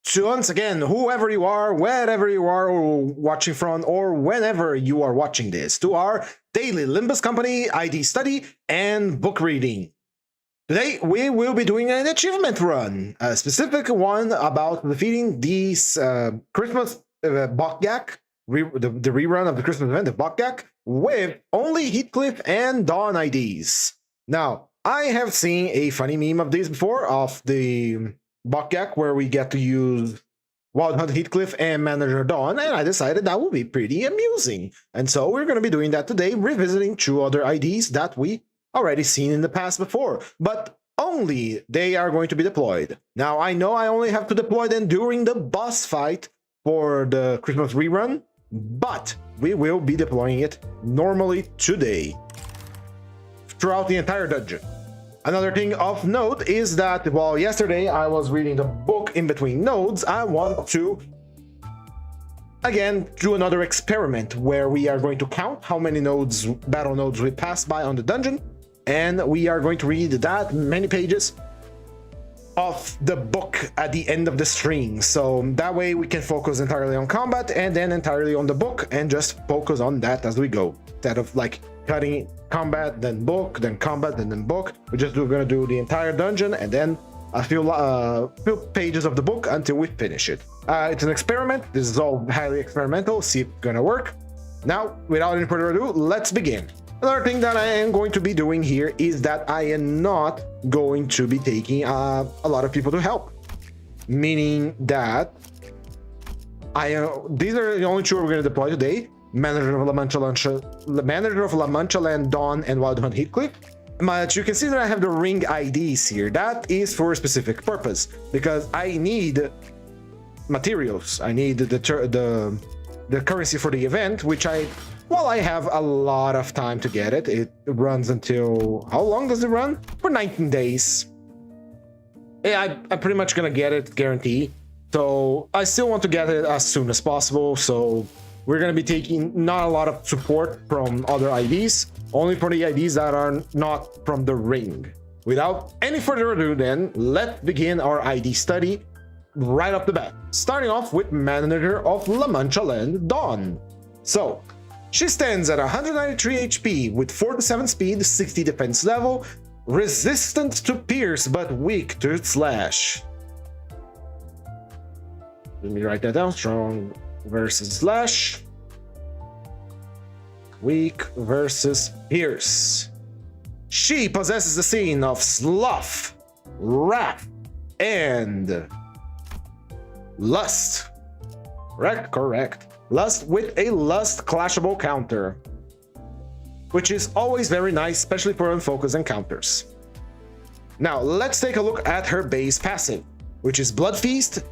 to once again, whoever you are, wherever you are watching from, or whenever you are watching this, to our daily Limbus Company ID study and book reading. Today, we will be doing an achievement run, a specific one about defeating these Christmas Bokgak, the rerun of the Christmas event of Bokgak, with only Heathcliff and Dawn IDs. Now, I have seen a funny meme of these before, of the Bokgak, where we get to use Wild Hunt Heathcliff and Manager Dawn, and I decided that would be pretty amusing. And so we're going to be doing that today, revisiting 2 other IDs that we already seen in the past before, but only they are going to be deployed. Now, I know I only have to deploy them during the boss fight for the Christmas rerun, but we will be deploying it normally today throughout the entire dungeon. Another thing of note is that while yesterday I was reading the book in between nodes, I want to again do another experiment where we are going to count how many nodes, battle nodes, we pass by on the dungeon, and we are going to read that many pages of the book at the end of the stream. So that way we can focus entirely on combat and then entirely on the book and just focus on that as we go, instead of like cutting combat, then book, then combat, and then book. We're gonna do the entire dungeon and then a few pages of the book until we finish it. It's an experiment. This is all highly experimental. See if it's gonna work. Now, without any further ado, let's begin. Another thing that I am going to be doing here is that I am not going to be taking a lot of people to help, meaning that these are the only 2 we're going to deploy today. Manager of La Mancha Land, Dawn, and Wild Hunt Heathcliff. But you can see that I have the ring IDs here. That is for a specific purpose, because I need materials. I need the currency for the event, which I have a lot of time to get it. It runs until... how long does it run? For 19 days. Yeah, I'm pretty much gonna get it, guarantee. So I still want to get it as soon as possible, so we're going to be taking not a lot of support from other IDs, only for the IDs that are not from the ring. Without any further ado then, let's begin our ID study right off the bat. Starting off with Manager of La Mancha Land, Dawn. So, she stands at 193 HP with 47 speed, 60 defense level, resistant to pierce but weak to slash. Let me write that down. Strong versus slash, weak versus pierce. She possesses the scene of sloth, wrath, and lust. Correct. Lust with a lust clashable counter, which is always very nice, especially for unfocused encounters. Now let's take a look at her base passive, which is Blood Feast,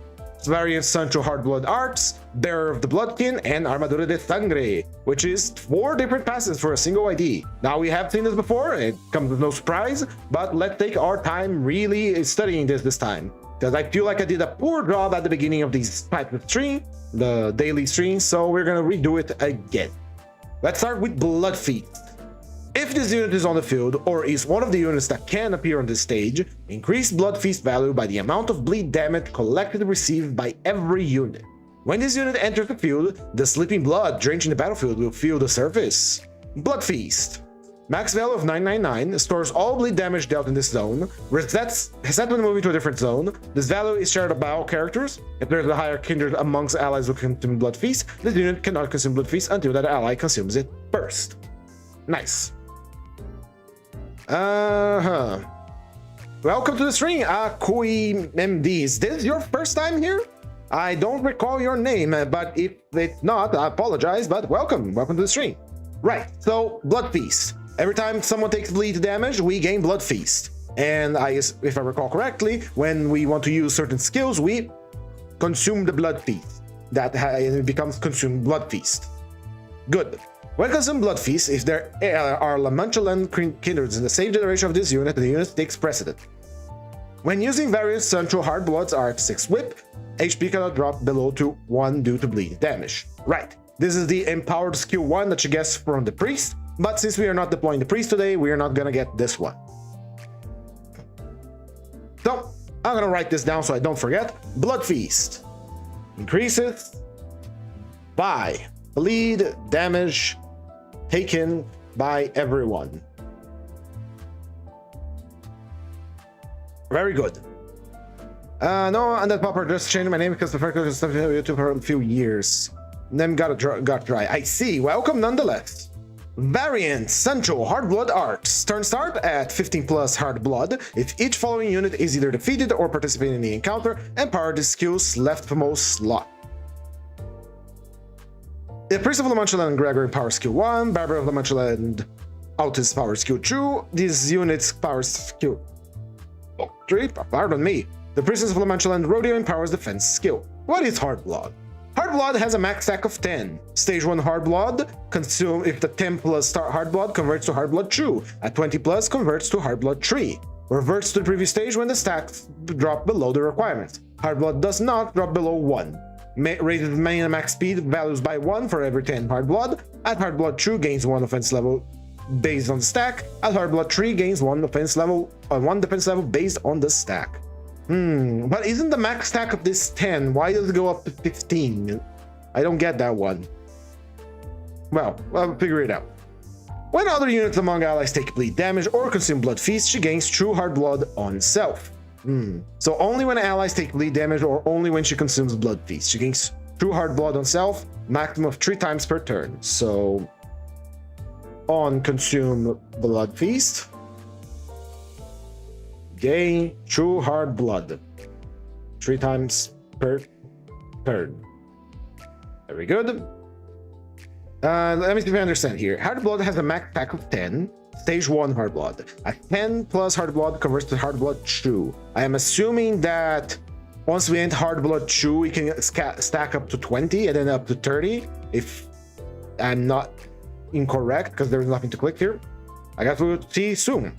variant Sancho Hard Blood Arts, Bearer of the Bloodkin, and Armadura de Sangre, which is 4 different passes for a single ID. Now, we have seen this before, it comes with no surprise, but let's take our time really studying this time, because I feel like I did a poor job at the beginning of these types of stream, the daily stream, so we're gonna redo it again. Let's start with Blood Feast. If this unit is on the field, or is one of the units that can appear on this stage, increase Blood Feast value by the amount of bleed damage collected and received by every unit. When this unit enters the field, the sleeping blood drenching the battlefield will fill the surface. Blood Feast. Max value of 999, stores all bleed damage dealt in this zone, resets when moving to a different zone. This value is shared by all characters. If there is a higher kindred amongst allies who consume Blood Feast, this unit cannot consume Blood Feast until that ally consumes it first. Nice. Welcome to the stream, Kui MD. Is this your first time here? I don't recall your name, but if it's not, I apologize, but welcome to the stream. Right, so Blood Feast. Every time someone takes bleed damage, we gain Blood Feast. And if I recall correctly, when we want to use certain skills, we consume the Blood Feast. It becomes Consumed Blood Feast. Good. When consumed Blood Feast, if there are La Mancha Land kindreds in the same generation of this unit, the unit takes precedent. When using various Central Hard Bloods RF6 Whip, HP cannot drop below to 1 due to bleed damage. Right, this is the empowered skill 1 that she gets from the Priest, but since we are not deploying the Priest today, we are not gonna get this one. So, I'm gonna write this down so I don't forget. Blood Feast. increases by bleed damage taken by everyone. Very good. No, and that popper just changed my name because the first stuff on YouTube for a few years. Name got dry. I see. Welcome nonetheless. Variant Sancho Hard Blood Arts. Turn start at 15 plus Hard Blood. If each following unit is either defeated or participating in the encounter, empower the skill's leftmost slot. The Priest of La Mancha Land Gregory power skill 1, Barber of La Mancha Land Altis power skill 2, these units power skill 3, pardon me. The Princess of La Mancha Land Rodeo empowers defense skill. What is Hard Blood? Hard Blood has a max stack of 10. Stage 1 Hard Blood consume if the 10 plus start Hard Blood converts to Hard Blood 2. At 20 plus converts to Hard Blood 3. Reverts to the previous stage when the stacks drop below the requirements. Hard Blood does not drop below 1. Rated main and max speed values by 1 for every 10 Hard Blood. At Hard Blood 2 gains 1 offense level based on the stack. At Hard Blood 3 gains 1 defense level based on the stack. But isn't the max stack of this 10? Why does it go up to 15? I don't get that one. Well, I'll figure it out. When other units among allies take bleed damage or consume blood feast, she gains true hard blood on self. So only when allies take bleed damage or only when she consumes blood feast. She gains true hard blood on self, maximum of 3 times per turn. So on consume blood feast, gain true hard blood 3 times per turn. Very good. Let me see if I understand here. Hard blood has a max pack of 10. Stage 1 hard blood. A 10 plus hard blood converts to hard blood 2. I am assuming that once we end hard blood 2, we can stack up to 20 and then up to 30. If I'm not incorrect, because there's nothing to click here. I guess we'll see soon.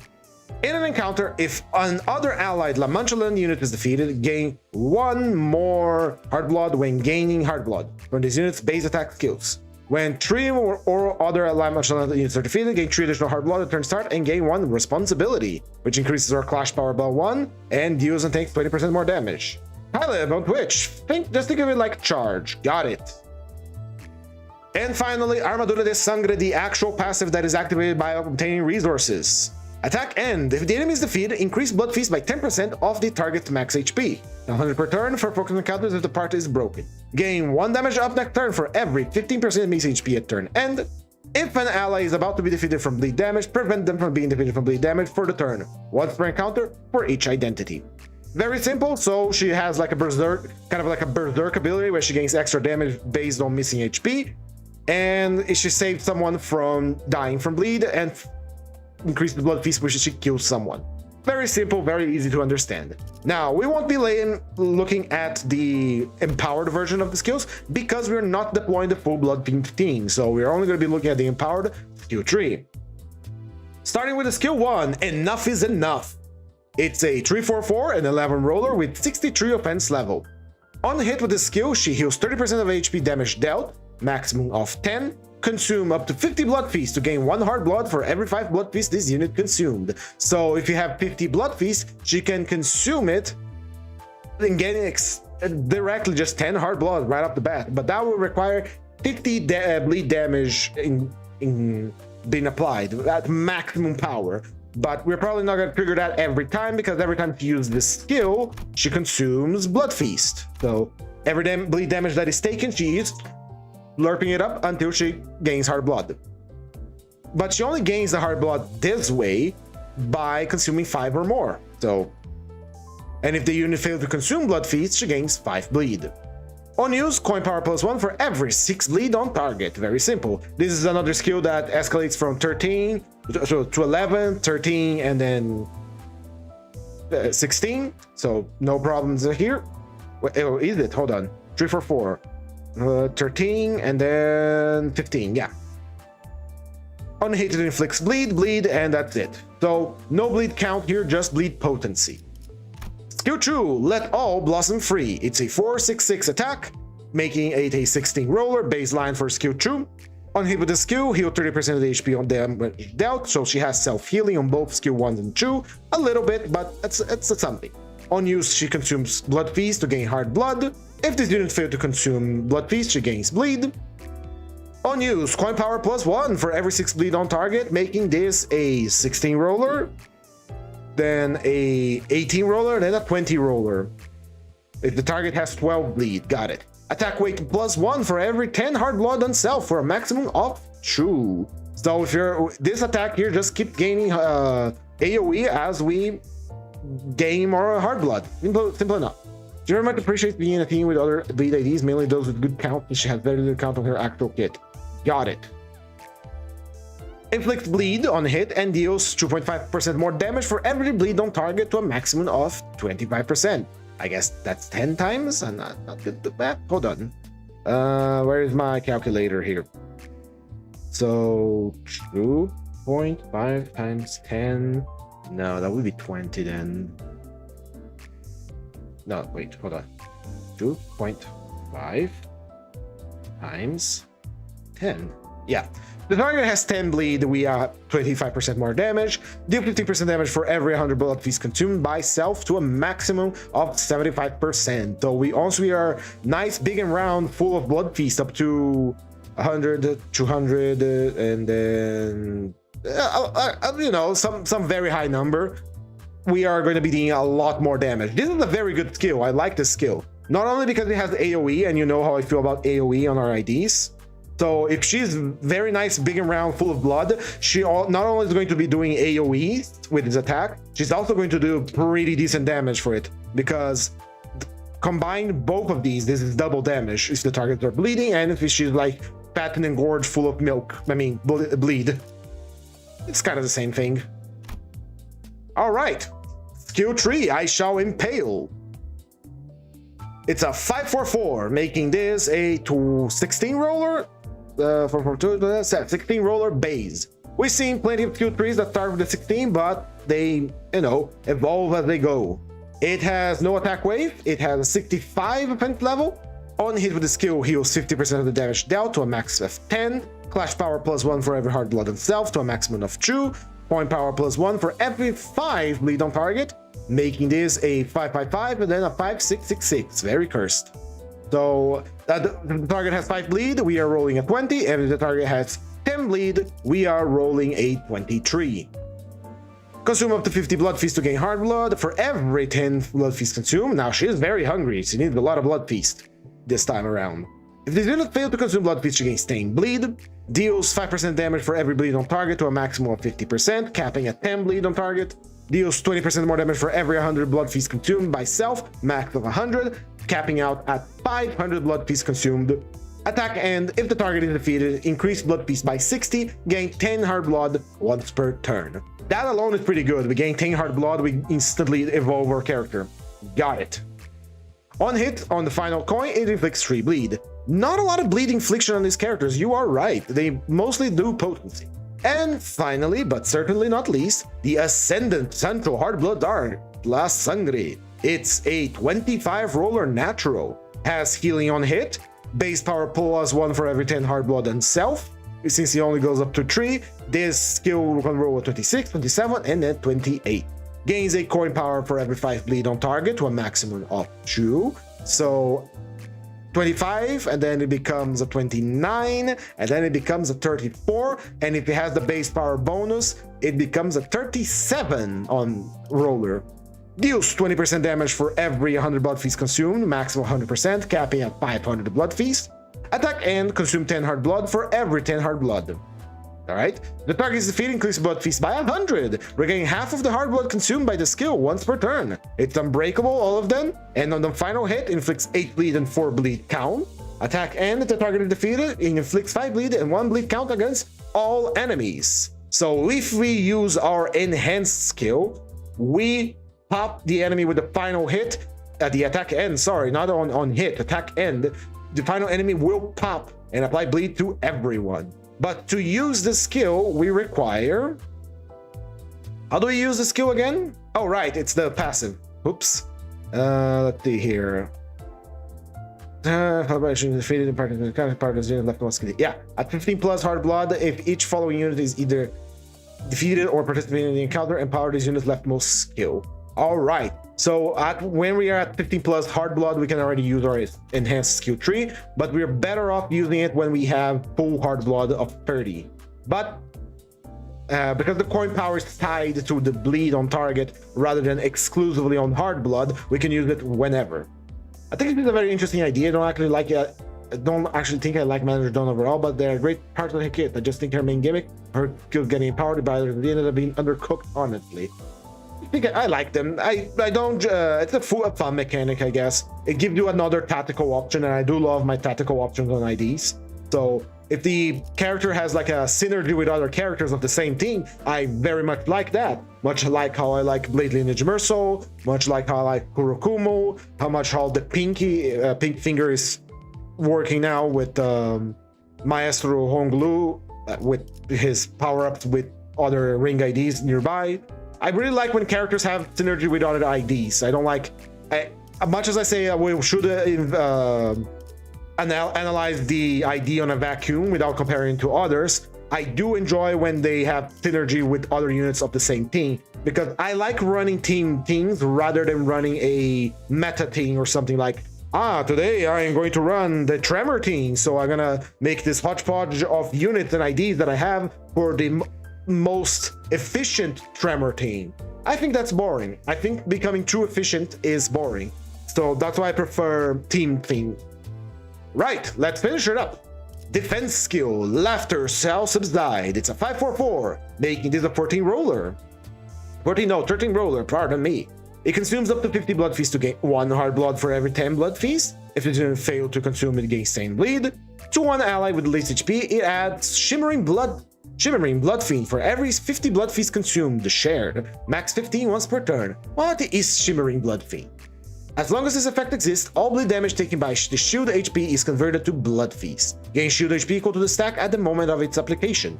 In an encounter, if an other allied La Mancha Land unit is defeated, gain 1 more hard blood when gaining hard blood from this unit's base attack skills. When 3 or other La Mancha Land units are defeated, gain 3 additional hard blood at turn start and gain 1 responsibility, which increases our clash power by 1 and deals and takes 20% more damage. Hi Liv on Twitch. Just think of it like charge. Got it. And finally, Armadura de Sangre, the actual passive that is activated by obtaining resources. Attack end. If the enemy is defeated, increase blood feast by 10% of the target's max HP. 100 per turn for focus encounters if the party is broken. Gain 1 damage up next turn for every 15% max HP at turn end. If an ally is about to be defeated from bleed damage, prevent them from being defeated from bleed damage for the turn. Once per encounter for each identity. Very simple. So she has like a berserk, kind of like a berserk ability where she gains extra damage based on missing HP. And if she saves someone from dying from bleed and increase the blood feast, which she kills someone. Very simple, very easy to understand. Now, we won't be looking at the empowered version of the skills because we're not deploying the full blood 15, so we're only going to be looking at the empowered skill 3. Starting with the skill 1, Enough is Enough. It's a 3/4/4 and 11 roller with 63 offense level. On hit with the skill, she heals 30% of HP damage dealt, maximum of 10, consume up to 50 blood feast to gain 1 hard blood for every 5 blood feast this unit consumed. So if you have 50 blood feast, she can consume it and get directly just 10 hard blood right off the bat. But that will require 50 bleed damage in being applied at maximum power. But we're probably not going to trigger that every time because every time she uses this skill, she consumes blood feast. So every bleed damage that is taken, she is slurping it up until she gains hard blood. But she only gains the hard blood this way by consuming 5 or more. So, and if the unit fails to consume blood feast, she gains 5 bleed. On use, coin power +1 for every 6 bleed on target. Very simple. This is another skill that escalates from 13 to 11, 13, and then 16. So no problems here. Oh, is it? Hold on. 3/4/4. 13 and then 15, yeah. Unhated inflicts bleed, and that's it. So no bleed count here, just bleed potency. Skill 2, Let All Blossom Free. It's a 4/6/6 attack, making it a 16 roller, baseline for skill 2. On hit with the skill, heal 30% of the HP on damage dealt, so she has self-healing on both skill 1 and 2. A little bit, but it's something. On use, she consumes Blood Feast to gain Hard Blood. If this unit fails to consume Blood Feast, she gains Bleed. On use, coin power +1 for every 6 bleed on target, making this a 16 roller, then a 18 roller, then a 20 roller. If the target has 12 bleed, got it. Attack weight +1 for every 10 hard blood on self for a maximum of 2. So if you're this attack here, just keep gaining AoE as we gain more hard blood. Simple enough. She very much appreciates being in a team with other bleed IDs, mainly those with good count, and she has very little count on her actual kit. Got it. Inflicts bleed on hit and deals 2.5% more damage for every bleed on target to a maximum of 25%. I guess that's 10 times? I'm not good at that. Hold on. Where is my calculator here? So 2.5 times 10. No, that would be 20 then. No, wait, hold on. 2.5 times 10. Yeah. The target has 10 bleed, we are 25% more damage, deal 50% damage for every 100 blood feast consumed by self to a maximum of 75%. So we are nice, big and round, full of blood feast up to 100, 200, and then, you know, some very high number. We are going to be dealing a lot more damage. This is a very good skill. I like this skill. Not only because it has AoE, and you know how I feel about AoE on our IDs. So if she's very nice, big and round, full of blood, she not only is going to be doing AoE with his attack, she's also going to do pretty decent damage for it, because combine both of these, this is double damage if the targets are bleeding, and if she's like fat and engorged, full of milk, I mean bleed. It's kind of the same thing. All right, skill 3, I shall impale. It's a 5/4/4, making this a 16 roller. 16 roller base. We've seen plenty of skill trees that start with the 16, but they, you know, evolve as they go. It has no attack wave. It has a 65 offense level. On hit with the skill, heals 50% of the damage dealt to a max of 10. Clash power +1 for every hard blood on self to a maximum of 2. Point power +1 for every 5 bleed on target, making this a 5/5/5 and then a 5/6/6/6. Very cursed. So the target has 5 bleed, we are rolling a 20. If the target has 10 bleed, we are rolling a 23. Consume up to 50 blood feast to gain hard blood for every 10 blood feast consumed. Now she is very hungry, she needs a lot of blood feast this time around. If the unit fails to consume blood feast, she gains stained bleed. Deals 5% damage for every bleed on target to a maximum of 50%, capping at 10 bleed on target. Deals 20% more damage for every 100 blood feast consumed by self, max of 100, capping out at 500 blood feast consumed. Attack end, if the target is defeated, increase blood feast by 60, gain 10 hard blood once per turn. That alone is pretty good. We gain 10 hard blood, we instantly evolve our character. Got it. On hit, on the final coin, it inflicts 3 bleed. Not a lot of bleed infliction on these characters, you are right. They mostly do potency. And finally, but certainly not least, the Ascendant Central Hard Blood Dart, La Sangre. It's a 25 roller natural. Has healing on hit, base power +1 for every 10 hard blood and self. Since he only goes up to 3, this skill can roll a 26, 27, and then 28. Gains a coin power for every 5 bleed on target to a maximum of 2. So 25, and then it becomes a 29, and then it becomes a 34, and if it has the base power bonus, it becomes a 37 on roller. Deals 20% damage for every 100 blood feast consumed, maximum 100%, capping at 500 blood feast. Attack end, consume 10 hard blood for every 10 hard blood. Alright, the target is defeated, increase blood feast by 100, regaining half of the hard blood consumed by the skill once per turn. It's unbreakable, all of them, and on the final hit, inflicts 8 bleed and 4 bleed count. Attack end, if the target is defeated, it inflicts 5 bleed and 1 bleed count against all enemies. So if we use our enhanced skill, we pop the enemy with the final hit at the attack end, sorry, not on hit, attack end. The final enemy will pop and apply bleed to everyone. But to use the skill, we require... How do we use the skill again? Oh, right, it's the passive. Oops. Let's see here. Defeated in part of the unit left most skill. Yeah, at 15 plus hard blood, if each following unit is either defeated or participating in the encounter, empower this unit left most skill. All right. So when we are at 15 plus hard blood, we can already use our enhanced skill tree, but we're better off using it when we have full hard blood of 30. But because the coin power is tied to the bleed on target rather than exclusively on hard blood, we can use it whenever. I think it's a very interesting idea. I don't actually like it. I don't actually think I like Manager Dawn overall, but they're a great part of the kit. I just think her main gimmick, her skills getting empowered by others, they ended up being undercooked, honestly. I like them. I don't. It's a fun mechanic, I guess. It gives you another tactical option, and I do love my tactical options on IDs. So if the character has like a synergy with other characters of the same team, I very much like that. Much like how I like Blade Lineage Merso, much like how I like Kurokumo, how the pink finger is working now with Maestro Honglu, with his power-ups with other ring IDs nearby. I really like when characters have synergy with other IDs. I don't like, much as I say we should analyze the ID on a vacuum without comparing to others, I do enjoy when they have synergy with other units of the same team, because I like running teams rather than running a meta team or something like, today I am going to run the Tremor team, so I'm gonna make this hodgepodge of units and IDs that I have for the most efficient Tremor team. I think that's boring. I think becoming too efficient is boring. So that's why I prefer team. Right, let's finish it up. Defense skill, Laughter shall subside. It's a 5/4/4, making this a 14 roller. 13 roller, pardon me. It consumes up to 50 blood feast to gain 1 hard blood for every 10 blood feast. If it didn't fail to consume, it gains Sane Bleed. To one ally with the least HP, it adds Shimmering Blood Fiend for every 50 blood feast consumed, shared. Max 15 once per turn. What is Shimmering Blood Fiend? As long as this effect exists, all bleed damage taken by the shield HP is converted to Blood Feast. Gain shield HP equal to the stack at the moment of its application.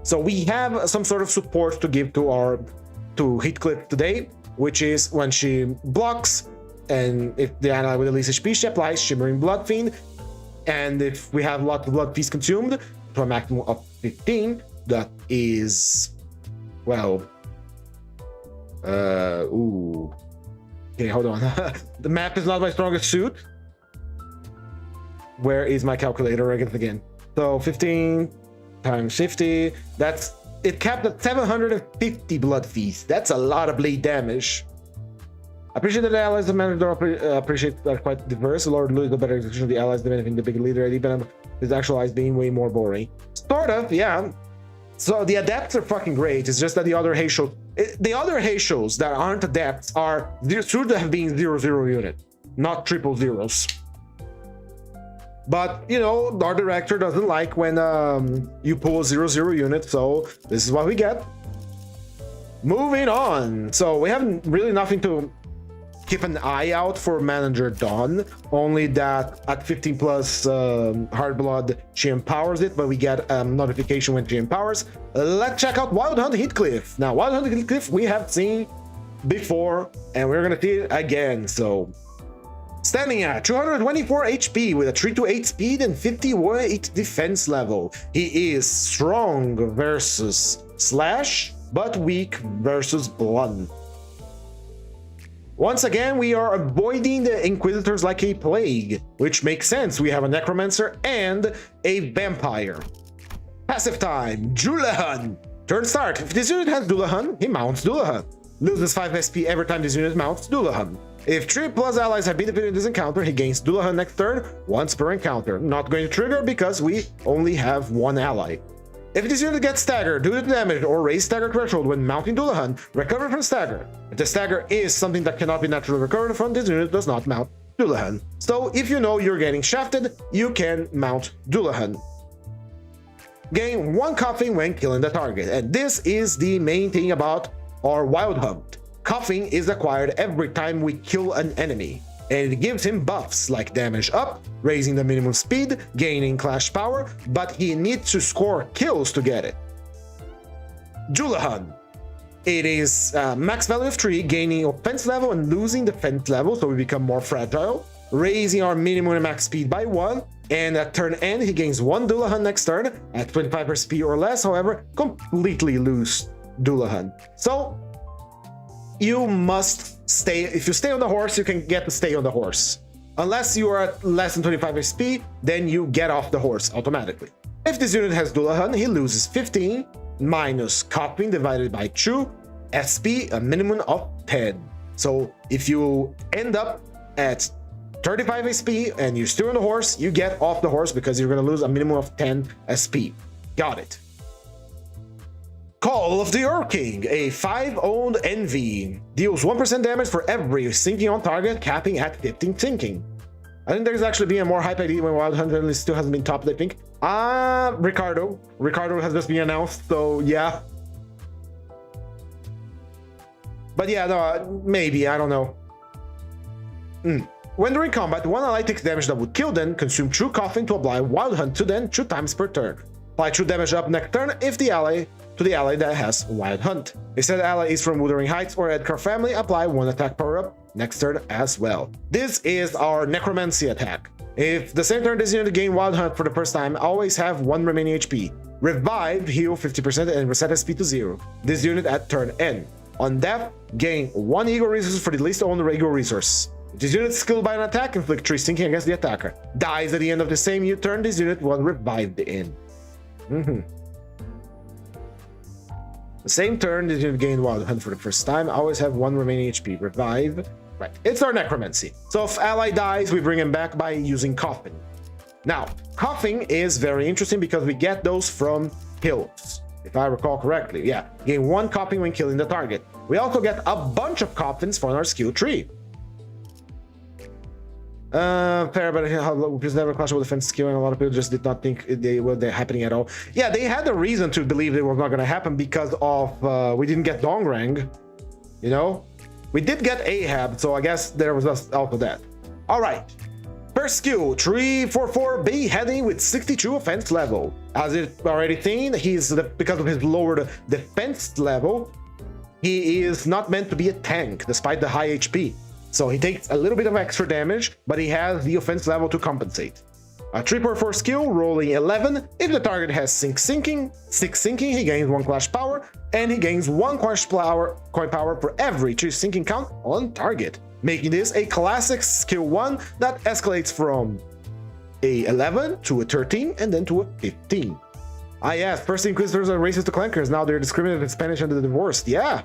So we have some sort of support to give to Heathcliff today, which is when she blocks, and if the ally with the least HP, she applies Shimmering Blood Fiend. And if we have lots of blood feast consumed to a maximum of 15, that is, well, okay, hold on. The map is not my strongest suit. Where is my calculator again? So 15 times 50, that's, it capped at 750 blood feast. That's a lot of bleed damage. I appreciate that the allies of Manager appreciate that quite diverse. Lord Louis, the better execution of the allies, the benefiting the big leader, even his actual eyes being way more boring. Sort of, yeah. So the adepts are fucking great. It's just that the other Heishos that aren't adepts should have been 0/0 unit, not triple zeros. But, you know, our director doesn't like when you pull a 0/0 unit, so this is what we get. Moving on. So we have really nothing to keep an eye out for Manager Dawn, only that at 15 plus hard blood she empowers it, but we get a notification when she empowers. Let's check out Wild Hunt Heathcliff. Now, Wild Hunt Heathcliff we have seen before, and we're gonna see it again. So standing at 224 HP with a 3-8 speed and 58 defense level, he is strong versus slash, but weak versus blunt. Once again, we are avoiding the Inquisitors like a plague, which makes sense. We have a Necromancer and a Vampire. Passive time, Dullahan. Turn start. If this unit has Dullahan, he mounts Dullahan. Loses 5 SP every time this unit mounts Dullahan. If 3 plus allies have been defeated in this encounter, he gains Dullahan next turn, once per encounter. Not going to trigger because we only have 1 ally. If this unit gets staggered due to damage or raise stagger threshold when mounting Dullahan, recover from stagger. If the stagger is something that cannot be naturally recovered from, this unit does not mount Dullahan. So if you know you're getting shafted, you can mount Dullahan. Gain 1 coughing when killing the target, and this is the main thing about our Wild Hunt. Coughing is acquired every time we kill an enemy, and it gives him buffs like damage up, raising the minimum speed, gaining clash power, but he needs to score kills to get it. Dullahan. It is max value of 3, gaining offense level and losing defense level, so we become more fragile, raising our minimum and max speed by 1, and at turn end he gains 1 Dullahan next turn, at 25 SP or less, however, completely lose Dullahan. So you must stay. If you stay on the horse, you can get to stay on the horse. Unless you are at less than 25 SP, then you get off the horse automatically. If this unit has Dullahan, he loses 15 minus copying divided by 2 SP, a minimum of 10. So if you end up at 35 SP and you're still on the horse, you get off the horse because you're going to lose a minimum of 10 SP. Got it. Call of the Earth King, a 5-owned NV. Deals 1% damage for every sinking on target, capping at 15 sinking. I think there's actually been a more hype idea when Wild Hunt still hasn't been topped, I think. Ricardo. Ricardo has just been announced, so yeah. But yeah, no, maybe, I don't know. When during combat, one ally takes damage that would kill them, consume true coffin to apply Wild Hunt to them 2 times per turn. Apply true damage up next turn if the ally to the ally that has Wild Hunt. If said ally is from Wuthering Heights or Edgar family, apply 1 attack power up next turn as well. This is our Necromancy attack. If the same turn this unit gain Wild Hunt for the first time, always have 1 remaining HP. Revive, heal 50% and reset SP to 0. This unit at turn end. On death, gain 1 ego resource for the least owned ego resource. If this unit is skilled by an attack, inflict 3 sinking against the attacker. Dies at the end of the same turn, this unit will revive the end. The same turn, this unit gained Wild Hunt for the first time, always have 1 remaining HP. Revive. Right, it's our Necromancy. So if ally dies, we bring him back by using Coffin. Now, Coughing is very interesting because we get those from kills. If I recall correctly, yeah. Gain 1 coughing when killing the target. We also get a bunch of coffins from our skill tree. Fair, but because never clashable defense skill, and a lot of people just did not think they were happening at all. Yeah, they had a reason to believe it was not going to happen because of we didn't get Dongrang, you know. We did get Ahab, so I guess there was also that. All right, first skill 344 beheading with 62 offense level. As it already seen, because of his lowered defense level, he is not meant to be a tank despite the high HP. So he takes a little bit of extra damage, but he has the offense level to compensate. A 3/4 skill, rolling 11. If the target has 6 sinking, he gains 1 clash power, and he gains 1 coin power for every 3 sinking count on target, making this a classic skill 1 that escalates from a 11 to a 13 and then to a 15. Ah yes, first Inquisitors are racist to clankers, now they're discriminated in Spanish and the divorced, yeah.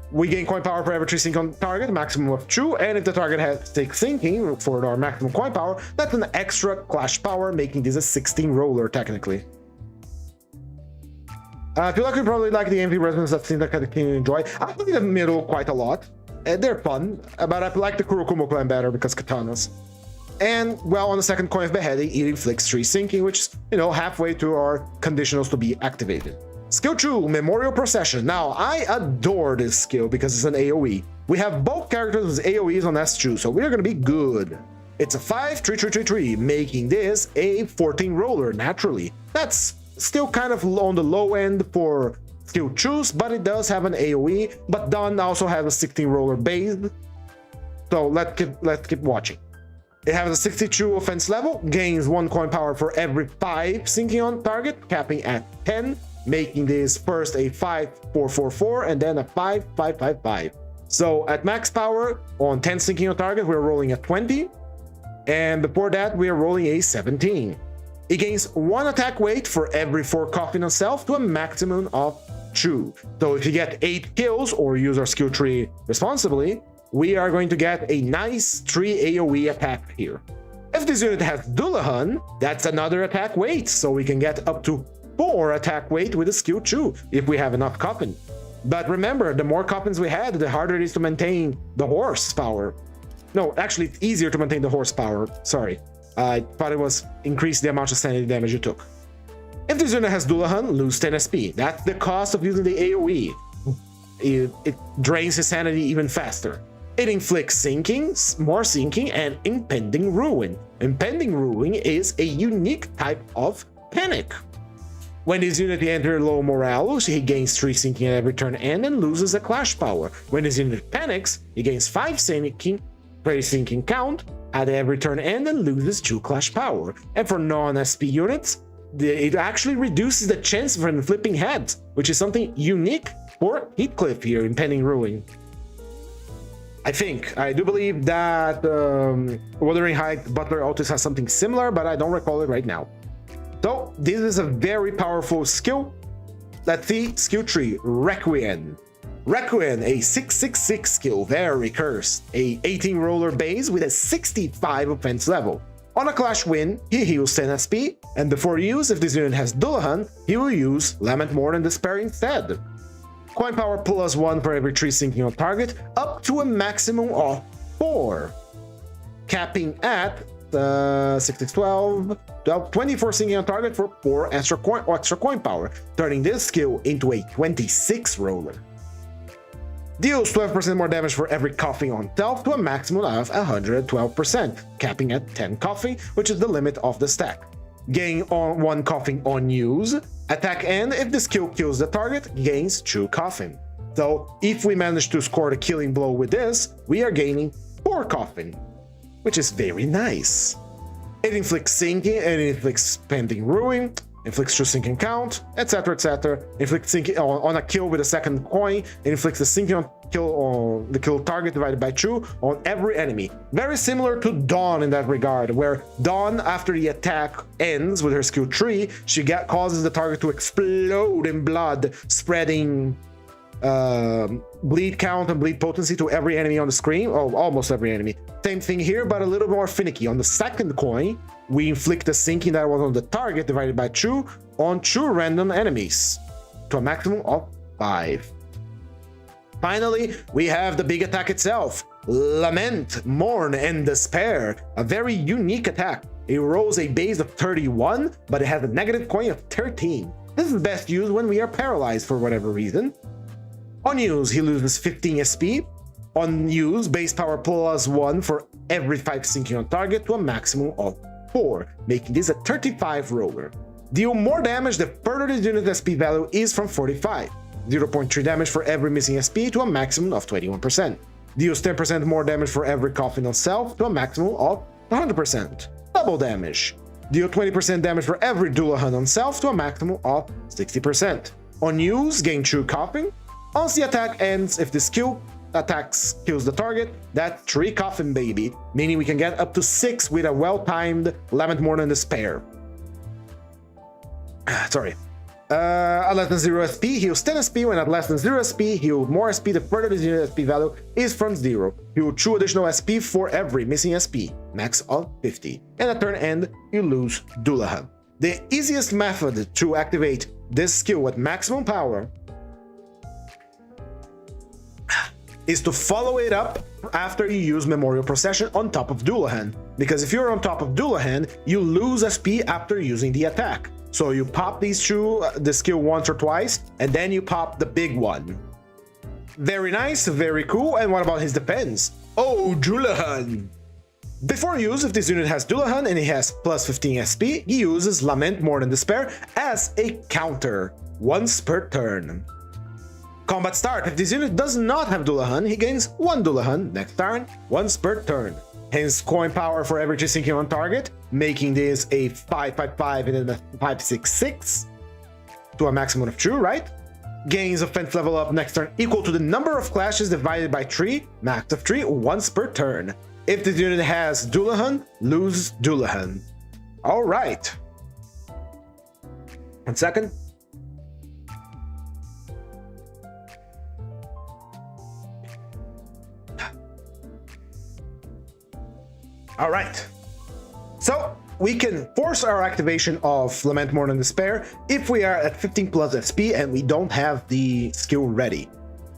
We gain coin power for every 3 sinking on target, maximum of 2, and if the target has 6 sinking for our maximum coin power, that's an extra clash power, making this a 16 roller technically. I feel like we probably like the MV resonance that seems like I can enjoy. I play the middle quite a lot. They're fun, but I like the Kurokumo clan better because katanas. And, well, on the second coin of beheading, it inflicts 3 sinking, which is, you know, halfway to our conditionals to be activated. Skill 2, Memorial Procession. Now, I adore this skill because it's an AoE. We have both characters with AoEs on S2, so we're going to be good. It's a 5/3/3/3/3, making this a 14 roller naturally. That's still kind of on the low end for skill 2s, but it does have an AoE, but Dawn also has a 16 roller base. So let's keep watching. It has a 62 offense level, gains 1 coin power for every 5 sinking on target, capping at 10. Making this first a 5/4/4/4 and then a 5/5/5/5. So at max power on 10 sinking on target, we're rolling a 20, and before that we are rolling a 17. It gains 1 attack weight for every 4 coffin on self to a maximum of 2. So if you get 8 kills or use our skill tree responsibly, we are going to get a nice 3 AoE attack here. If this unit has Dullahan, that's another attack weight, so we can get up to 4 attack weight with a skill 2 if we have enough coffin. But remember, the more coffins we had, the harder it is to maintain the horsepower. No, actually, it's easier to maintain the horsepower. Sorry. I thought it was increase the amount of sanity damage you took. If this unit has Dullahan, lose 10 SP. That's the cost of using the AoE. It drains his sanity even faster. It inflicts sinking, more sinking, and impending ruin. Impending ruin is a unique type of panic. When this unit enters low morale, he gains 3 sinking at every turn end and loses a clash power. When this unit panics, he gains 5 sinking, 3 sinking count at every turn end and loses 2 clash power. And for non-SP units, it actually reduces the chance for him flipping heads, which is something unique for Heathcliff here in Pending Ruin. I do believe that Wuthering Height Butler Altus has something similar, but I don't recall it right now. So this is a very powerful skill. Let's see, skill tree, Requiem. Requiem, a 666 skill, very cursed. A 18 roller base with a 65 offense level. On a clash win, he heals 10 SP, and before use, if this unit has Dullahan, he will use Lament Mourn and Despair instead. Coin power +1 for every 3 sinking on target, up to a maximum of 4. Capping at 24 sinking on target for 4 extra coin power, turning this skill into a 26 roller. Deals 12% more damage for every coughing on self to a maximum of 112%, capping at 10 coughing, which is the limit of the stack. Gain on 1 coughing on use. Attack end, if the skill kills the target, gains 2 coughing. So if we manage to score the killing blow with this, we are gaining 4 coughing, which is very nice. It inflicts sinking and it inflicts pending ruin, inflicts 2 sinking count, etc, etc. Inflicts sinking on a kill with a second coin, it inflicts the sinking on the kill target divided by 2 on every enemy. Very similar to Dawn in that regard, where Dawn, after the attack ends with her skill tree, she causes the target to explode in blood, spreading bleed count and bleed potency to every enemy on the screen, or almost every enemy. Same thing here, but a little more finicky. On the second coin, we inflict the sinking that was on the target divided by 2 on 2 random enemies to a maximum of 5. Finally, we have the big attack itself, Lament, Mourn, and Despair, a very unique attack. It rolls a base of 31, but it has a negative coin of 13. This is best used when we are paralyzed for whatever reason. On use, he loses 15 SP. On use, base power +1 for every 5 sinking on target to a maximum of 4, making this a 35 roller. Deal more damage the further this unit's SP value is from 45. 0.3 damage for every missing SP to a maximum of 21%. Deals 10% more damage for every coffin on self to a maximum of 100%. Double damage. Deal 20% damage for every Dullahan on self to a maximum of 60%. On use, gain 2 coughing. Once the attack ends, if the skill attacks kills the target, that's 3 coffin, baby, meaning we can get up to 6 with a well-timed Lament Mourn and Despair. Sorry. At less than 0 SP, heals 10 SP. When at less than 0 SP, heal more SP the further the unit SP value is from 0. Heal 2 additional SP for every missing SP, max of 50. And at turn end, you lose Dullahan. The easiest method to activate this skill at maximum power is to follow it up after you use Memorial Procession on top of Dullahan, because if you're on top of Dullahan, you lose SP after using the attack. So you pop these 2, the skill once or twice, and then you pop the big one. Very nice, very cool. And what about his defense? Oh, Dullahan! Before use, if this unit has Dullahan and he has +15 SP, he uses Lament, Mourn, and Despair as a counter, once per turn. Combat start. If this unit does not have Dullahan, he gains 1 Dullahan next turn, once per turn. Hence, coin power for every sinking on target, making this a 555 and then a 566 to a maximum of 2, right? Gains offense level up next turn equal to the number of clashes divided by 3, max of 3, once per turn. If this unit has Dullahan, lose Dullahan. All right. 1 second. All right, so we can force our activation of Lament, Mourn, and Despair if we are at 15 plus SP and we don't have the skill ready.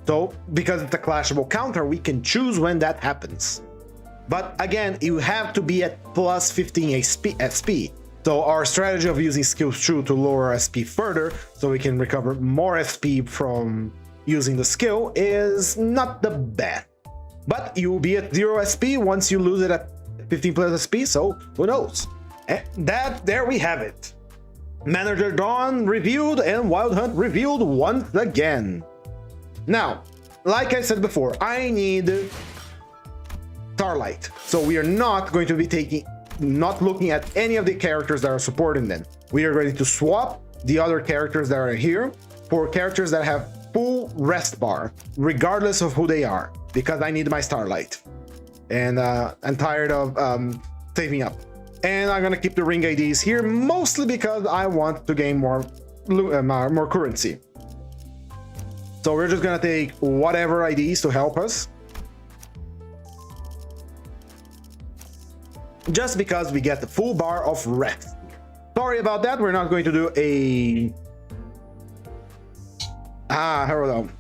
So, because it's a clashable counter, we can choose when that happens. But again, you have to be at plus 15 SP. So our strategy of using skill 2 to lower SP further, so we can recover more SP from using the skill, is not the best. But you will be at 0 SP once you lose it at 15 plus SP, so who knows? And there we have it. Manager Dawn reviewed and Wild Hunt revealed once again. Now, like I said before, I need Starlight. So we are not going to be not looking at any of the characters that are supporting them. We are ready to swap the other characters that are here for characters that have full rest bar, regardless of who they are, because I need my starlight. And I'm tired of saving up. And I'm gonna keep the ring IDs here, mostly because I want to gain more currency. So we're just gonna take whatever IDs to help us. Just because we get the full bar of rest. Sorry about that, we're not going to do a... hold on.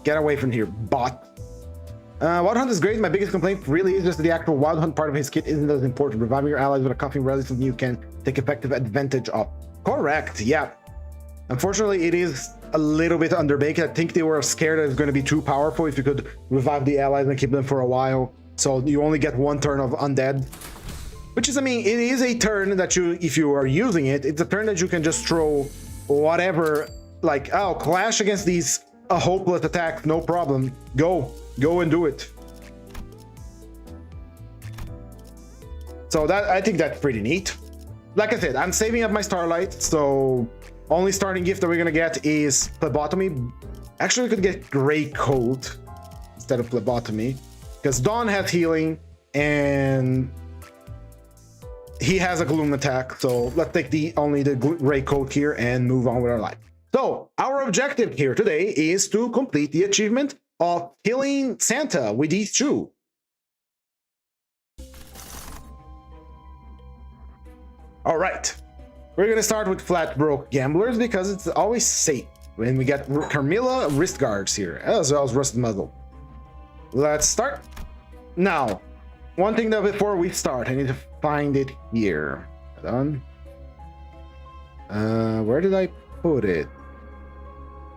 Get away from here, bot. Wild Hunt is great. My biggest complaint really is just that the actual Wild Hunt part of his kit isn't as important. Reviving your allies with a coughing relic something you can take effective advantage of. Correct, yeah. Unfortunately, it is a little bit underbaked. I think they were scared that it's going to be too powerful if you could revive the allies and keep them for a while. So you only get one turn of undead. Which is, I mean, it is a turn that you, if you are using it, it's a turn that you can just throw whatever, like, oh, clash against these hopeless attacks, no problem. Go and do it. So that, I think that's pretty neat. Like I said, I'm saving up my starlight, so only starting gift that we're gonna get is phlebotomy. Actually, we could get gray coat instead of phlebotomy, because Dawn has healing and he has a gloom attack. So let's take only the gray coat here and move on with our life. So our objective here today is to complete the achievement of killing Santa with these two. All right, we're gonna start with flat broke gamblers because it's always safe when we get Carmilla wrist guards here, as well as rusted muzzle. Let's start. Now, one thing that before we start, I need to find it here. Hold on. Where did I put it?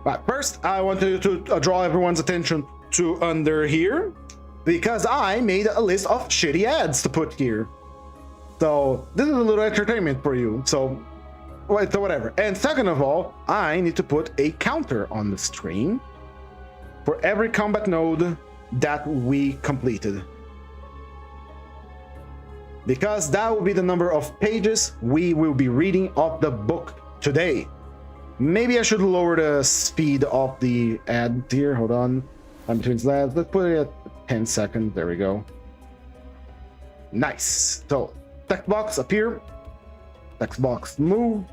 But first, I want to draw everyone's attention to under here, because I made a list of shitty ads to put here. So this is a little entertainment for you. So whatever. And second of all, I need to put a counter on the screen for every combat node that we completed, because that will be the number of pages we will be reading of the book today. Maybe I should lower the speed of the ad here. Hold on. Time between slabs. Let's put it at 10 seconds. There we go. Nice. So text box appear. Text box move.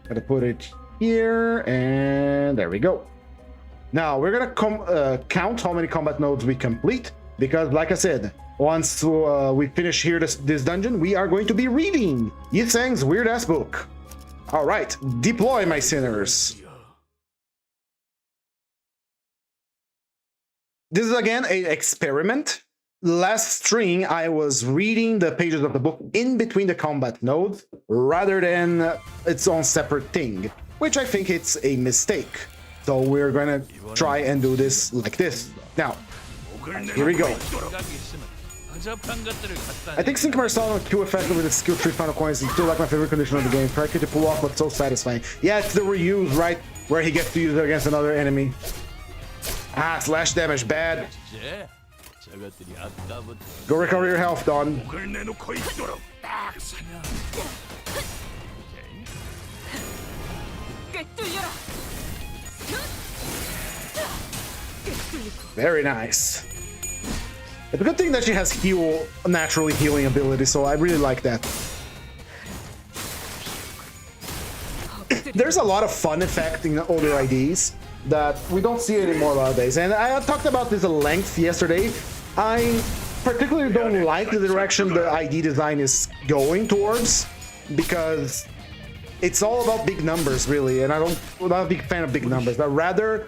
Gotta put it here, and there we go. Now we're gonna count how many combat nodes we complete, because like I said, once we finish here this dungeon, we are going to be reading Yisang's weird ass book. All right, deploy my sinners. This is again an experiment. Last string, I was reading the pages of the book in between the combat nodes rather than its own separate thing, which I think it's a mistake. So we're gonna try and do this like this. Now, here we go. I think Sync Marcel and Q effective with the skill tree final coins is still like my favorite condition of the game. Try to pull off, but so satisfying. Yeah, it's the reuse, right? Where he gets to use it against another enemy. Ah, slash damage, bad. Go recover your health, Dawn. Very nice. It's a good thing that she has naturally healing ability, so I really like that. There's a lot of fun effect in older IDs that we don't see anymore nowadays, and I talked about this at length yesterday. I particularly don't like the direction the ID design is going towards, because it's all about big numbers, really, and I'm not a big fan of big numbers. I'd rather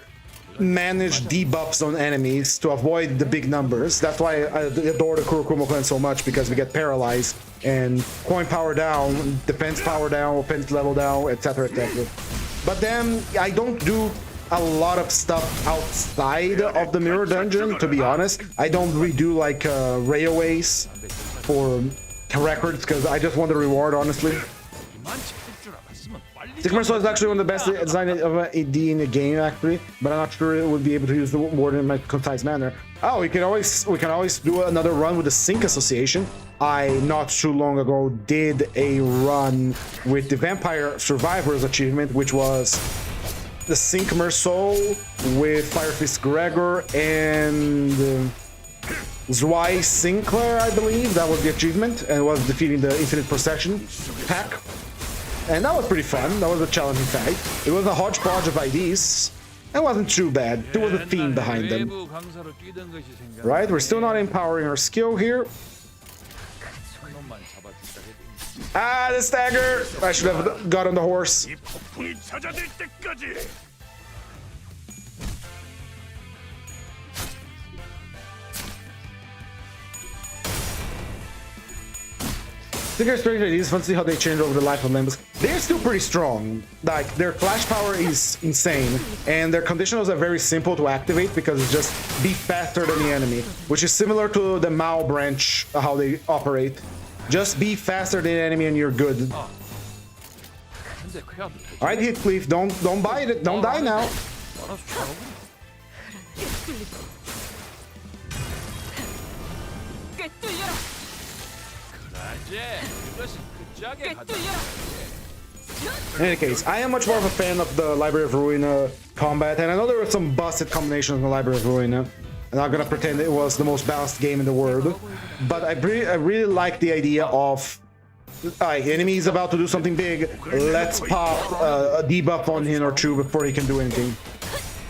manage debuffs on enemies to avoid the big numbers. That's why I adore the Kurokumo clan so much, because we get paralyzed and coin power down, defense power down, offense level down, etc, etc. But then I don't do a lot of stuff outside of the mirror dungeon, to be honest. I don't redo like railways for records, because I just want the reward, honestly. Sigmar Soul is actually one of the best design of an AD in the game, actually, but I'm not sure it would be able to use the ward in a concise manner. Oh, we can always do another run with the Sync Association. I not too long ago did a run with the Vampire Survivors achievement, which was the Sync Merceau with Fire Fist Gregor and Zwei Sinclair, I believe. That was the achievement, and it was defeating the Infinite Procession pack. And that was pretty fun. That was a challenging fight. It was a hodgepodge of IDs. It wasn't too bad. There was a theme behind them. Right, we're still not empowering our skill here. Ah, the stagger! I should have got on the horse. Sticker strength IDs, fun to see how they change over the life of Limbus. They're still pretty strong. Like, their flash power is insane, and their conditionals are very simple to activate because it's just be faster than the enemy, which is similar to the Mao branch, how they operate. Just be faster than the enemy and you're good. Alright, Heathcliff, don't bite it, don't die now. In any case, I am much more of a fan of the Library of Ruina combat, and I know there were some busted combinations in the Library of Ruina. I'm not gonna pretend it was the most balanced game in the world, but I really like the idea of enemy is about to do something big, let's pop a debuff on him or two before he can do anything.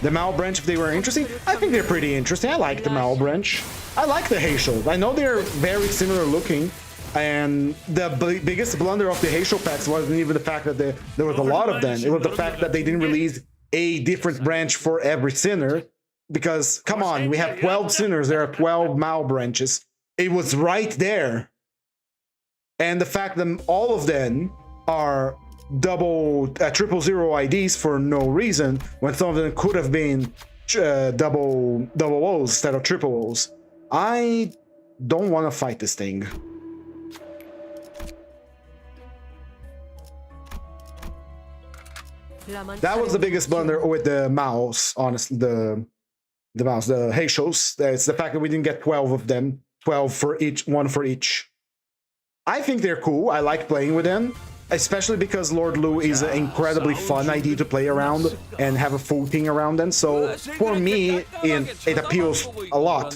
The Mao branch, if they were interesting, I think they're pretty interesting. I like the Mao branch. I like the Heisho. I know they're very similar looking, and the biggest blunder of the Heisho packs wasn't even the fact that there was a lot of them. It was the fact that they didn't release a different branch for every sinner. Because, come on, we have 12 sinners, there are 12 Mao branches. It was right there. And the fact that all of them are triple zero IDs for no reason, when some of them could have been double O's instead of triple O's. I don't want to fight this thing. That was the biggest blunder with the Maos, honestly, the Heishos. It's the fact that we didn't get 12 of them, 12 for each, one for each. I think they're cool. I like playing with them, especially because Lord Lu is an incredibly fun ID to play around and have a full team around them. So for me, it appeals a lot.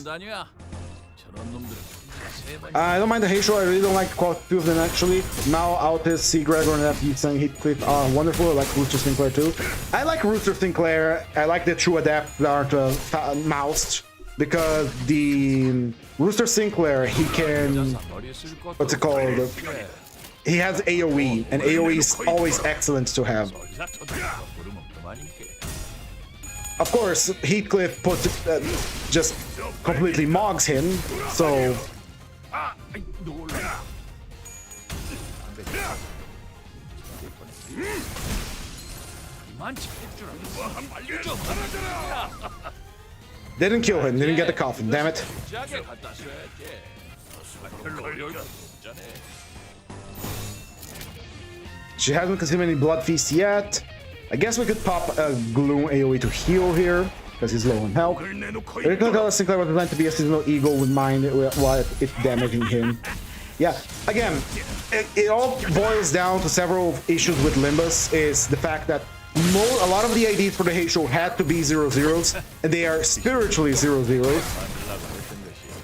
I don't mind the Heisho. I really don't like quite a few of them actually. Mao, Altis, C. Gregor, and FD Heathcliff are wonderful. I like Rooster Sinclair too. I like Rooster Sinclair. I like the true adept that aren't moused, because the Rooster Sinclair, he can, what's it called? He has AoE, and AoE is always excellent to have. Of course, Heathcliff just completely mogs him, so. Didn't kill him, didn't get the coffin, damn it. She hasn't consumed any blood feast yet. I guess we could pop a Gloom AoE to heal here, because he's low on health. Sinclair was designed to be a seasonal eagle with mind while it's damaging him. Yeah, again, it all boils down to several issues with Limbus. Is the fact that a lot of the IDs for the Heisho had to be 0/0s, and they are spiritually 0/0s,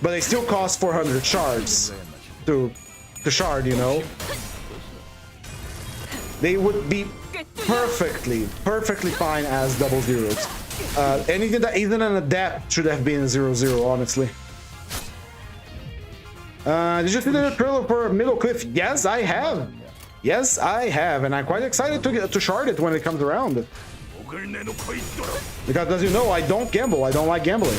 but they still cost 400 shards to shard, you know. They would be perfectly fine as double zeros. Anything that isn't an adept should have been 0/0, honestly. Did you see the trailer for Middle Cliff? Yes, I have. Yes, I have, and I'm quite excited to shard it when it comes around. Because, as you know, I don't gamble. I don't like gambling.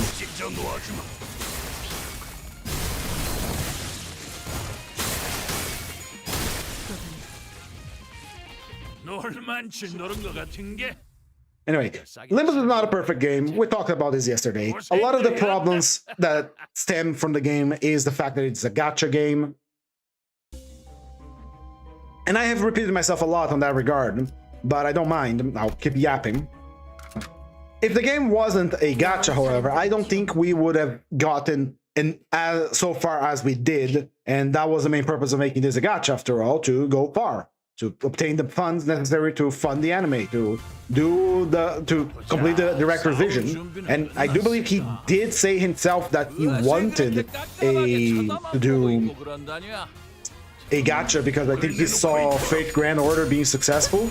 Anyway, Limbus is not a perfect game. We talked about this yesterday. A lot of the problems that stem from the game is the fact that it's a gacha game. And I have repeated myself a lot on that regard, but I don't mind. I'll keep yapping. If the game wasn't a gacha, however, I don't think we would have gotten so far as we did. And that was the main purpose of making this a gacha, after all, to go far. to obtain the funds necessary to fund the anime, to complete the director's vision. And I do believe he did say himself that he wanted to do a gacha because I think he saw Fate Grand Order being successful.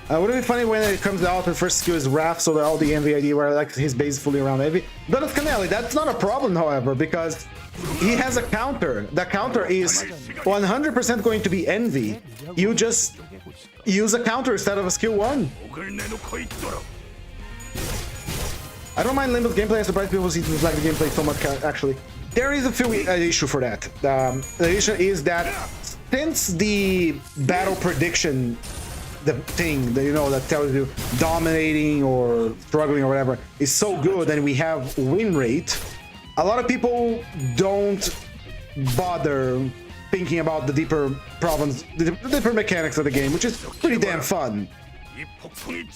Would it be funny when it comes out, the first skill is Wrath, so that all the Envy ID where like his base fully around Envy? But it's Canelli, that's not a problem, however, because he has a counter. The counter is 100% going to be Envy. You just use a counter instead of a skill 1. I don't mind Limbus gameplay. I'm surprised people seem to like the gameplay so much, actually. There is a few issue for that. The issue is that since the battle prediction, the thing that, you know, that tells you dominating or struggling or whatever is so good, and we have win rate, a lot of people don't bother thinking about the deeper problems, the deeper mechanics of the game, which is pretty damn fun.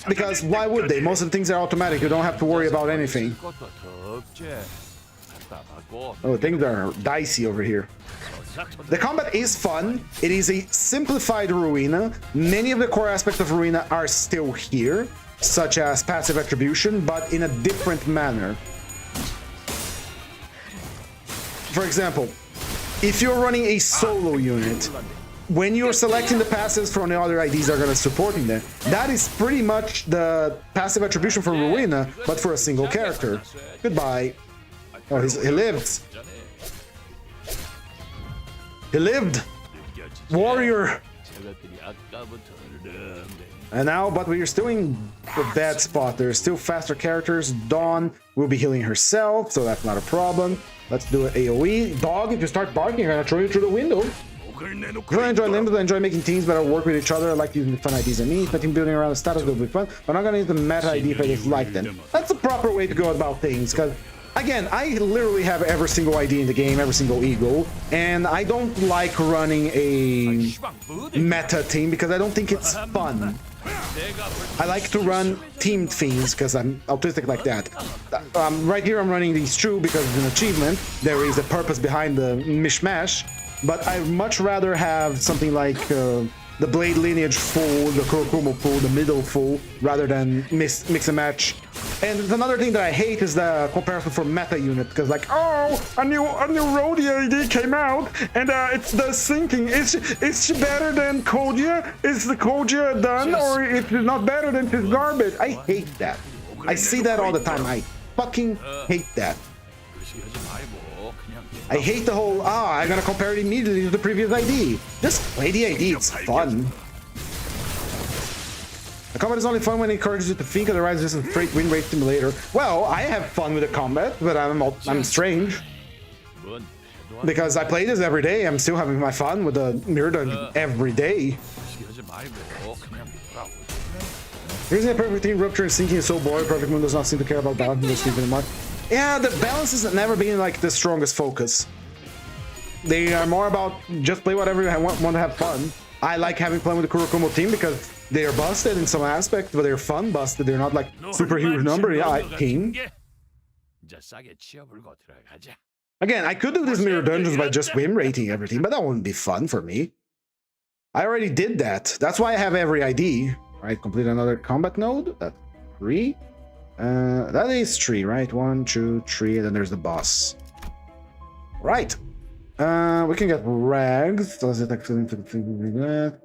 Because why would they? Most of the things are automatic. You don't have to worry about anything. Oh, things are dicey over here. The combat is fun. It is a simplified Ruina. Many of the core aspects of Ruina are still here, such as passive attribution, but in a different manner. For example, if you're running a solo unit, when you're selecting the passives from the other IDs that are going to supporting them, that is pretty much the passive attribution for Ruina, but for a single character. Goodbye. Oh, he lived. He lived! Warrior! And now, but we're still in a bad spot. There's still faster characters. Dawn will be healing herself, so that's not a problem. Let's do an AoE. Dog, if you start barking, I'm gonna throw you through the window. If I enjoy Limbus, I enjoy making teams that work with each other. I like using fun IDs and me. My team building around the status will be fun, but I'm not gonna use the meta ID if I dislike them. That's the proper way to go about things, because again, I literally have every single ID in the game, every single ego, and I don't like running a meta team because I don't think it's fun. I like to run team things because I'm autistic like that. Right here I'm running these two because it's an achievement. There is a purpose behind the mishmash, but I'd much rather have something like the Blade Lineage full, the Kurokumo full, the middle full, rather than mix and match. And another thing that I hate is the comparison for meta unit, because like, oh, a new Rhodey ID came out, and it's the sinking. Is she better than Kodia? Is the Kodia done, or if it's not better than it's garbage? I hate that. I see that all the time. I fucking hate that. I hate the whole, I'm gonna compare it immediately to the previous ID. Just play the ID, it's fun. The combat is only fun when it encourages you to think, otherwise this is a straight win rate simulator. Well, I have fun with the combat, but I'm strange. Because I play this every day, I'm still having my fun with the mirror dungeon every day. Reason a perfect team rupture and sinking is so boring, Perfect Moon does not seem to care about balance in this team anymore. Yeah, the balance has never been like the strongest focus. They are more about just play whatever you want to have fun. I like having fun with the Kurokumo team because they are busted in some aspect, but they're fun busted. They're not like super huge number team. Again, I could do these mirror dungeons by just win rating everything, but that wouldn't be fun for me. I already did that. That's why I have every ID. Right, complete another combat node. That's 3. That is 3, right? 1, 2, 3, and then there's the boss. Right. We can get rags. Does it actually that?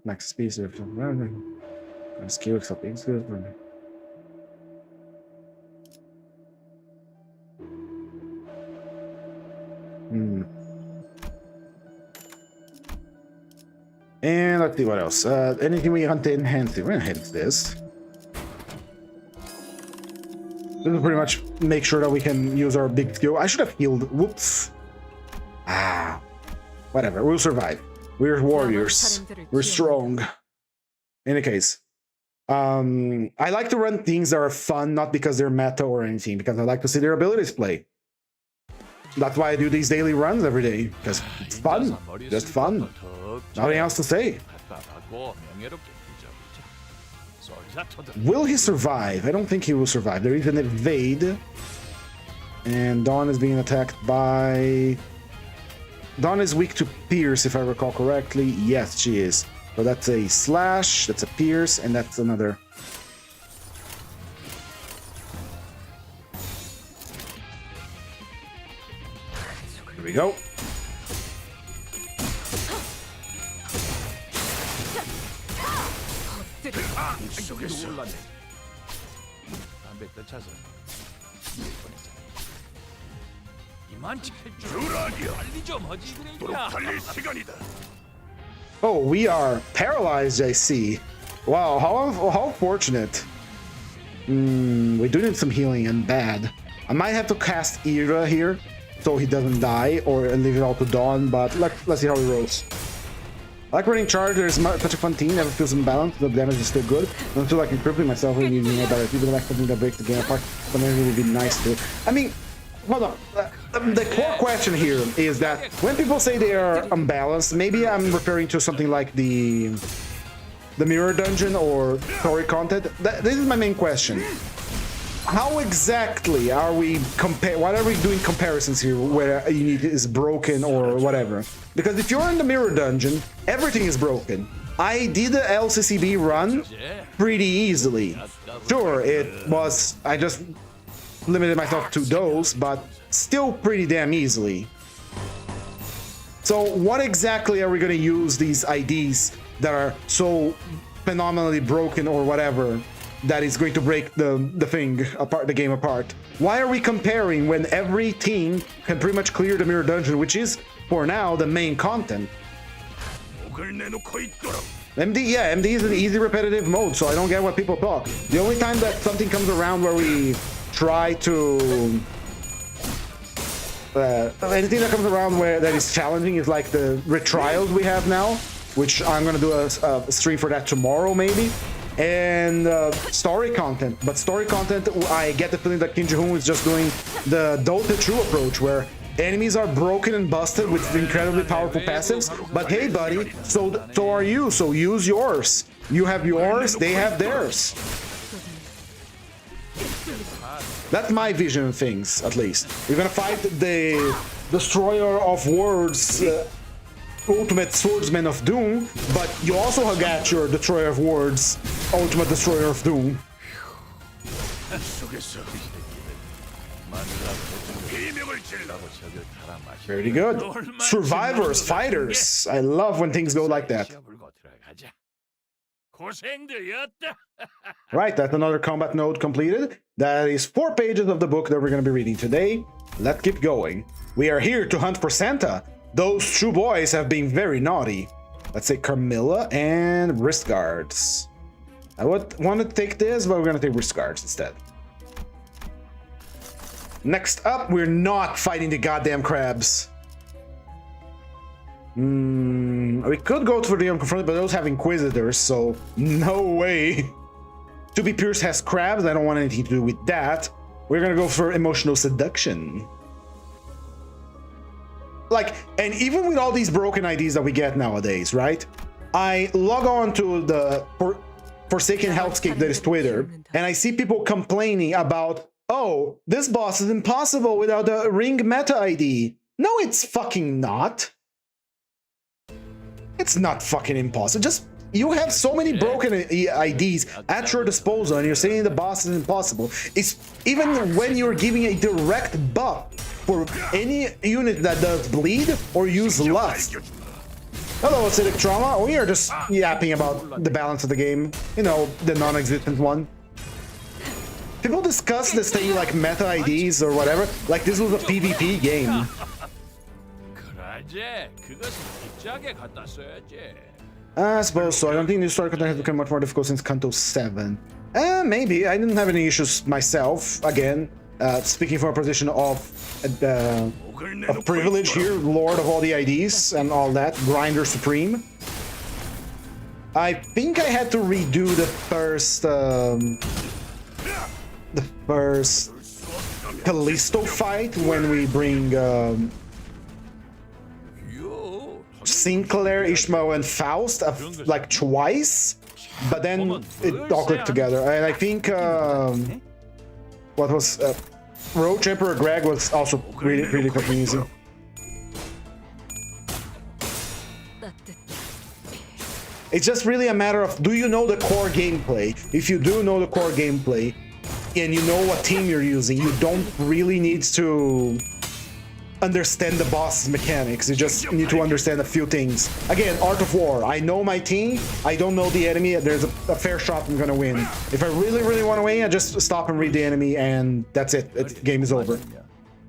Max speed. Skill something good for me. And let's see what else. Anything we want to enhance it? We're gonna enhance this. This will pretty much make sure that we can use our big skill. I should have healed. Whoops. Whatever. We'll survive. We're warriors. We're strong. In any case, I like to run things that are fun, not because they're meta or anything, because I like to see their abilities play. That's why I do these daily runs every day, because it's fun. Just fun. Nothing else to say. Will he survive? I don't think he will survive. There is an evade. And Dawn is being attacked by... Dawn is weak to Pierce, if I recall correctly. Yes, she is. So that's a slash, that's a pierce, and that's another. Here we go. Oh, we are paralyzed, I see. Wow, how fortunate. We do need some healing and bad. I might have to cast Ira here so he doesn't die or leave it all to Dawn, but let's see how he rolls. I like running charge, there's such a fun team, never feels imbalanced, the damage is still good. I don't feel like crippling myself and using more better. Even like something that breaks the game apart, but maybe it would be nice to. I mean, hold on. The core question here is that when people say they are unbalanced, maybe I'm referring to something like the mirror dungeon or story content. This is my main question. How exactly are we what are we doing comparisons here where a unit is broken or whatever? Because if you're in the mirror dungeon, everything is broken. I did the LCCB run pretty easily. Sure, it was, I just limited myself to those, but still pretty damn easily. So what exactly are we going to use these IDs that are so phenomenally broken or whatever that is going to break the thing apart, the game apart? Why are we comparing when every team can pretty much clear the mirror dungeon, which is for now the main content? MD, yeah, MD is an easy repetitive mode, so I don't get what people thought. The only time that something comes around where we try to anything that comes around where that is challenging is like the retrials we have now, which I'm gonna do a stream for that tomorrow maybe, and story content. But story content, I get the feeling that Kim Ji-hoon is just doing the Dota 2 approach, where enemies are broken and busted with incredibly powerful passives, but hey buddy, so are you, so use yours. You have yours, they have theirs. That's my vision of things, at least. You're gonna fight the Destroyer of Worlds, Ultimate Swordsman of Doom, but you also have got your Destroyer of Worlds, Ultimate Destroyer of Doom. Very good. Survivors, fighters. I love when things go like that. Right, that's another combat node completed. That is 4 pages of the book that we're going to be reading today. Let's keep going. We are here to hunt for Santa. Those two boys have been very naughty. Let's say Carmilla and wrist guards. I would want to take this, but we're going to take wrist guards instead. Next up, we're not fighting the goddamn crabs. We could go for the unconfronted, but those have inquisitors, so no way. To be Pierce has crabs, I don't want anything to do with that. We're gonna go for emotional seduction. Like, and even with all these broken IDs that we get nowadays, right? I log on to the Forsaken Hellscape, that is Twitter, and I see people complaining about, oh, this boss is impossible without a ring meta ID. No, it's fucking not. It's not fucking impossible. Just, you have so many broken IDs at your disposal and you're saying the boss is impossible. It's even when you're giving a direct buff for any unit that does bleed or use lust. Hello, acidic trauma. We are just yapping about the balance of the game. You know, the non-existent one. People discuss this thing like meta IDs or whatever, like this was a PvP game. I suppose so. I don't think the story content has become much more difficult since Kanto 7. Maybe. I didn't have any issues myself. Again, speaking from a position of privilege here, Lord of all the IDs and all that, Grinder Supreme. I think I had to redo the first Callisto fight when we bring Sinclair, Ishmael, and Faust like twice, but then it all clicked together. And I think what was Roach Emperor Greg was also really confusing. It's just really a matter of, do you know the core gameplay? If you do know the core gameplay and you know what team you're using, you don't really need to understand the boss's mechanics. You just need to understand a few things. Again, Art of War. I know my team. I don't know the enemy. There's a fair shot I'm gonna win. If I really want to win, I just stop and read the enemy, and that's it. The game is over.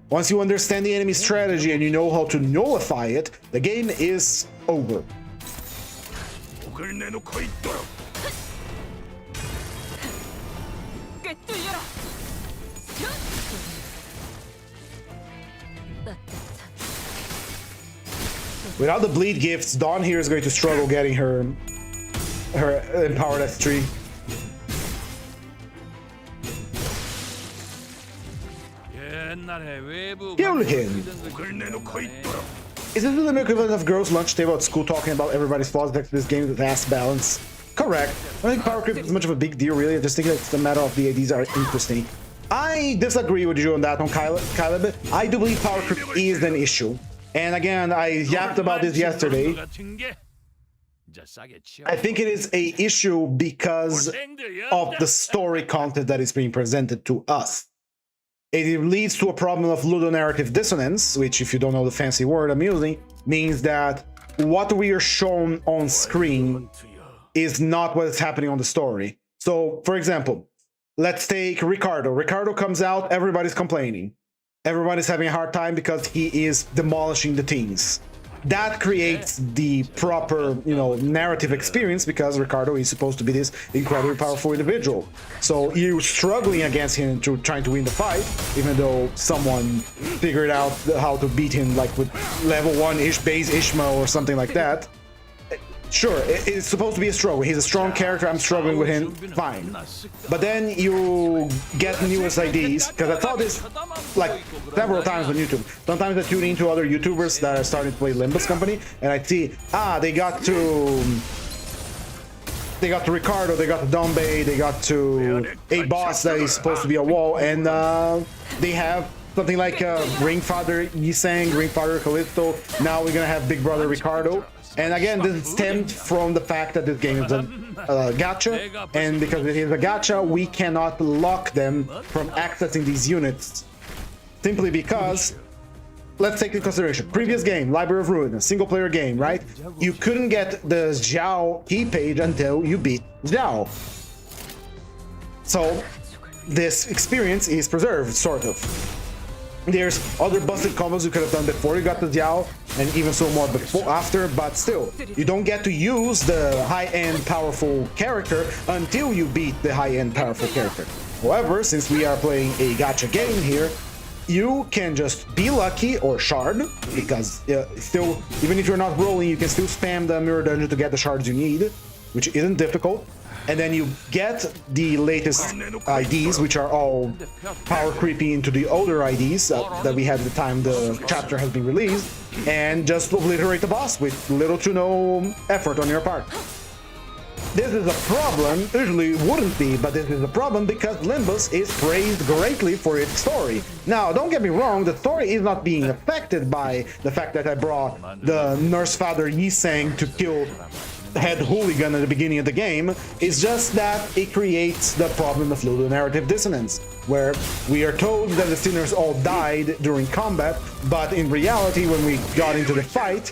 Once you understand the enemy strategy and you know how to nullify it, the game is over. Without the bleed gifts, Dawn here is going to struggle getting her empowered S3. Kill him! Is this really the equivalent of girls' lunch table at school talking about everybody's flaws next to this game with ass balance? Correct. I don't think power creep is much of a big deal, really. I just think it's a matter of the IDs are interesting. I disagree with you on that one, Caleb. I do believe power creep is an issue. And again, I yapped about this yesterday. I think it is an issue because of the story content that is being presented to us. It leads to a problem of ludonarrative dissonance, which, if you don't know the fancy word I'm using, means that what we are shown on screen is not what is happening on the story. So, for example, let's take Ricardo. Ricardo comes out, everybody's complaining. Everybody's having a hard time because he is demolishing the teams. That creates the proper, narrative experience because Ricardo is supposed to be this incredibly powerful individual. So you're struggling against him to trying to win the fight, even though someone figured out how to beat him, like with level 1-ish base Ishmael or something like that. Sure, it's supposed to be a struggle. He's a strong character, I'm struggling with him, fine. But then you get newest IDs, because I saw this like several times on YouTube. Sometimes I tune into other YouTubers that are starting to play Limbus company, and I see, they got to Ricardo, they got to Dombe, they got to a boss that is supposed to be a wall, and they have something like Ringfather Yisang, Ringfather Callisto, now we're gonna have Big Brother Ricardo. And again, this stemmed from the fact that this game is a gacha, and because it is a gacha, we cannot lock them from accessing these units, simply because, let's take into consideration, previous game, Library of Ruin, a single-player game, right? You couldn't get the Zhao key page until you beat Zhao. So, this experience is preserved, sort of. There's other busted combos you could have done before you got the Diao, and even so more before, after, but still, you don't get to use the high-end powerful character until you beat the high-end powerful character. However, since we are playing a gacha game here, you can just be lucky or shard, because still, even if you're not rolling, you can still spam the mirror dungeon to get the shards you need, which isn't difficult. And then you get the latest IDs, which are all power creeping into the older IDs that we had at the time the chapter has been released, and just obliterate the boss with little to no effort on your part. This is a problem, usually it wouldn't be, but this is a problem because Limbus is praised greatly for its story. Now, don't get me wrong, the story is not being affected by the fact that I brought the Nurse Father Yisang to kill head hooligan at the beginning of the game. It's just that it creates the problem of ludonarrative dissonance, where we are told that the sinners all died during combat, but in reality, when we got into the fight,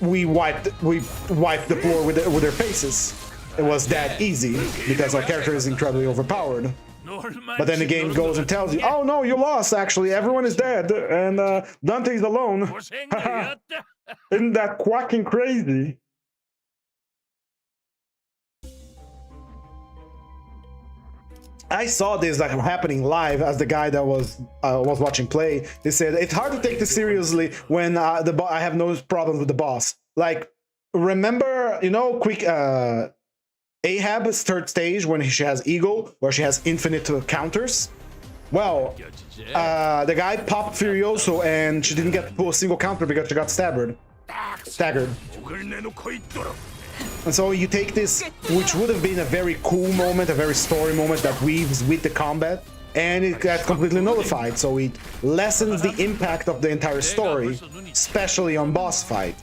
we wiped the floor with their faces. It was that easy because our character is incredibly overpowered. But then the game goes and tells you, oh no, you lost, actually, everyone is dead, and Dante's alone. Isn't that quacking crazy? I saw this like happening live as the guy that was watching play. They said it's hard to take this seriously when I have no problems with the boss. Like, remember, Ahab's third stage when she has Eagle, where she has infinite counters? Well, the guy popped Furioso and she didn't get to pull a single counter because she got staggered. And so you take this, which would have been a very cool moment, a very story moment that weaves with the combat, and it got completely nullified, so it lessens the impact of the entire story, especially on boss fight.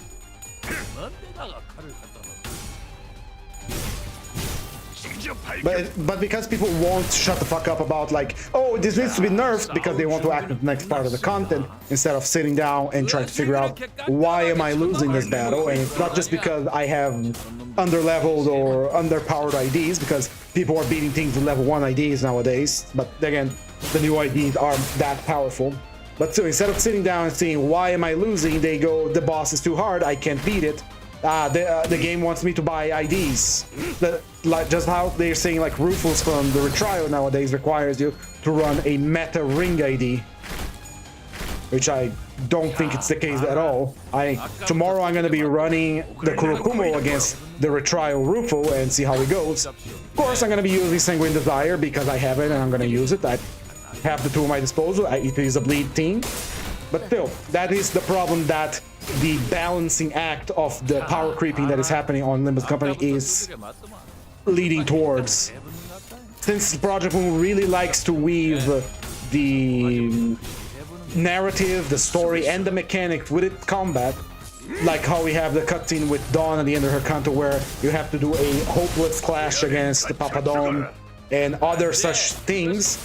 But because people won't shut the fuck up about like, oh, this needs to be nerfed, because they want to act with the next part of the content instead of sitting down and trying to figure out why am I losing this battle. And it's not just because I have under-leveled or underpowered IDs, because people are beating things with level 1 IDs nowadays, but again, the new IDs are that powerful. But so instead of sitting down and saying why am I losing, they go, the boss is too hard, I can't beat it. The game wants me to buy IDs. Like just how they're saying like Rufus from the retrial nowadays requires you to run a meta ring ID, which I don't think it's the case at all. Tomorrow I'm going to be running the Kurokumo against the retrial Rufo and see how it goes. Of course I'm going to be using Sanguine Desire because I have it and I'm going to use it. I have the two at my disposal. It is a bleed team. But still, that is the problem, that the balancing act of the power creeping that is happening on Limbus Company is leading towards. Since Project Moon really likes to weave the narrative, the story, and the mechanics with its combat, like how we have the cutscene with Dawn at the end of her canto where you have to do a hopeless clash against the Papadon and other such things.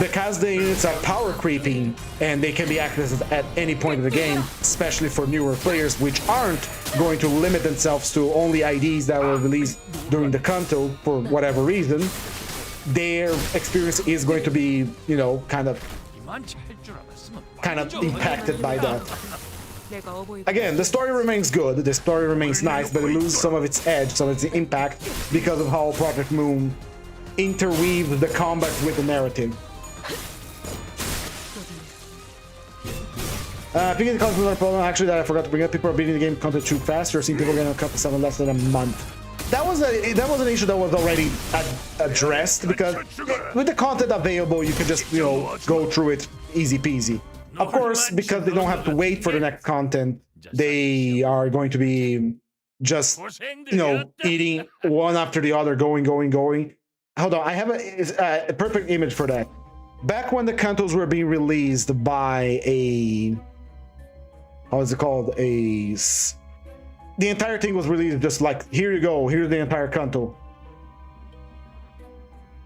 Because the units are power creeping and they can be accessed at any point of the game, especially for newer players which aren't going to limit themselves to only IDs that were released during the canto for whatever reason, their experience is going to be, you know, kind of impacted by that. Again, the story remains good, the story remains nice, but it loses some of its edge, some of its impact, because of how Project Moon interweaves the combat with the narrative. Picking the content is a problem actually that I forgot to bring up. People are beating the game content too fast. You're seeing people getting a couple 7 less than a month. That was an issue that was already addressed, because with the content available, you can just, you know, go through it easy peasy. Of course, because they don't have to wait for the next content, they are going to be just, you know, eating one after the other, going. Hold on, I have a perfect image for that. Back when the cantos were being released by a... how is it called? The entire thing was released just like, here you go, here's the entire canto.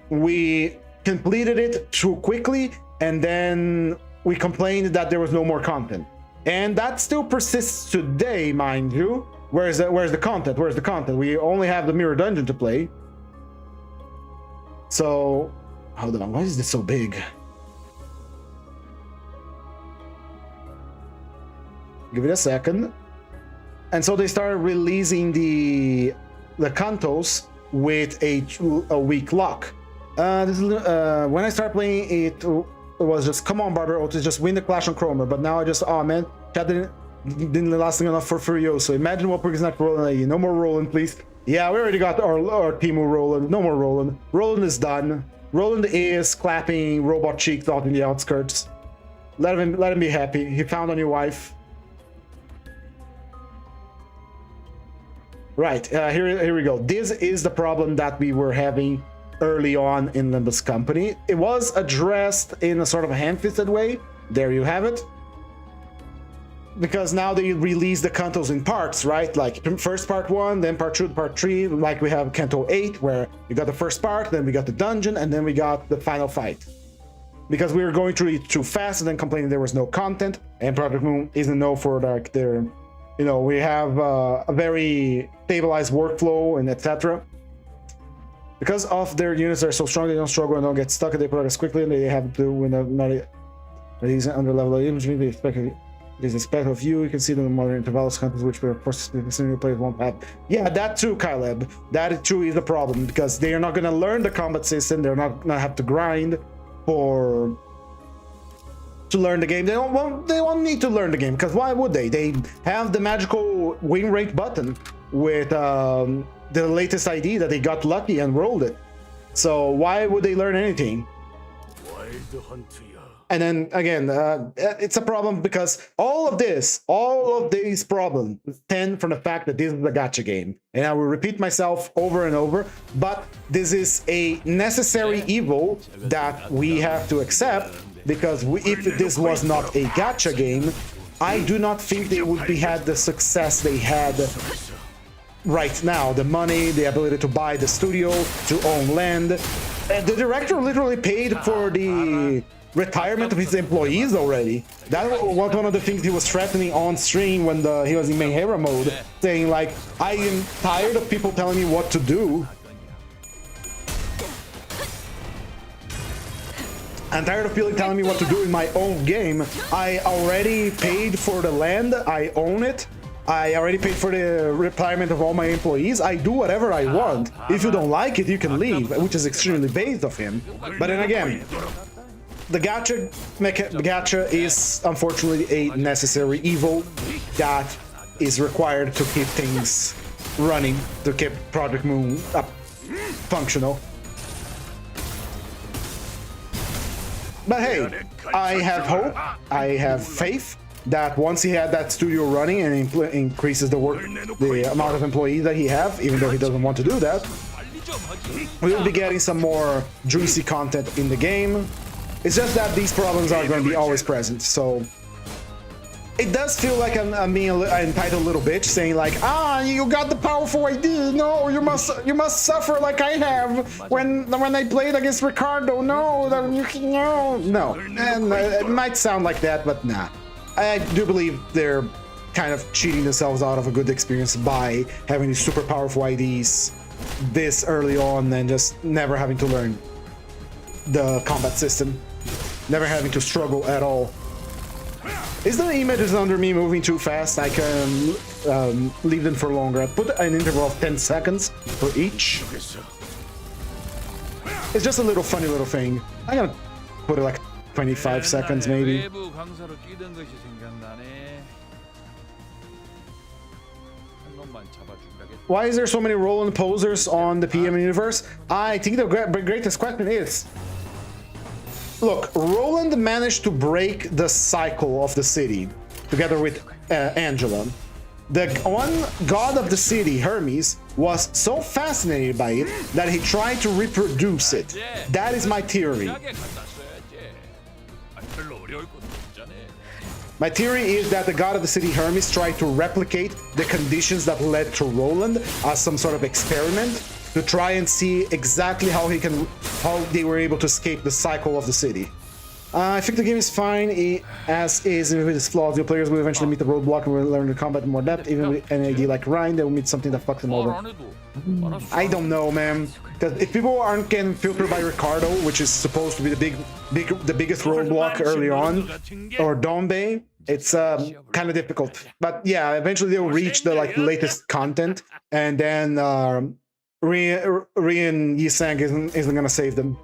We completed it too quickly, and then we complained that there was no more content. And that still persists today, mind you. Where's the content? Where's the content? We only have the Mirror Dungeon to play. So, hold on, why is this so big? Give it a second. And so they started releasing the cantos with a week lock. When I started playing it, it was just, come on, Barber Otis, just win the Clash on Chromer. But now I just, oh man, chat didn't last long enough for Furioso. Imagine what we're not rolling. No more Roland, please. Yeah, we already got our Teemu Roland. No more Roland. Roland is done. Roland is clapping robot cheeks out in the outskirts. Let him be happy. He found a new wife. Right, here we go. This is the problem that we were having early on in Limbus Company. It was addressed in a sort of a ham-fisted way. There you have it. Because now they release the cantos in parts, right? Like first part 1, then part 2, part 3. Like we have Canto 8, where we got the first part, then we got the dungeon, and then we got the final fight. Because we were going through it too fast and then complaining there was no content, and Project Moon isn't known for like their, you know, we have a very stabilized workflow and etc. Because of their units are so strong, they don't struggle and don't get stuck, and they progress quickly, and they have to win these under level which means they expect of you. You can see them in modern intervals countries, which of course the senior players won't have. Yeah, that too, Kyleb. That too is the problem, because they are not going to learn the combat system. They're not going to have to grind to learn the game. They won't need to learn the game, because why would they? They have the magical win rate button with the latest ID that they got lucky and rolled it. So why would they learn anything? And then again, it's a problem because all of these problems stem from the fact that this is a gacha game. And I will repeat myself over and over, but this is a necessary evil that we have to accept, because if this was not a gacha game, I do not think they would be had the success they had right now. The money, the ability to buy the studio, to own land. The director literally paid for the retirement of his employees already. That was one of the things he was threatening on stream when he was in main hero mode, saying like, I am tired of people telling me what to do. I'm tired of people telling me what to do in my own game. I already paid for the land, I own it. I already paid for the retirement of all my employees. I do whatever I want. If you don't like it, you can leave, which is extremely base of him. But then again, the gacha is unfortunately a necessary evil that is required to keep things running, to keep Project Moon up functional. But hey, I have hope, I have faith that once he had that studio running and increases the amount of employees that he have, even though he doesn't want to do that, we will be getting some more juicy content in the game. It's just that these problems are going to be always present, so it does feel like I'm being an entitled little bitch, saying like, you got the powerful idea, no, you must suffer like I have when I played against Ricardo, no, and it might sound like that, but nah. I do believe they're kind of cheating themselves out of a good experience by having these super powerful IDs this early on and just never having to learn the combat system, never having to struggle at all. Is the images under me moving too fast? I can leave them for longer. I put an interval of 10 seconds for each. It's just a little funny little thing. I'm gonna put it like 25 seconds maybe. Why is there so many Roland posers on the PM universe? I think the greatest question is, look, Roland managed to break the cycle of the city together with Angela. The one god of the city, Hermes, was so fascinated by it that he tried to reproduce it. That is my theory. My theory is that the god of the city, Hermes, tried to replicate the conditions that led to Roland as some sort of experiment to try and see exactly how they were able to escape the cycle of the city. I think the game is fine as is with its flaws. Your players will eventually meet the roadblock and will learn the combat in more depth. Even with an ID like Ryan, they will meet something that fucks them over. I don't know, man. Because if people aren't getting filtered by Ricardo, which is supposed to be the biggest roadblock early on, or Dombe, it's kind of difficult. But yeah, eventually they'll reach the latest content, and then Rian Yisang isn't gonna save them.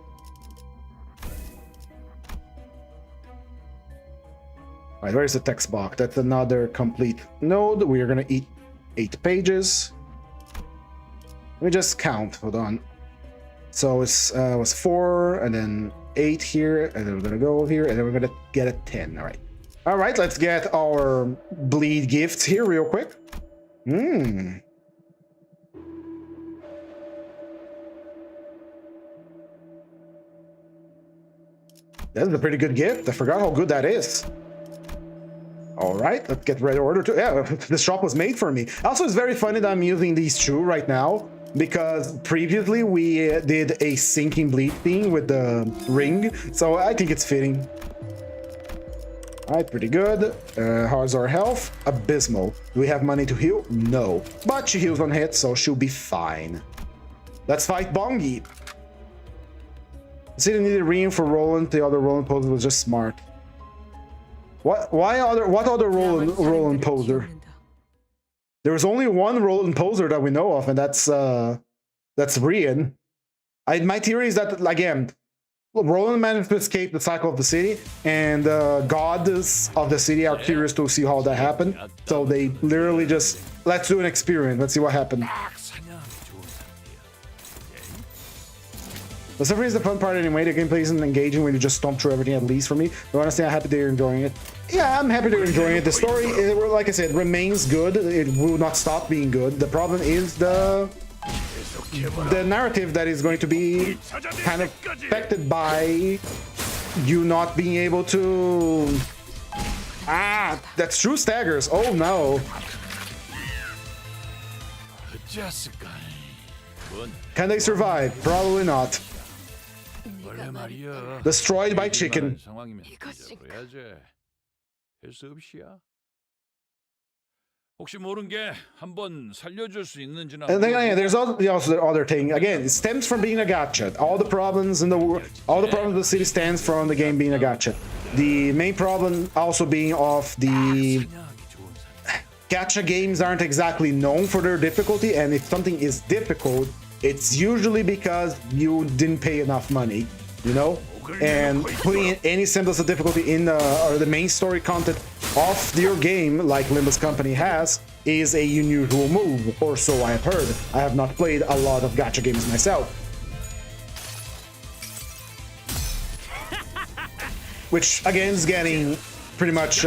Alright, where's the text box? That's another complete node. We are gonna eat 8 pages. Let me just count. Hold on. So it was 4, and then 8 here, and then we're gonna go here, and then we're gonna get a 10. Alright. Alright, let's get our bleed gifts here real quick. That's a pretty good gift. I forgot how good that is. All right, let's get ready to order. Yeah, this shop was made for me. Also, it's very funny that I'm using these two right now, because previously we did a sinking bleed thing with the ring, so I think it's fitting. All right, pretty good. How's our health? Abysmal. Do we have money to heal? No, but she heals on hit, so she'll be fine. Let's fight Bongi. City needed ring for Roland. The other Roland poser was just smart. What other Roland poser? There's only one Roland poser that we know of, and that's Rian. My theory is that, again, Roland managed to escape the cycle of the city, and the gods of the city are curious to see how that happened. So they literally just, let's do an experiment. Let's see what happened. But suffering is the fun part anyway. The gameplay isn't engaging when you just stomp through everything, at least for me. But honestly, I'm happy that you're enjoying it. Yeah, I'm happy that you're enjoying it. The story, like I said, remains good. It will not stop being good. The problem is the narrative that is going to be kind of affected by you not being able to... Ah, that's true staggers. Oh no. Can they survive? Probably not. Destroyed by chicken. And then there's also the other thing. Again, it stems from being a gacha. All the problems in the world, all the problems the city stands from the game being a gacha. The main problem also being of the gacha games aren't exactly known for their difficulty, and if something is difficult, it's usually because you didn't pay enough money, you know? And putting in any semblance of difficulty in the main story content of your game, like Limbus Company has, is a unusual move, or so I have heard. I have not played a lot of gacha games myself. Which, again, is getting pretty much,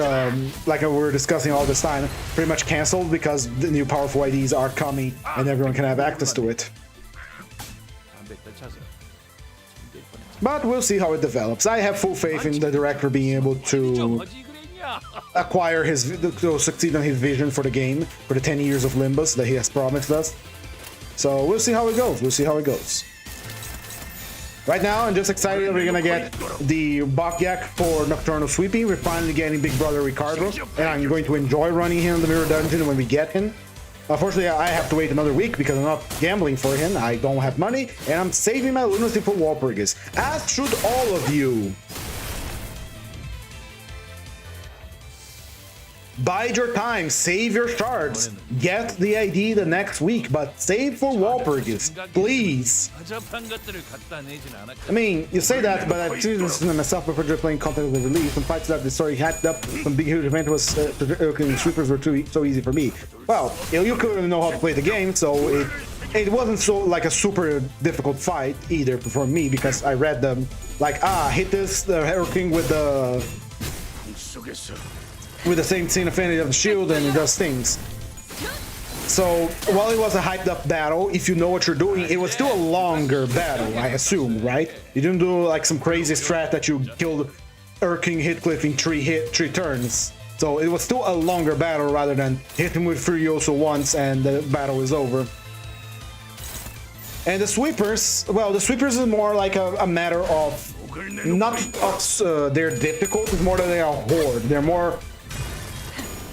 like we were discussing all this time, pretty much cancelled because the new powerful IDs are coming and everyone can have access to it. But we'll see how it develops. I have full faith in the director being able to acquire to succeed on his vision for the game, for the 10 years of Limbus that he has promised us. So we'll see how it goes. We'll see how it goes. Right now, I'm just excited that we're gonna get the Bakyak for Nocturnal Sweeping. We're finally getting Big Brother Ricardo, and I'm going to enjoy running him in the Mirror Dungeon when we get him. Unfortunately, I have to wait another week because I'm not gambling for him. I don't have money, and I'm saving my lunacy for Walpurgis, as should all of you. Bide your time, save your shards, get the ID the next week, but save for Walpurgis, please. I mean, you say that, but I've seen this myself before playing content of the release. Some fights that the story hacked up, some big huge event was sweepers were so easy for me. Well, you couldn't know how to play the game, so it wasn't so like a super difficult fight either for me, because I read them like, hit this Hero King with the same scene affinity of the shield, and it does things. So while it was a hyped up battle, if you know what you're doing, it was still a longer battle, I assume, right? You didn't do like some crazy strat that you killed Urking Heathcliff in three turns. So it was still a longer battle rather than hit him with Furioso once and the battle is over. And the sweepers, well, the sweepers is more like a matter of not of they're difficult, it's more that they are horde. They're more,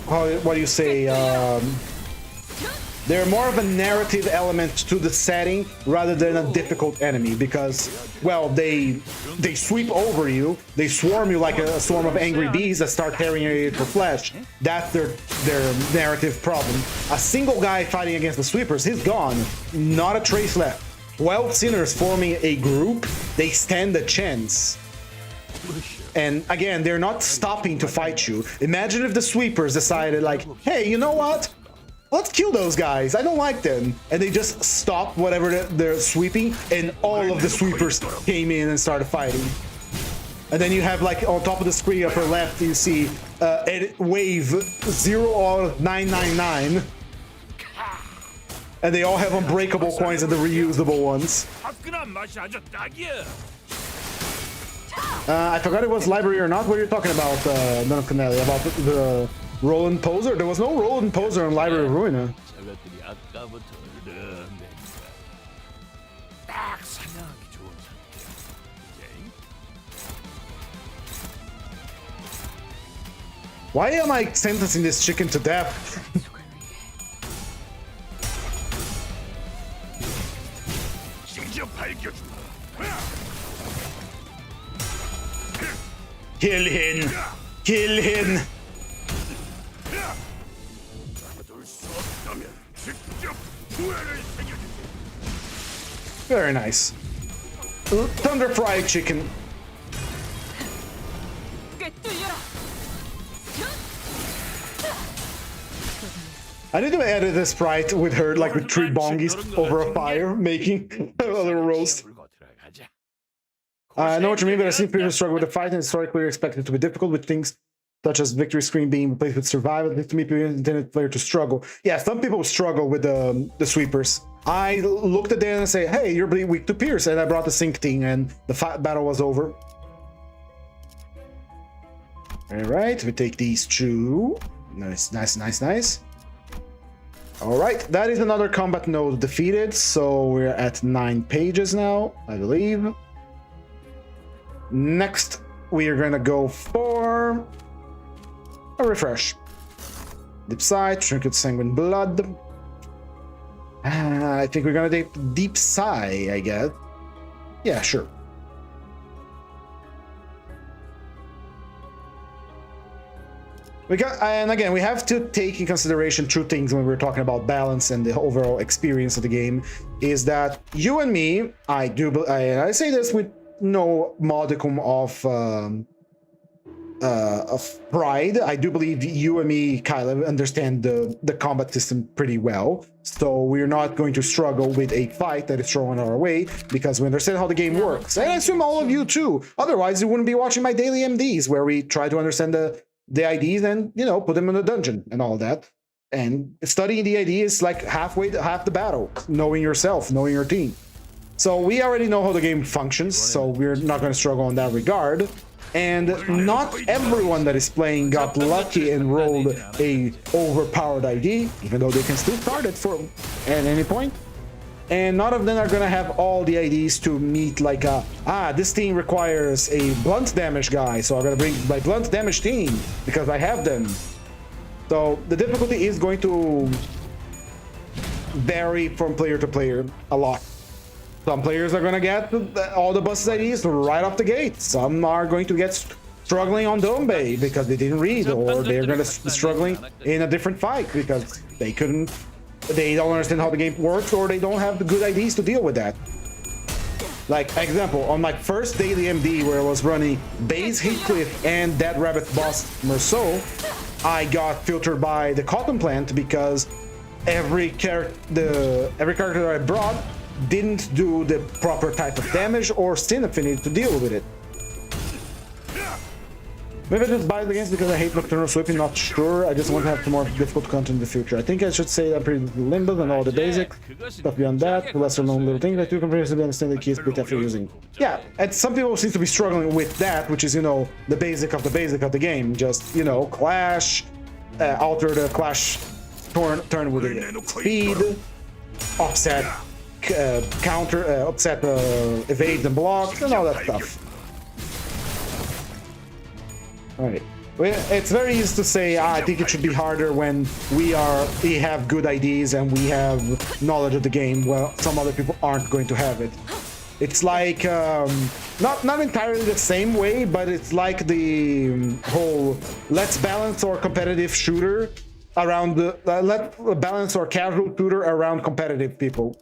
what do you say, they're more of a narrative element to the setting rather than a difficult enemy, because, well, they sweep over you, they swarm you like a swarm of angry bees that start tearing at your flesh. That's their narrative problem. A single guy fighting against the sweepers, he's gone, not a trace left. 12 sinners forming a group, they stand a chance. And again, they're not stopping to fight you. Imagine if the sweepers decided like, hey, you know what? Let's kill those guys. I don't like them. And they just stopped whatever they're sweeping, and all of the sweepers came in and started fighting. And then you have like on top of the screen upper left, you see wave 00999. And they all have unbreakable coins and the reusable ones. I forgot it was library or not. What are you talking about, Don Canelli? About the Roland Poser? There was no Roland Poser on Library of Ruina. Why am I sentencing this chicken to death? Kill him! Kill him! Very nice. Thunder fried chicken. I need to edit this sprite with her, like with 3 bongies over a fire, making a little roast. I know what you mean, but I see people struggle with the fight, and historically are expected to be difficult with things such as victory screen being replaced with survival. It to me, people intended player to struggle. Yeah, some people struggle with the sweepers. I looked at them and say, hey, you're really weak to Pierce, and I brought the sync team, and the battle was over. All right, we take these two. Nice, nice, nice, nice. All right, that is another combat node defeated, so we're at 9 pages now, I believe. Next, we are gonna go for a refresh. Deep Sigh, Trinket Sanguine Blood. I think we're gonna take Deep Sigh, I guess. Yeah, sure. And again, we have to take in consideration two things when we're talking about balance and the overall experience of the game. Is that you and me, I say this with no modicum of pride. I do believe you and me, Kyle, understand the combat system pretty well. So we're not going to struggle with a fight that is thrown our way because we understand how the game works. And I assume all of you too. Otherwise, you wouldn't be watching my daily MDs where we try to understand the IDs and, you know, put them in a dungeon and all that. And studying the ID is like half the battle, knowing yourself, knowing your team. So we already know how the game functions, so we're not going to struggle in that regard. And not everyone that is playing got lucky and rolled a overpowered ID, even though they can still start it at any point. And none of them are gonna have all the IDs to meet like this team requires a blunt damage guy, so I'm gonna bring my blunt damage team because I have them. So the difficulty is going to vary from player to player a lot. Some players are gonna get all the boss IDs right off the gate. Some are going to get struggling on Dombe because they didn't read, or they're gonna be struggling in a different fight because they don't understand how the game works, or they don't have the good IDs to deal with that. Like, example, on my first daily MD where I was running Base Heathcliff and Dead Rabbit boss Merceau, I got filtered by the Cotton Plant because every character that I brought didn't do the proper type of damage or Sin Affinity to deal with it. Maybe I just buy the games because I hate Nocturnal Sweeping, not sure. I just want to have some more difficult content in the future. I think I should say that I'm pretty Limbus and all the basic stuff beyond that. The lesser known little things I do comprehensively understand the keys bit after using. Yeah, and some people seem to be struggling with that, which is, you know, the basic of the game. Just, you know, clash, alter the clash turn with the speed, offset, counter, offset, evade and block, and all that stuff. Alright, it's very easy to say, I think it should be harder when we have good IDs and we have knowledge of the game, well, some other people aren't going to have it. It's like, not entirely the same way, but it's like the whole, let's balance our competitive shooter around let's balance our casual shooter around competitive people.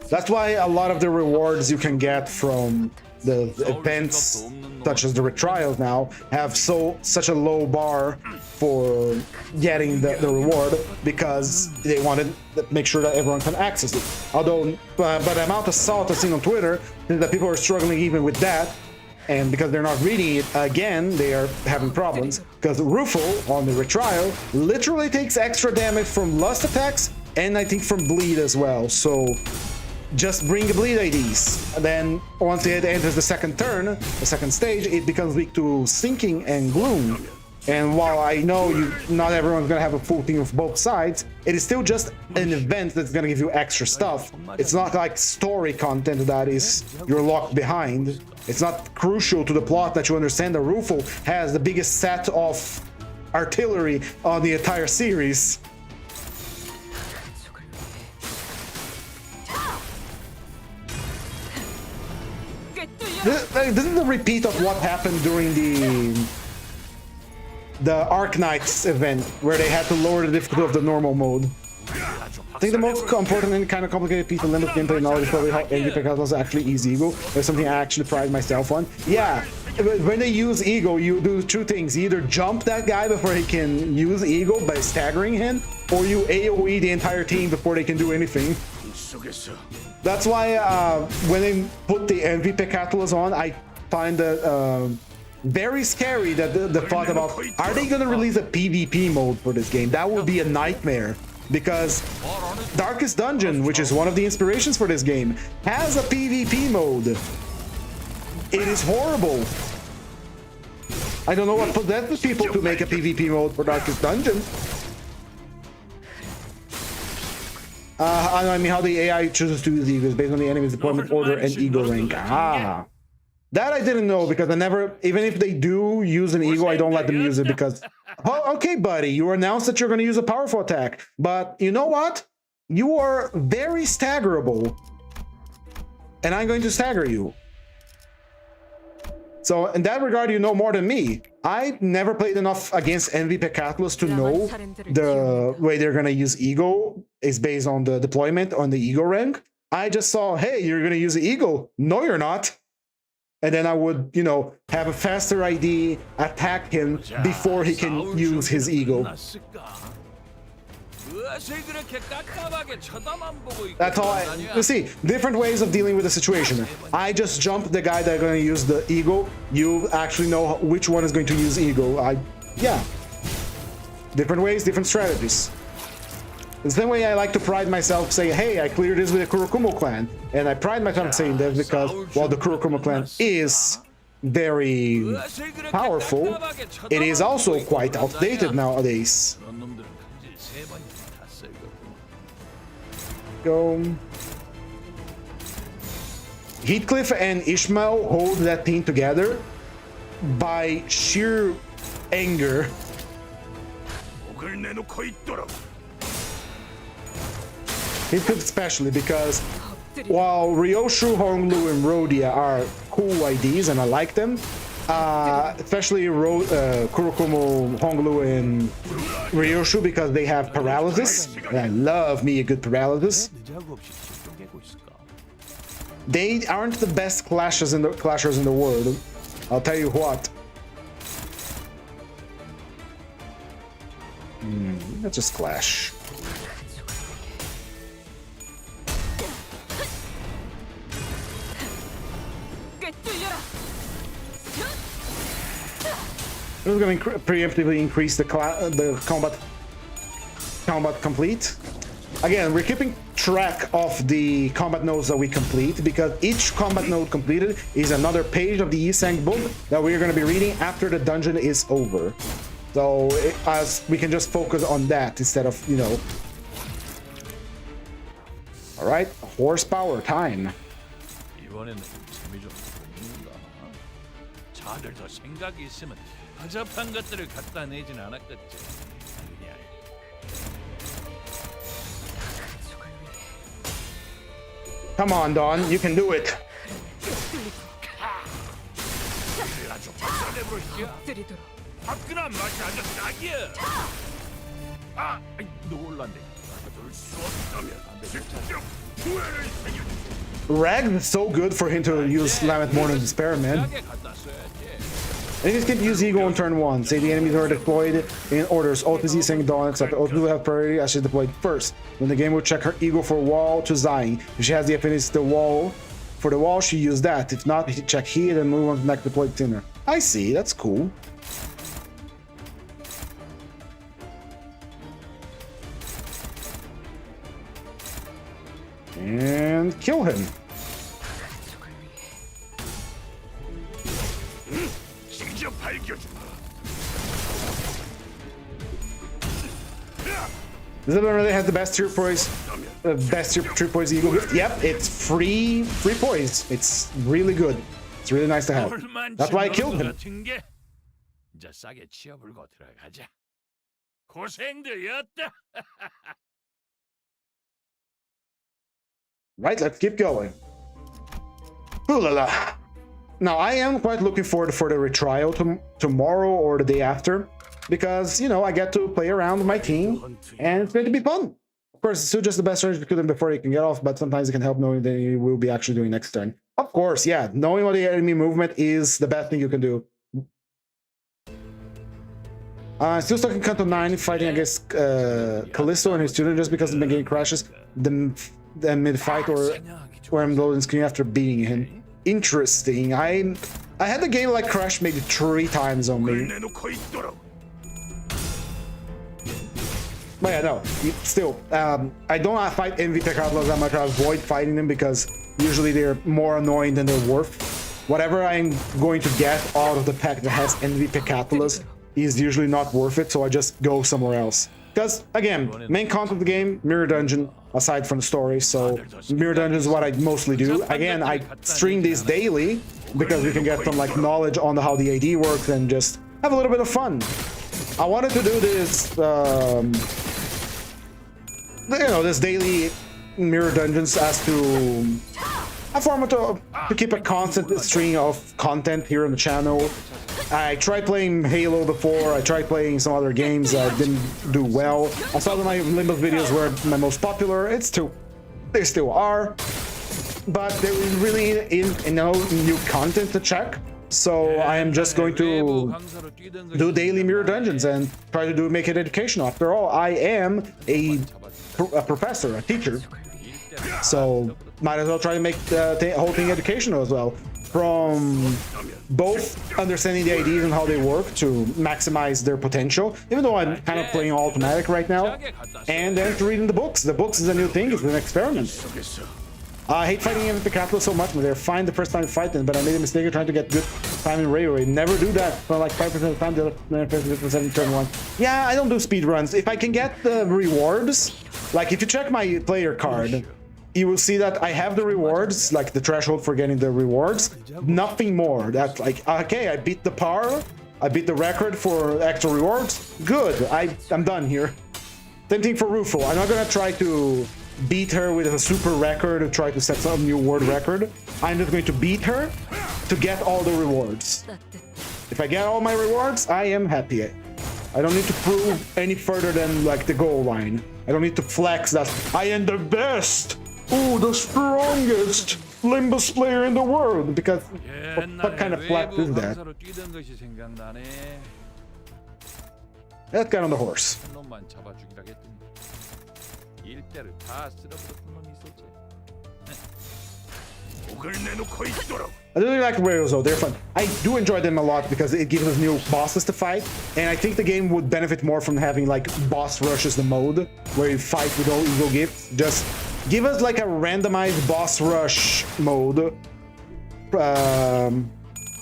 That's why a lot of the rewards you can get from the events, such as the retrials now, have such a low bar for getting the reward, because they wanted to make sure that everyone can access it. Although, by the amount of salt I've seen on Twitter, is that people are struggling even with that, and because they're not reading it again, they are having problems. Because Rufo on the retrial literally takes extra damage from lust attacks, and I think from bleed as well. So just bring the bleed IDs. And then once it enters the second turn, the second stage, it becomes weak to sinking and gloom. And while I know not everyone's gonna have a full team of both sides, it is still just an event that's gonna give you extra stuff. It's not like story content that you're locked behind. It's not crucial to the plot that you understand that Rufo has the biggest set of artillery on the entire series. This is a repeat of what happened during the Arknights event, where they had to lower the difficulty of the normal mode. I think the most important and kind of complicated piece of Limbus gameplay knowledge is probably how Because was actually easy Ego. There's something I actually pride myself on. Yeah, when they use Ego, you do two things. You either jump that guy before he can use Ego by staggering him, or you AoE the entire team before they can do anything. That's why when they put the MVP Catalyst on, I find that very scary that the thought about, are they going to release a PvP mode for this game? That would be a nightmare, because Darkest Dungeon, which is one of the inspirations for this game, has a PvP mode. It is horrible. I don't know what possessed the people to make a PvP mode for Darkest Dungeon. I mean, how the AI chooses to use egos based on the enemy's deployment order and ego rank. Ah, that I didn't know, because I never, even if they do use an ego, I don't let them use it because, oh, okay, buddy, you announced that you're going to use a powerful attack, but you know what? You are very staggerable, and I'm going to stagger you. So in that regard, you know more than me. I never played enough against MVP Catalyst to know the way they're going to use ego is based on the deployment on the ego rank. I just saw, hey, you're going to use the ego. No, you're not. And then I would, you know, have a faster ID, attack him before he can use his ego. That's all you see, different ways of dealing with the situation. I just jump the guy that's going to use the ego. You actually know which one is going to use ego. Yeah. Different ways, different strategies. The same way I like to pride myself saying, hey, I cleared this with the Kurokumo clan. And I pride myself saying that because, while the Kurokumo clan is very powerful, it is also quite outdated nowadays. Go. Heathcliff and Ishmael hold that team together by sheer anger. Heathcliff especially, because while Ryoshu, Honglu, and Rhodia are cool IDs and I like them, especially Kurokumo, Honglu, and Ryoshu, because they have paralysis. And I love me a good paralysis. They aren't the best clashers in the world. I'll tell you what. Let's just clash. I'm going to preemptively increase the combat complete. Again, we're keeping track of the combat nodes that we complete, because each combat node completed is another page of the Yisang book that we're going to be reading after the dungeon is over. So as we can just focus on that instead of, you know. All right, horsepower time. Come on, Dawn, you can do it. Rag is so good for him to use Lament Morn and Despair, man. Enemies can use Ego on turn 1. Say the enemies are deployed in orders. OTZ saying Dawn, except OTZ will have priority as she's deployed first. Then the game will check her Ego for wall to Zying. If she has the affinity to the wall, for the wall, she use that. If not, check here and move on to the next deployed thinner. I see, that's cool. And kill him. Does everyone really have the best tier poise? Best tier poise eagle? Yep, it's free poise. It's really good. It's really nice to have. That's why I killed him. Right, let's keep going. Ooh la la. Now, I am quite looking forward for the retrial tomorrow or the day after, because, you know, I get to play around with my team, and it's going to be fun. Of course, it's still just the best strategy to kill them before you can get off, but sometimes it can help knowing that you will be actually doing next turn. Of course, yeah, knowing what the enemy movement is the best thing you can do. Still stuck in Kanto 9, fighting against Callisto and his student just because the game crashes. mid-fight or where I'm loading screen after beating him. Interesting. I had the game like crash maybe 3 times on me. But yeah, no, still, I don't fight MVP Cattlers that much. I avoid fighting them because usually they're more annoying than they're worth. Whatever I'm going to get out of the pack that has MVP Catalyst is usually not worth it, so I just go somewhere else. Because, again, main content of the game, Mirror Dungeon, aside from the story, so Mirror Dungeon is what I mostly do. Again, I stream these daily because we can get some like knowledge on how the AD works and just have a little bit of fun. I wanted to do this, this daily Mirror Dungeons as to a format to keep a constant stream of content here on the channel. I tried playing Halo before, I tried playing some other games that didn't do well. I saw that my Limbus videos were my most popular. They still are, but there is really no new content to check. So I am just going to do daily Mirror Dungeons and try to make it educational. After all, I am a professor, a teacher. So might as well try to make the whole thing educational as well. From both understanding the IDs and how they work to maximize their potential, even though I'm kind of playing all automatic right now, and then to reading the books. The books is a new thing, it's an experiment. I hate fighting MVP Capital so much, but they're fine the first time I fight them, but I made a mistake of trying to get good time in Railway. Never do that for like 5% of the time, the other 50% in turn 1. Yeah, I don't do speed runs. If I can get the rewards, like if you check my player card, you will see that I have the rewards, like the threshold for getting the rewards, nothing more. That's like, okay, I beat the par, I beat the record for extra rewards, good, I'm done here. Same thing for Rufo. I'm not gonna try to beat her with a super record or try to set some new world record. I'm just going to beat her to get all the rewards. If I get all my rewards, I am happy. I don't need to prove any further than like the goal line. I don't need to flex that I am the best, the strongest Limbus player in the world, because what kind of flex is that? Let's get on the horse. I really like rails though, they're fun. I do enjoy them a lot because it gives us new bosses to fight, and I think the game would benefit more from having like boss rushes the mode, where you fight with all ego gifts. Just give us like a randomized boss rush mode.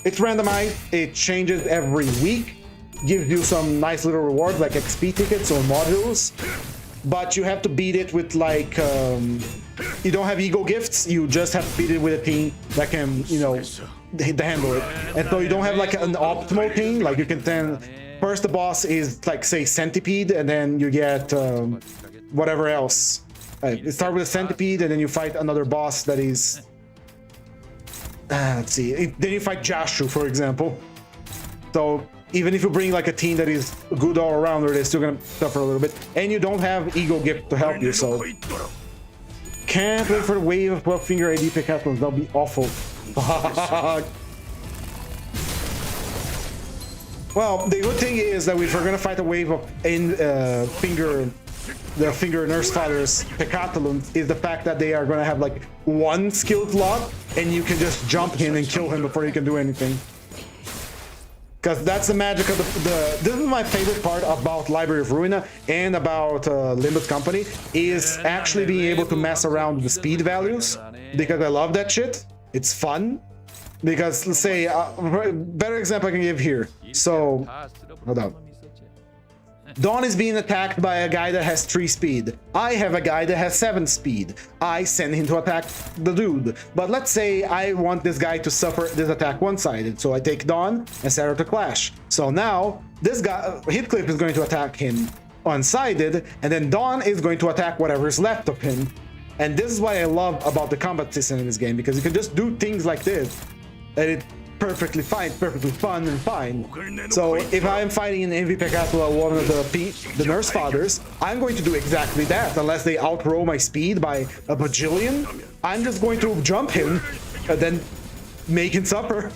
It's randomized, it changes every week, gives you some nice little rewards like XP tickets or modules, but you have to beat it with like you don't have ego gifts, you just have to beat it with a team that can, handle it. And so you don't have like an optimal team, like you can then, first the boss is like say Centipede, and then you get whatever else. You start with a Centipede and then you fight another boss that is, let's see, then you fight Jashu, for example. So even if you bring like a team that is good all around, they're still gonna suffer a little bit, and you don't have ego gift to help you, so can't wait for the wave of 12-finger AD pickups. That'll be awful. Well, the good thing is that if we're gonna fight a wave of finger nurse fighters Pekatalons, is the fact that they are gonna have like one skill slot and you can just jump him and kill him before he can do anything. Because that's the magic of this is my favorite part about Library of Ruina and about Limbus Company, is actually being able to mess around with the speed values, because I love that shit. It's fun. Because let's say, better example I can give here. So, hold on. Dawn is being attacked by a guy that has 3 speed. I have a guy that has 7 speed. I send him to attack the dude. But let's say I want this guy to suffer this attack one-sided. So I take Dawn and set her to clash. So now this guy, Heathcliff, is going to attack him one-sided, and then Dawn is going to attack whatever is left of him. And this is what I love about the combat system in this game, because you can just do things like this, and it perfectly fine, perfectly fun and fine. So if I'm fighting an MVP Castle or one of the nurse fathers, I'm going to do exactly that. Unless they outroll my speed by a bajillion, I'm just going to jump him and then make him suffer.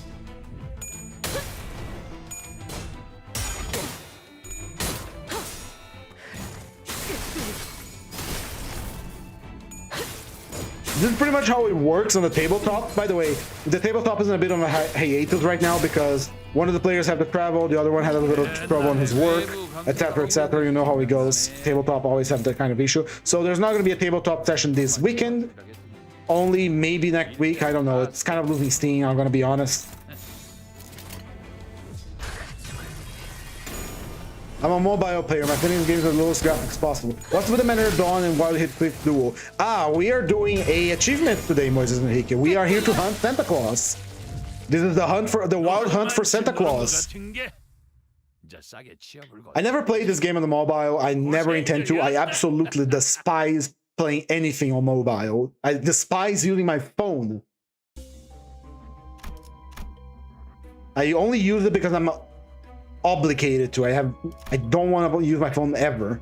This is pretty much how it works on the tabletop. By the way, the tabletop is in a bit of a hiatus right now because one of the players had to travel, the other one had a little trouble on his work, etc, etc. You know how it goes. Tabletop always have that kind of issue. So there's not going to be a tabletop session this weekend. Only maybe next week. I don't know. It's kind of losing steam, I'm going to be honest. I'm a mobile player. My fitness games are the lowest graphics possible. What's with the Manor Dawn and Wild Hit Cliff Duel? We are doing a achievement today, Moises and Heike. We are here to hunt Santa Claus. This is the wild hunt for Santa Claus. I never played this game on the mobile. I never intend to. I absolutely despise playing anything on mobile. I despise using my phone. I only use it because I'm obligated to. I don't want to use my phone ever.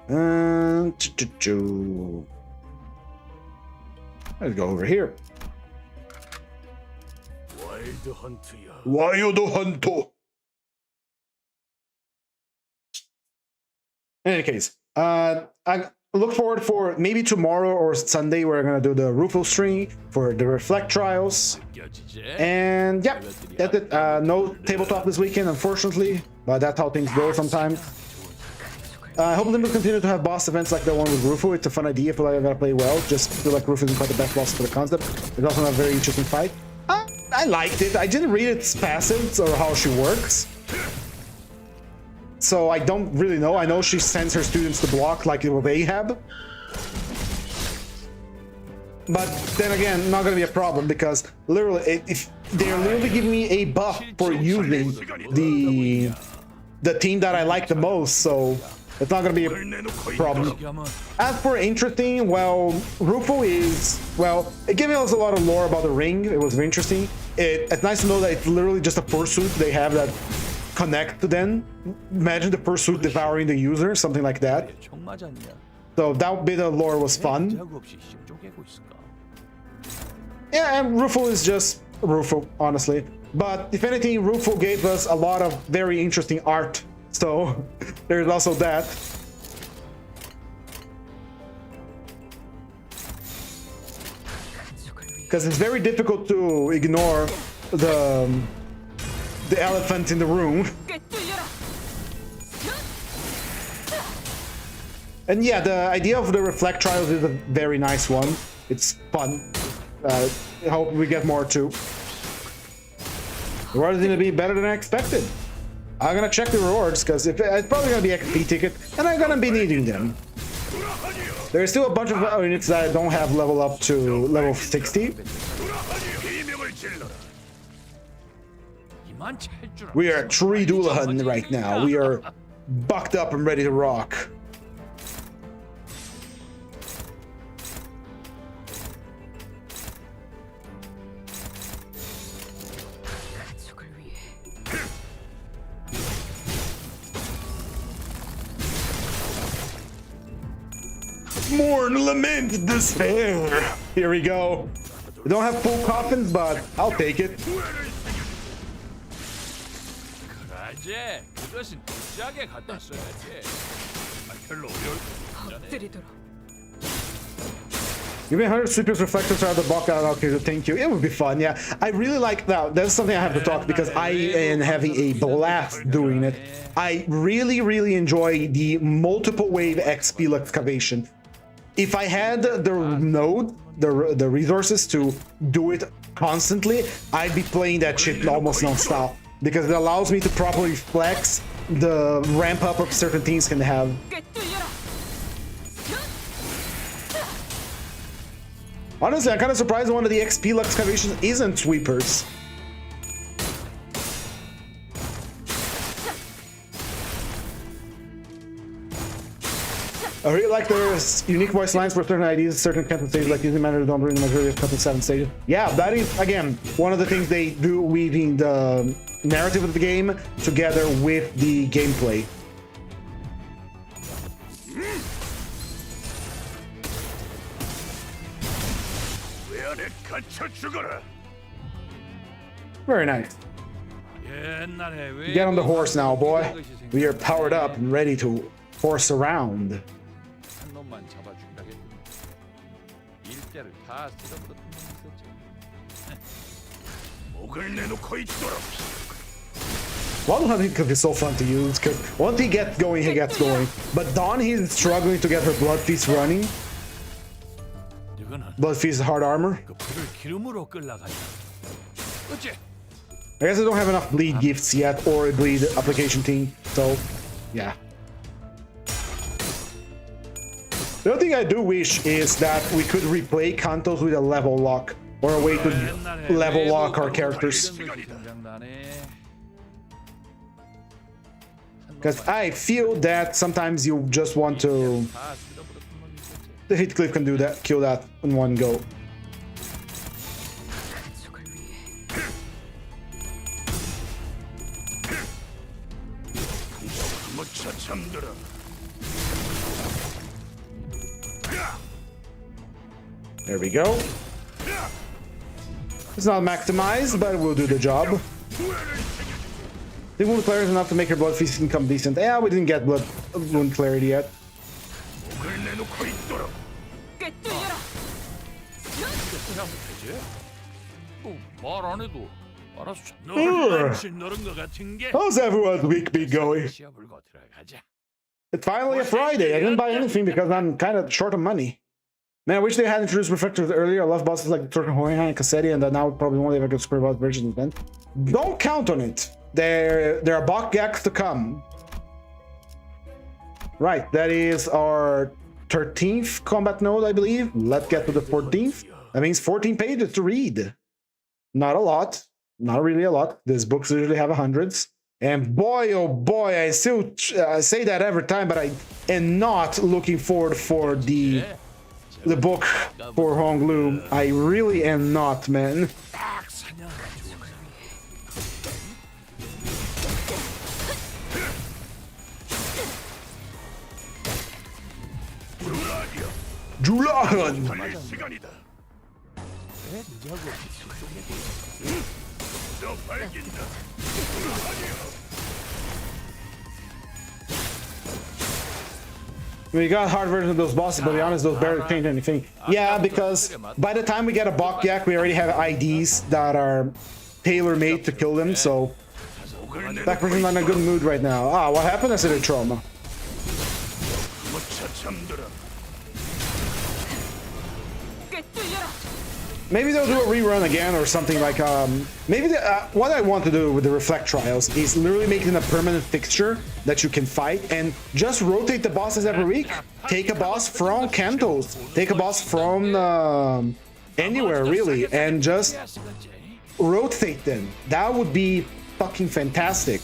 Let's go over here. Wild Hunter. In any case, I look forward for maybe tomorrow or Sunday we're gonna do the Rufus stream for the Reflect trials. And yeah, that's it. No tabletop this weekend, unfortunately, but that's how things go sometimes. I hope Limbus continue to have boss events like the one with Rufus. It's a fun idea. I feel like I gotta play well. Just feel like Rufus isn't quite the best boss for the concept. It's also not a very interesting fight. I liked it. I didn't read its passives or how she works, so I don't really know. I know she sends her students to block like it was Ahab. But then again, not gonna be a problem because literally, if they're literally giving me a buff for using the team that I like the most, so it's not gonna be a problem. As for interesting, well, Rufo is, well, it gave us a lot of lore about the ring. It was very interesting. It's nice to know that it's literally just a fursuit they have that connect to them. Imagine the fursuit devouring the user, something like that. So that bit of lore was fun. Yeah, and Rufo is just Rufo, honestly. But if anything, Rufo gave us a lot of very interesting art. So there's also that. Because it's very difficult to ignore the elephant in the room. And yeah, the idea of the Reflect trials is a very nice one. It's fun. I hope we get more too. The reward is gonna be better than I expected. I'm gonna check the rewards because it's probably gonna be a XP ticket, and I'm gonna be needing them. There's still a bunch of units that I don't have level up to level 60. We are tree Doulahan right now. We are bucked up and ready to rock. Mourn, lament, despair. Here we go. We don't have full coffins, but I'll take it. Give me 100 sweepers reflectors out of the block out. Okay, thank you. It would be fun, yeah. I really like that. That's something I have to talk because I am having a blast doing it. I really enjoy the multiple wave XP excavation. If I had the node, the resources to do it constantly, I'd be playing that shit almost non-stop because it allows me to properly flex the ramp up of certain things can have. Honestly, I'm kind of surprised one of the XP excavations isn't sweepers. I really like there's unique voice lines for certain IDs, certain content stages, like using manner don't bring the majority of content 7 stages. Yeah, that is, again, one of the things they do weaving the narrative of the game together with the gameplay. Very nice. Get on the horse now, boy. We are powered up and ready to horse around. Wild Hunting could be so fun to use, because once he gets going, he gets going. But Dawn, he's struggling to get her Blood Feast running. Blood Feast hard armor. I guess I don't have enough bleed gifts yet, or a bleed application team, so yeah. The other thing I do wish is that we could replay Kantos with a level lock, or a way to level lock our characters. Because I feel that sometimes you just want to... The hit clip can do that, kill that in one go. There we go. It's not maximized, but it will do the job. The wound clarity is enough to make your blood feast income decent. Yeah, we didn't get blood wound clarity yet. How's everyone's week been going? It's finally a Friday. I didn't buy anything because I'm kind of short of money. Man, I wish they had introduced reflectors earlier. I love bosses like Turkohoihan and Cassetti, and that now probably won't ever get square about versions then. Don't count on it. There are Bakgaks to come. Right, that is our 13th combat node, I believe. Let's get to the 14th. That means 14 pages to read. Not a lot. Not really a lot. These books usually have hundreds. And boy, oh boy, I still say that every time, but I am not looking forward for the book for Honglu. I really am not, man. Julahan! We got hard versions of those bosses, but to be honest, those barely change anything. Yeah, because by the time we get a Bakyak, we already have IDs that are tailor-made to kill them, so... That person's not in a good mood right now. Ah, what happened? I said a trauma. Maybe they'll do a rerun again or something like, maybe what I want to do with the Reflect Trials is literally making a permanent fixture that you can fight and just rotate the bosses every week. Take a boss from Kantos, take a boss from anywhere really, and just rotate them. That would be fucking fantastic.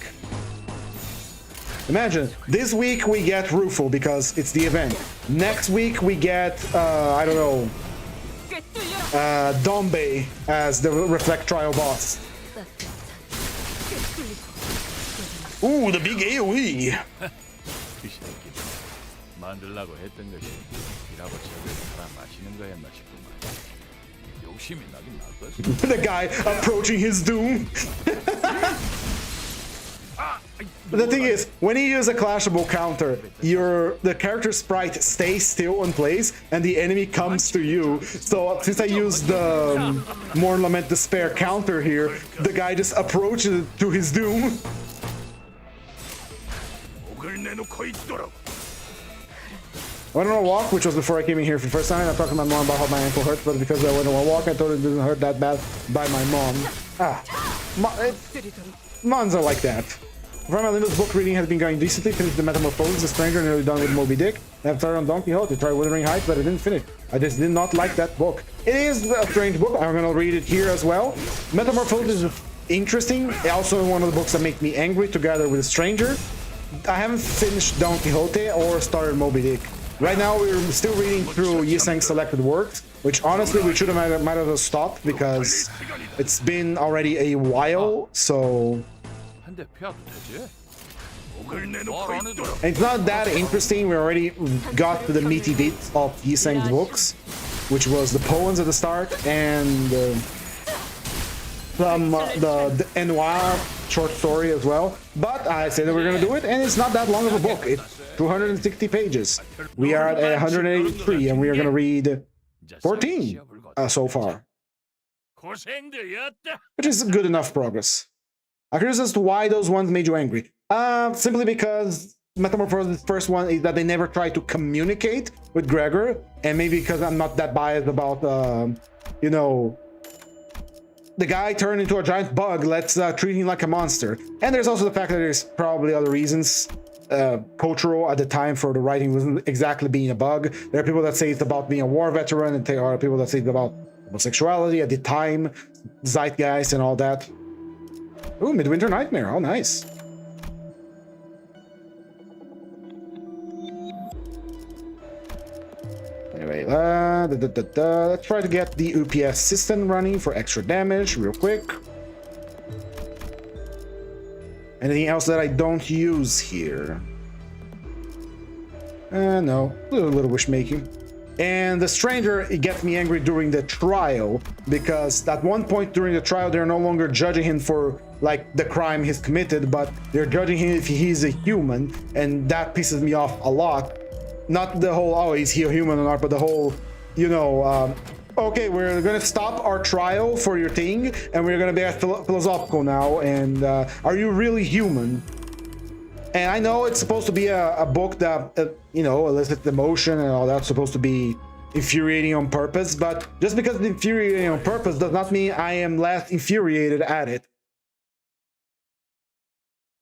Imagine, this week we get Rufo because it's the event. Next week we get, I don't know, Dombe as the Reflect Trial boss. Ooh, the big AoE! The guy approaching his doom. The thing is, when you use a clashable counter, the character sprite stays still in place and the enemy comes to you. So since I used the Mourn Lament Despair counter here, the guy just approaches to his doom. I went on a walk, which was before I came in here for the first time. I talked to my mom about how my ankle hurts, but because I went on a walk, I thought it didn't hurt that bad by my mom. Mons are like that. From my Limbus book reading has been going decently. Finished the Metamorphosis, the Stranger, nearly done with Moby Dick. I have started on Don Quixote, tried Wuthering Heights, but I didn't finish. I just did not like that book. It is a strange book. I'm gonna read it here as well. Metamorphosis is interesting. Also one of the books that make me angry, together with the Stranger. I haven't finished Don Quixote or started Moby Dick. Right now we're still reading through Yiseng's selected works, which honestly we should have might have stopped because it's been already a while, so... It's not that interesting. We already got to the meaty bits of Yiseng's books, which was the poems at the start and the Enoir short story as well. But I said that we're gonna do it, and it's not that long of a book. It's 260 pages. We are at 183, and we are gonna read 14 so far, which is good enough progress. I'm curious as to why those ones made you angry. Simply because Metamorphosis' first one is that they never try to communicate with Gregor, and maybe because I'm not that biased about, you know, the guy turned into a giant bug, let's treat him like a monster. And there's also the fact that there's probably other reasons. Cultural at the time for the writing wasn't exactly being a bug. There are people that say it's about being a war veteran, and there are people that say it's about homosexuality at the time, zeitgeist and all that. Ooh, Midwinter Nightmare, oh nice. Anyway, let's try to get the UPS system running for extra damage real quick. Anything else that I don't use here? No, a little wish making. And the stranger, it gets me angry during the trial, because at one point during the trial, they're no longer judging him for like the crime he's committed, but they're judging him if he's a human, and that pisses me off a lot. Not the whole, oh, is he a human or not, but the whole, you know, okay, we're gonna stop our trial for your thing, and we're gonna be philosophical now, and are you really human? And I know it's supposed to be a book that, you know, elicits emotion and all that's supposed to be infuriating on purpose, but just because it's infuriating on purpose does not mean I am less infuriated at it.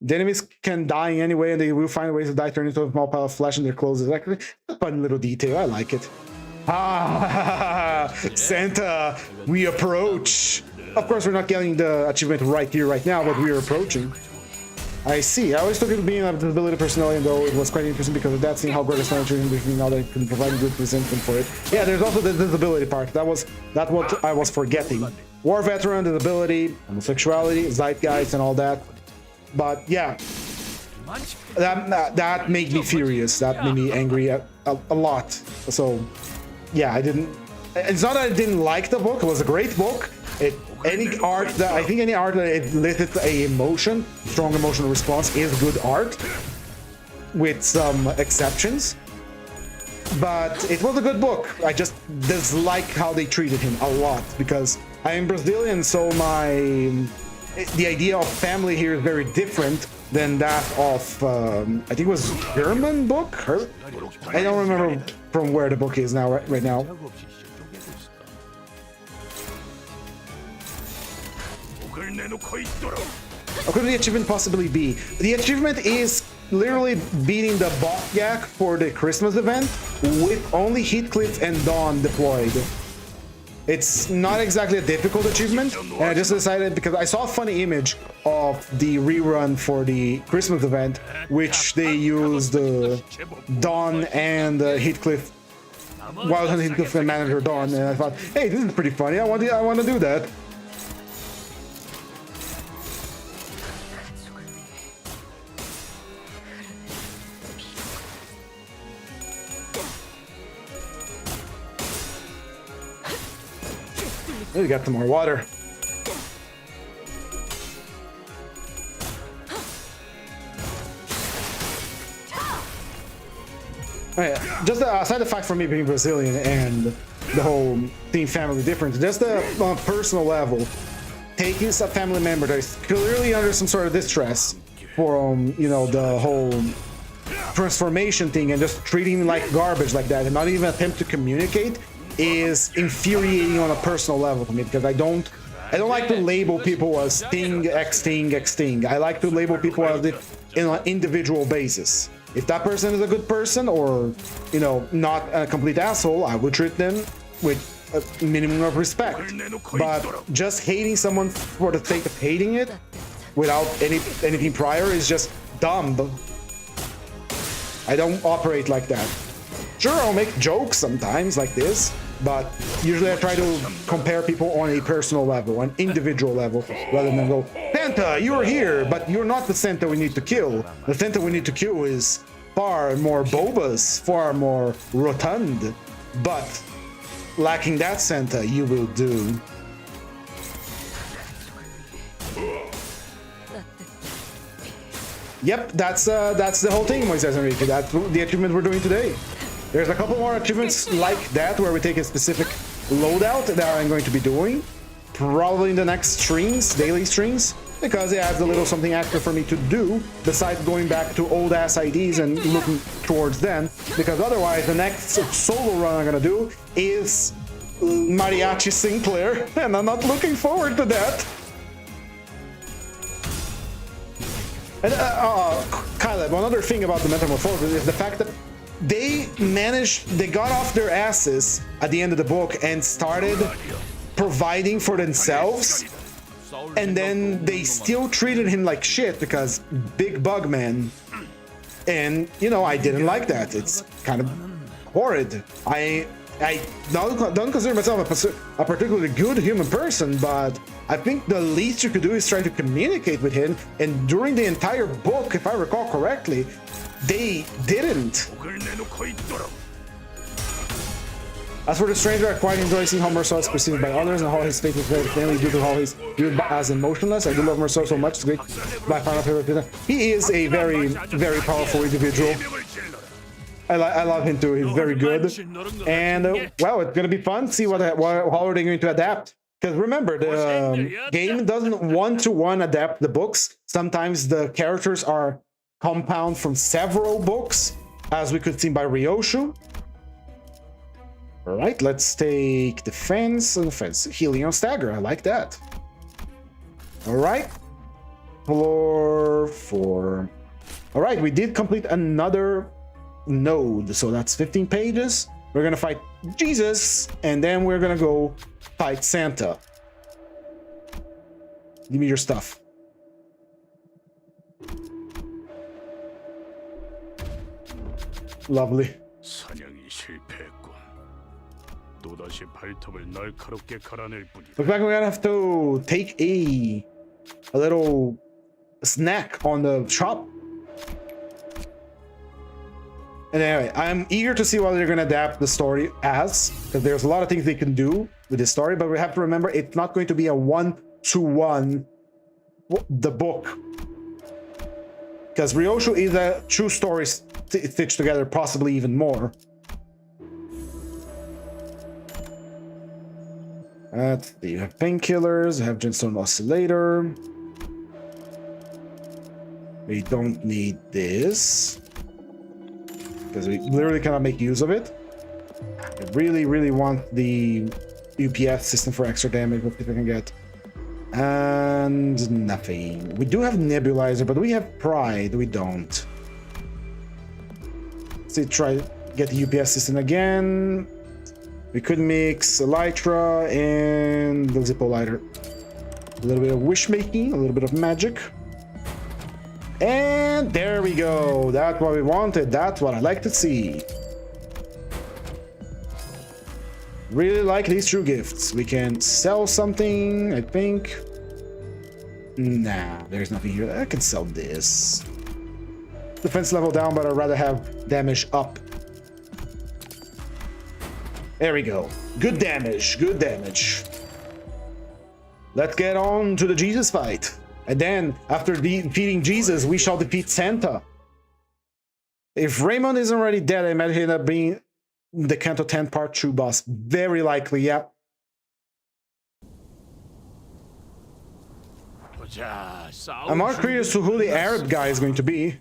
The enemies can die anyway, and they will find ways to die, turn into a small pile of flesh in their clothes. It's actually a fun little detail, I like it. Ah, Santa, we approach. Of course, we're not getting the achievement right here, right now, but we are approaching. I see. I always took it to being a disability personality, though it was quite interesting because of that, seeing how Gregor's treating me now that I can provide a good presentment for it. Yeah, there's also the disability part. That's what I was forgetting. War veteran, disability, homosexuality, zeitgeist, and all that. But yeah, that made me furious. That made me angry a lot. So yeah, it's not that I didn't like the book. It was a great book. I think any art that it elicits a emotion, strong emotional response, is good art, with some exceptions. But it was a good book. I just dislike how they treated him a lot, because I am Brazilian, so the idea of family here is very different than that of I think it was German book. I don't remember from where the book is now. Right now. What could the achievement possibly be? The achievement is literally beating the boss yak for the Christmas event with only Heathcliff and Dawn deployed. It's not exactly a difficult achievement, and I just decided, because I saw a funny image of the rerun for the Christmas event, which they used Dawn and Heathcliff, Wild Hunt Heathcliff and Manager Dawn, and I thought, hey, this is pretty funny. I want to do that. We got some more water. Oh, yeah. Just aside the fact for me being Brazilian and the whole team family difference, just on a personal level, taking a family member that is clearly under some sort of distress from, you know, the whole transformation thing, and just treating him like garbage like that, and not even attempt to communicate, is infuriating on a personal level to me, because I don't like to label people as Sting, X-Sting, X-Sting. I like to label people as in an individual basis. If that person is a good person, or, you know, not a complete asshole, I would treat them with a minimum of respect. But just hating someone for the sake of hating it without anything prior is just dumb. I don't operate like that. Sure, I'll make jokes sometimes like this, but usually I try to compare people on a personal level, an individual level, rather than go, Santa, you're here, but you're not the Santa we need to kill. The Santa we need to kill is far more bulbous, far more rotund, but lacking that Santa, you will do. Yep, that's the whole thing, Moises Enrique. That's the achievement we're doing today. There's a couple more achievements like that where we take a specific loadout that I'm going to be doing. Probably in the next streams, daily streams, because it adds a little something extra for me to do besides going back to old ass IDs and looking towards them. Because otherwise, the next solo run I'm gonna do is Mariachi Sinclair, and I'm not looking forward to that. And Caleb, another thing about the Metamorphosis is the fact that they got off their asses at the end of the book and started providing for themselves, and then they still treated him like shit because big bug man. And you know, I didn't like that. It's kind of horrid. I don't consider myself a particularly good human person, but I think the least you could do is try to communicate with him, and during the entire book, if I recall correctly, they didn't. As for the stranger, I quite enjoy seeing how Merceau is perceived by others and how his fate is very plainly due to how he's viewed as emotionless. I do love Merceau so much. It's great. My final favorite. He is a very, very powerful individual. I love him too. He's very good. And well, it's gonna be fun to see how are they going to adapt. Because remember, the game doesn't one-to-one adapt the books. Sometimes the characters are compound from several books, as we could see by Ryoshu. All right, let's take defense and offense. Healing on stagger. I like that. All right, floor 4. All right, we did complete another node, so that's 15 pages. We're gonna fight Jesus, and then we're gonna go fight Santa. Give me your stuff. Lovely. Looks like we're gonna have to take a little snack on the shop. And anyway, I'm eager to see what they're gonna adapt the story as, because there's a lot of things they can do with this story, but we have to remember it's not going to be a one-to-one the book, because Ryoshu is a true story stitched together, possibly even more. You have painkillers, you have Gemstone Oscillator. We don't need this, because we literally cannot make use of it. I really, really want the UPS system for extra damage, if I can get. And nothing. We do have Nebulizer, but we have Pride. We don't. Let's see, try get the UPS system again. We could mix Elytra and the Zippo lighter. A little bit of wish making, a little bit of magic. And there we go. That's what we wanted. That's what I like to see. Really like these true gifts. We can sell something, I think. Nah, there's nothing here. I can sell this. Defense level down, but I'd rather have damage up. There we go. Good damage, good damage. Let's get on to the Jesus fight. And then, after defeating Jesus, we shall defeat Santa. If Raymond isn't already dead, I imagine he'll end up being the Kanto 10 Part 2 boss. Very likely, yeah. I'm more curious to who the Arab guy is going to be.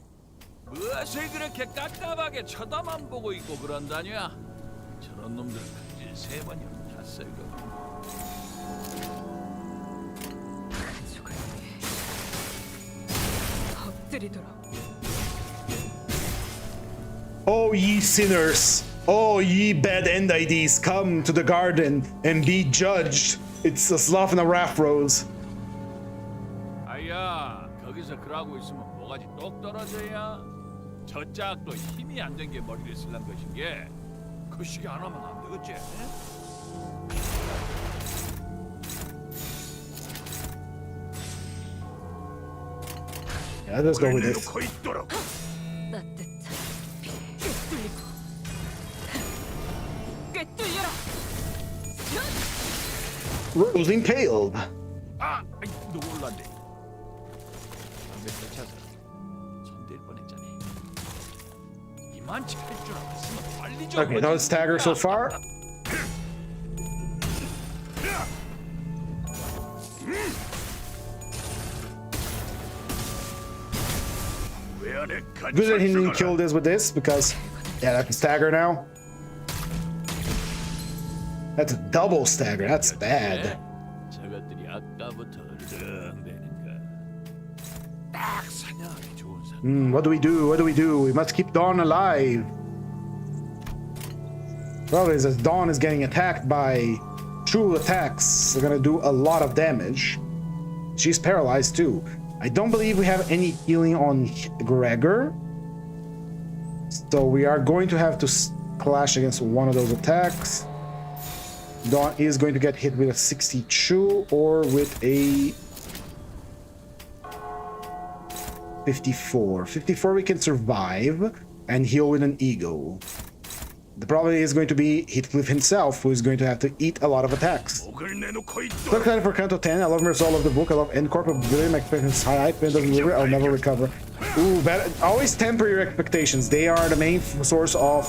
Oh, ye sinners! Oh, ye bad end IDs, come to the garden and be judged. It's a sloth and a raft rose. 아야, 거기서 그러고 있으면 뭐가지 똑 떨어져야. 저 짝도 힘이 안 된 게 머리를 쓸란 것인 게 그 시기 안 하면 안 되겠지? Yeah, let's go with this. Rose impaled. 아, 놀랐네. 담배 펼쳐서 손댈 뻔했잖아. 이 Okay, no stagger so far. Good that he didn't kill this with this, because yeah, that's a stagger now. That's a double stagger. That's bad. What do we do? What do we do? We must keep Dawn alive. Probably as Dawn is getting attacked by true attacks, they're gonna do a lot of damage. She's paralyzed too. I don't believe we have any healing on Gregor, so we are going to have to clash against one of those attacks. Dawn is going to get hit with a 62 or with a 54. 54 we can survive and heal with an ego. The problem is going to be Heathcliff himself, who is going to have to eat a lot of attacks. So excited for Canto 10. I love all of the book. I love Endcorp, but really my expectations high. I'll never recover. Ooh, always temper your expectations. They are the main source of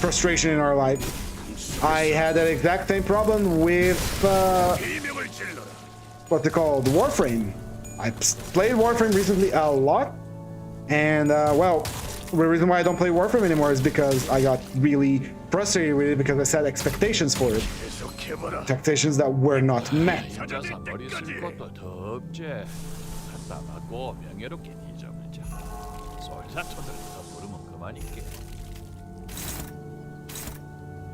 frustration in our life. I had that exact same problem with what they call the Warframe. I played Warframe recently a lot, and well, the reason why I don't play Warframe anymore is because I got really frustrated with it because I set expectations for it. Expectations that were not met.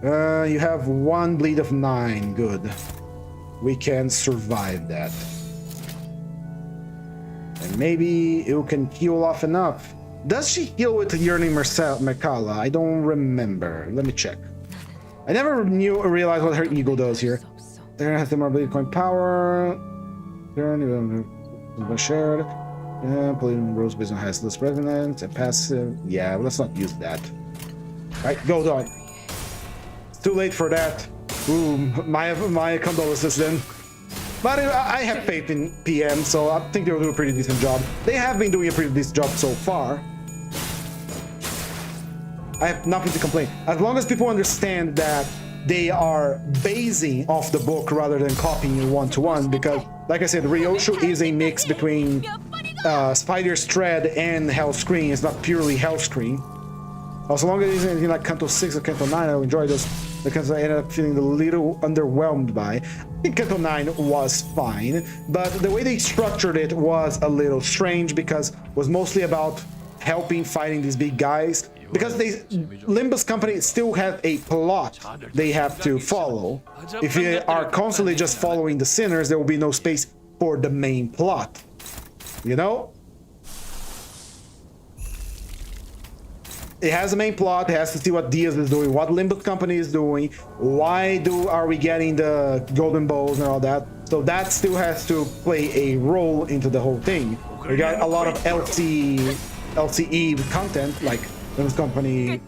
You have one bleed of 9. Good. We can survive that. And maybe you can heal off enough. Does she heal with Yearning Merkala? I don't remember. Let me check. I never realized what her ego does here. There has the more bleed coin power. Shared. Bleeding Rose Business has less resonance and passive. Yeah, let's not use that. Alright, go Dawn. It's too late for that. Ooh, my condolences then. But I have faith in PM, so I think they'll do a pretty decent job. They have been doing a pretty decent job so far. I have nothing to complain. As long as people understand that they are basing off the book rather than copying it one-to-one, because, like I said, Ryoshu is a mix between Spider's Thread and Hellscreen. It's not purely Hellscreen. As long as it's anything like Canto 6 or Canto 9, I'll enjoy those, because I ended up feeling a little underwhelmed by. I think Canto 9 was fine, but the way they structured it was a little strange, because it was mostly about helping fighting these big guys. Because Limbus company still have a plot they have to follow. If you are constantly just following the sinners, there will be no space for the main plot. You know? It has a main plot. It has to see what Diaz is doing, what Limbus company is doing, why are we getting the golden bows and all that. So that still has to play a role into the whole thing. We got a lot of LCE content, like Limbus company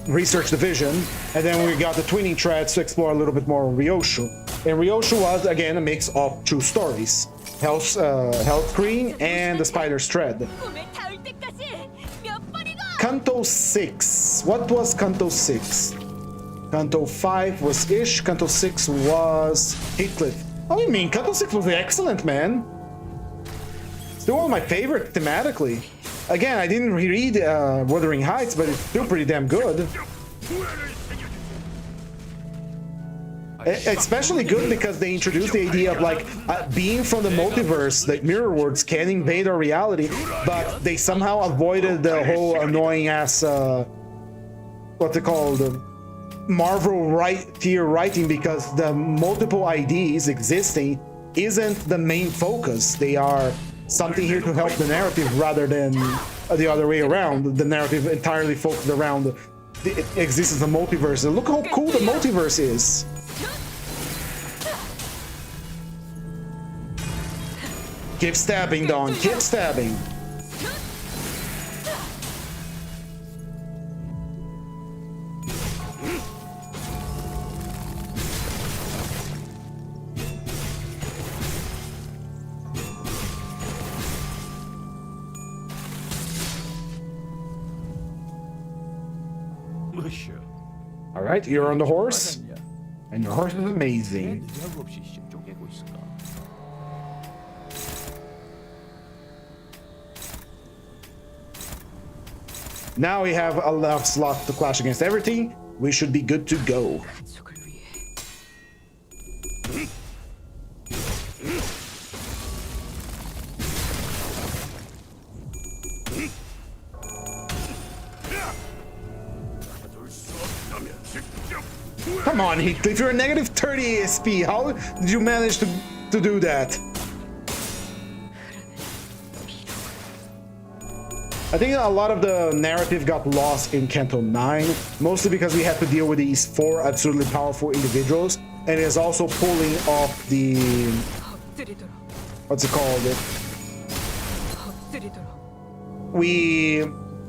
research division, and then we got the twinning threads to explore a little bit more on Ryoshu. And Ryoshu was again a mix of two stories: Hellscreen and the Spider's Thread. Canto 6. What was Canto 6? Canto 5 was Ish. Canto 6 was Heathcliff. What do you mean? Canto 6 was excellent, man. Still one of my favorite thematically. Again, I didn't read Wuthering Heights, but it's still pretty damn good. Especially good because they introduced the idea of like being from the multiverse, like mirror worlds can invade our reality, but they somehow avoided the whole annoying ass what's it called, Marvel tier writing, because the multiple IDs existing isn't the main focus. They are something here to help the narrative rather than the other way around. The narrative entirely focused around the existence of the multiverse. And look how cool the multiverse is. Keep stabbing, Dawn. Keep stabbing. All right, you're on the horse, and your horse is amazing. Now we have enough slots to clash against everything. We should be good to go. Come on, Heathcliff, you're a negative 30 ASP. How did you manage to do that? I think a lot of the narrative got lost in Kanto 9, mostly because we had to deal with these 4 absolutely powerful individuals, and it's also pulling off the... what's it called?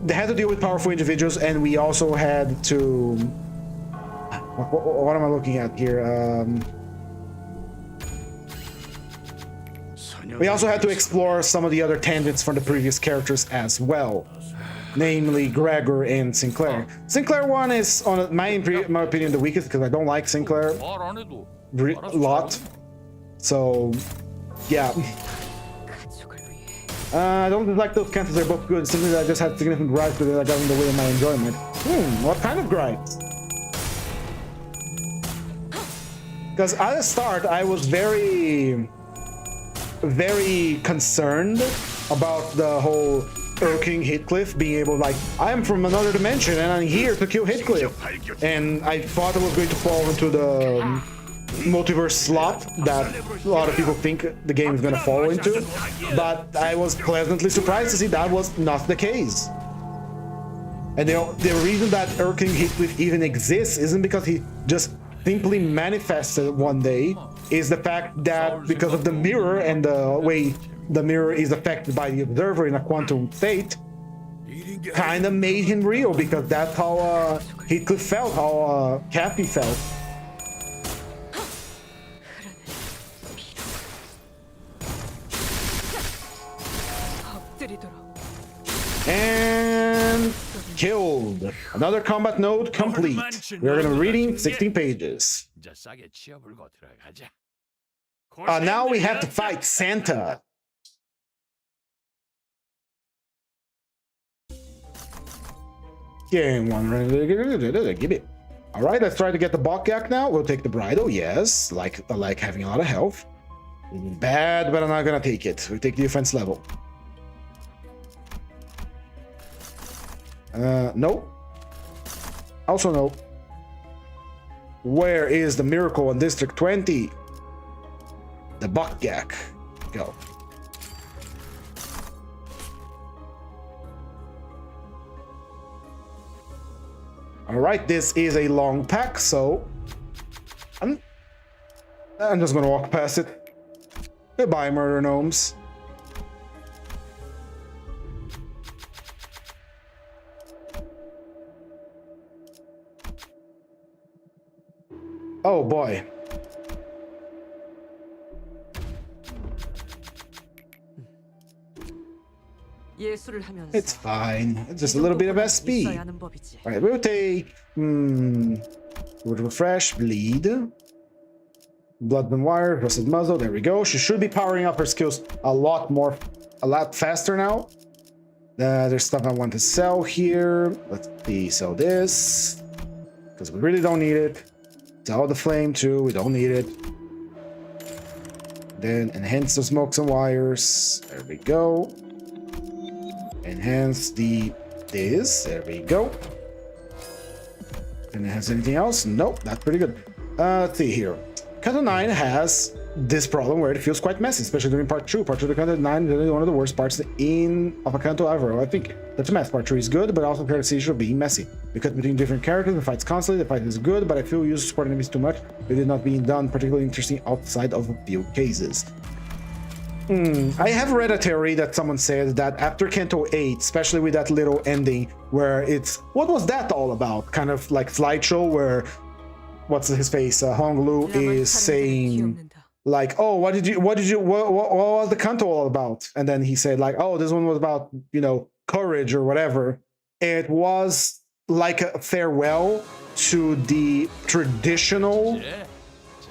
They had to deal with powerful individuals, and we also had to... What am I looking at here? We also had to explore some of the other tangents from the previous characters as well, namely Gregor and Sinclair. Sinclair 1 is, on my opinion, the weakest because I don't like Sinclair a lot. So, yeah. I don't like those cancels, they're both good. Simply that I just had significant gripes because I got in the way of my enjoyment. What kind of gripes? Because at the start, I was very concerned about the whole irking Heathcliff being able, like, I am from another dimension and I'm here to kill Heathcliff. And I thought I was going to fall into the multiverse slot that a lot of people think the game is going to fall into. But I was pleasantly surprised to see that was not the case. And the reason that irking Heathcliff even exists isn't because he just simply manifested one day, is the fact that because of the mirror and the way the mirror is affected by the observer in a quantum state, kind of made him real, because that's how Heathcliff felt, how Kathy felt. And killed. Another combat node complete. We're gonna be reading 16 pages. Now we have to fight Santa. Game one. Give it. All right, let's try to get the Bokyak now. We'll take the bridle. Yes, I like having a lot of health. Bad, but I'm not gonna take it. We take the offense level. No. Also no. Where is the miracle in District 20? The Bokyak. Go. Alright, this is a long pack, so I'm just gonna walk past it. Goodbye, murder gnomes. Oh boy. It's fine. It's just a little bit of SP. Alright, we'll take would refresh, bleed. Blood and wire, rusted muzzle, there we go. She should be powering up her skills a lot faster now. There's stuff I want to sell here. Let's see, sell this. Because we really don't need it. Sell the flame too, we don't need it. Then enhance the smokes and wires. There we go. Enhance this. There we go. And it has anything else? Nope, that's pretty good. Let's see here. Kanto 9 has this problem where it feels quite messy, especially during part 2. Part 2 of Kanto 9 is really one of the worst parts of a Kanto ever. I think that's a mess. Part 3 is good, but also carries the issue of being messy. Because between different characters, the fight's constantly, the fight is good, but I feel used to support enemies too much. It is not being done particularly interesting outside of a few cases. I have read a theory that someone said that after Kanto 8, especially with that little ending where it's, what was that all about? Kind of like slideshow where, what's his face? Hong Lu is saying like, oh, what was the Kanto all about? And then he said like, oh, this one was about, courage or whatever. It was like a farewell to the traditional